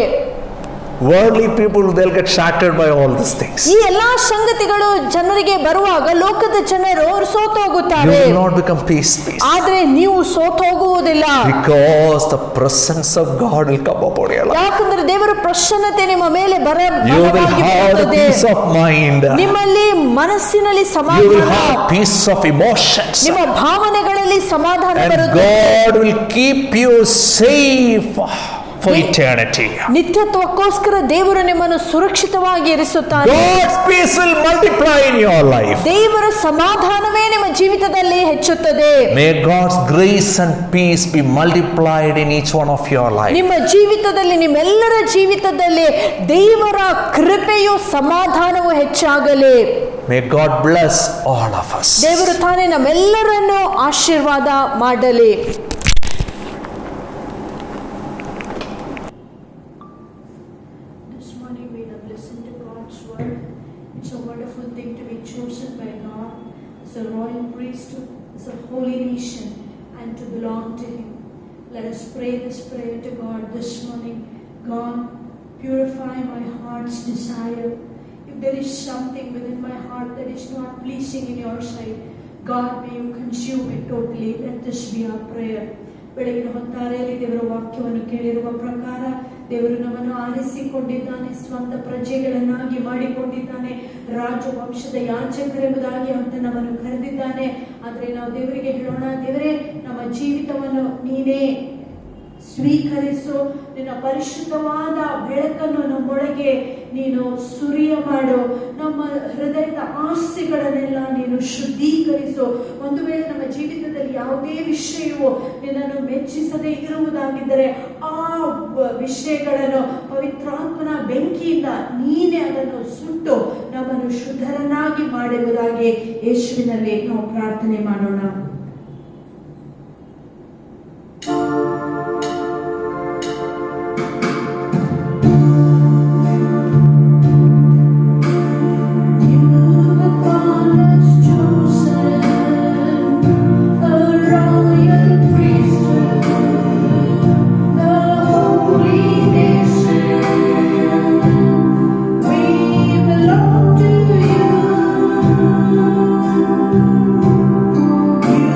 Worldly people, they'll get shattered by all these things. ಈ ಎಲ್ಲಾ ಸಂಗತಿಗಳು ಜನರಿಗೆ ಬರುವಾಗ ಲೋಕದ ಜನರು ಸೋತು You ಹೋಗುತ್ತಾರೆ. will not become peace. ಆದ್ರೆ ನೀವು ಸೋತು ಹೋಗುವುದಿಲ್ಲ, Because the presence of God will come upon your life. ಯಾಕಂದ್ರೆ ದೇವರ ಪ್ರಸನ್ನತೆ ನಿಮ್ಮ ಮೇಲೆ You will ಬಲವಾಗಿ have the ಬರುತ್ತದೆ. peace of mind. ನಿಮ್ಮಲ್ಲಿ ಮನಸ್ಸಿನಲ್ಲಿ You will ಸಮಾಧಾನ, have peace of emotions. ನಿಮ್ಮ ಭಾವನೆಗಳಲ್ಲಿ ಸಮಾಧಾನ And ಬರುತ್ತದೆ. God will keep you safe for eternity. ನಿತ್ಯತ್ವಕ್ಕೋಸ್ಕರ ದೇವರು ನಿಮ್ಮನ್ನು ಸುರಕ್ಷಿತವಾಗಿ ಇರಿಸುತ್ತಾನೆ. God's peace will multiply in your life. ದೇವರ ಸಮಾಧಾನವೇ ನಿಮ್ಮ ಜೀವಿತದಲ್ಲಿ ಹೆಚ್ಚುತ್ತದೆ. May God's grace and peace be multiplied in each one of your life. ನಿಮ್ಮ ಜೀವಿತದಲ್ಲಿ, ನಿಮ್ಮೆಲ್ಲರ ಜೀವಿತದಲ್ಲಿ ದೇವರ ಕೃಪೆಯು ಸಮಾಧಾನವು ಹೆಚ್ಚಾಗಲಿ. May God bless all of us. ದೇವರು ತಾನೇ ನಮ್ಮೆಲ್ಲರನ್ನು ಆಶೀರ್ವಾದ ಮಾಡಲಿ. This morning we have listened to God's word. It's a wonderful thing to be chosen by God as a royal priesthood, as a holy nation, and to belong to Him. Let us pray this prayer to God this morning. God, purify my heart's desire. If there is something within my heart that is not pleasing in your sight, God, may you consume it totally. Let this be our prayer. ಬೆಳಗಿನ ಹೊತ್ತಾರೆಯಲ್ಲಿ ದೇವರ ವಾಕ್ಯವನ್ನು ಕೇಳಿರುವ ಪ್ರಕಾರ ದೇವರು ನಮ್ಮನ್ನು ಆರಿಸಿಕೊಂಡಿದ್ದಾನೆ, ಸ್ವಂತ ಪ್ರಜೆಗಳನ್ನಾಗಿ ಮಾಡಿಕೊಂಡಿದ್ದಾನೆ, ರಾಜವಂಶದ ಯಾಜಕರೆಂಬುದಾಗಿ ಅಂತ ನಮ್ಮನ್ನು ಕರೆದಿದ್ದಾನೆ. ಆದರೆ ನಾವು ದೇವರಿಗೆ ಹೇಳೋಣ, ದೇವರೇ ನಮ್ಮ ಜೀವಿತವನ್ನು ನೀನೇ ಸ್ವೀಕರಿಸು, ನಿನ್ನ ಪರಿಶುದ್ಧವಾದ ಬೆಳಕನ್ನು ನಮ್ಮೊಳಗೆ ನೀನು ಸುರಿಯ ಮಾಡು, ನಮ್ಮ ಹೃದಯದ ಆಸೆಗಳನ್ನೆಲ್ಲ ನೀನು ಶುದ್ಧೀಕರಿಸು. ಒಂದು ವೇಳೆ ನಮ್ಮ ಜೀವಿತದಲ್ಲಿ ಯಾವುದೇ ವಿಷಯವು ನಿನ್ನನ್ನು ಮೆಚ್ಚಿಸದೇ ಇರುವುದಾಗಿದ್ದರೆ ಆ ವಿಷಯಗಳನ್ನು ಪವಿತ್ರಾತ್ಮನ ಬೆಂಕಿಯಿಂದ ನೀನೇ ಅದನ್ನು ಸುಟ್ಟು ನಮ್ಮನ್ನು ಶುದ್ಧರನ್ನಾಗಿ ಮಾಡುವುದಾಗಿ ಯೇಸುವಿನಲ್ಲಿ ನಾವು ಪ್ರಾರ್ಥನೆ ಮಾಡೋಣ. You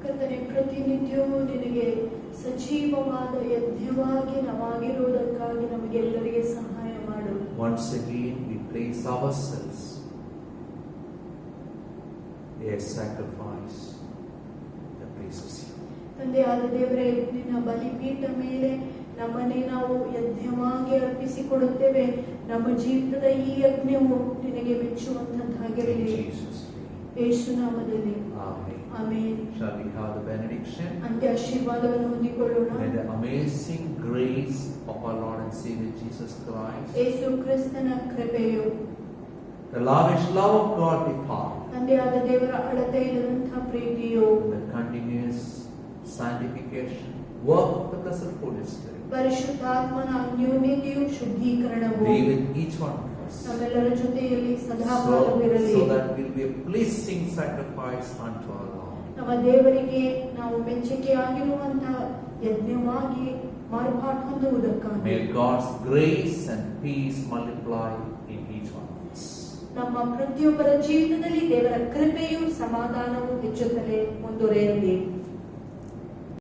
ಕರ್ತನೆ, ಪ್ರತಿನಿತ್ಯವೂ ನಿನಗೆ ಸಜೀವವಾದ ಯಜ್ಞವಾಗಿ ನಾವಾಗಿರುವುದಕ್ಕಾಗಿ ನಮಗೆಲ್ಲರಿಗೆ ಸಹಾಯ ಮಾಡು. Once again we place ourselves a sacrifice that pleases you. ತಂದೆಯಾದ ದೇವರೇ, ನಿನ್ನ ಬಲಿಪೀಠ ಮೇಲೆ ನಮ್ಮನ್ನೇ ನಾವು ಯಜ್ಞವಾಗಿ ಅರ್ಪಿಸಿಕೊಡುತ್ತೇವೆ. ನಮ್ಮ ಜೀವಿತದ ಈ ಯಜ್ಞವು ನಿನಗೆ ಮೆಚ್ಚುವಂತದ್ದಾಗಿರಲಿ. ಯೇಸು ನಾಮದಲ್ಲಿ amen. Shall we have the benediction? ಅಂತ್ಯ ಆಶೀರ್ವಾದವನ್ನು ಹೊಂದಿಕೊಳ್ಳೋಣ. May the amazing grace of our Lord and Savior Jesus Christ, ಯೇಸು ಕ್ರಿಸ್ತನ ಕೃಪೆಯು, the lavish love of God the Father, ತಂದೆಯಾದ ದೇವರ ಅಳತೆ ಇಲ್ಲದಂತಹ ಪ್ರೀತಿಯು, the continuous sanctification work of the blessed Holy Spirit ಪರಿಶುದ್ಧಾತ್ಮನ ಅನ್ಯೋನ್ಯತೆಯು, ಶುದ್ಧೀಕರಣವು be with each one of us, ನಮ್ಮೆಲ್ಲರ ಜೊತೆಯಲ್ಲಿ ಸದಾಕಾಲವಿರಲಿ. so that we will be a pleasing sacrifice unto our Lord. ನಮ್ಮ ದೇವರಿಗೆ ನಾವು ಮೆಚ್ಚುಗೆಯಾಗಿರುವಂತಹ ಯಜ್ಞವಾಗಿ ಮಾರ್ಪಾಡು ಹೊಂದುವುದಕ್ಕಾಗಿ May God's grace and peace multiply in each one of us. ನಮ್ಮ ಪ್ರತಿಯೊಬ್ಬರ ಜೀವಿತದಲ್ಲಿ ದೇವರ ಕೃಪೆಯು, ಸಮಾಧಾನವು ಹೆಚ್ಚುತ್ತಲೇ ಮುಂದುವರೆಯಲಿ.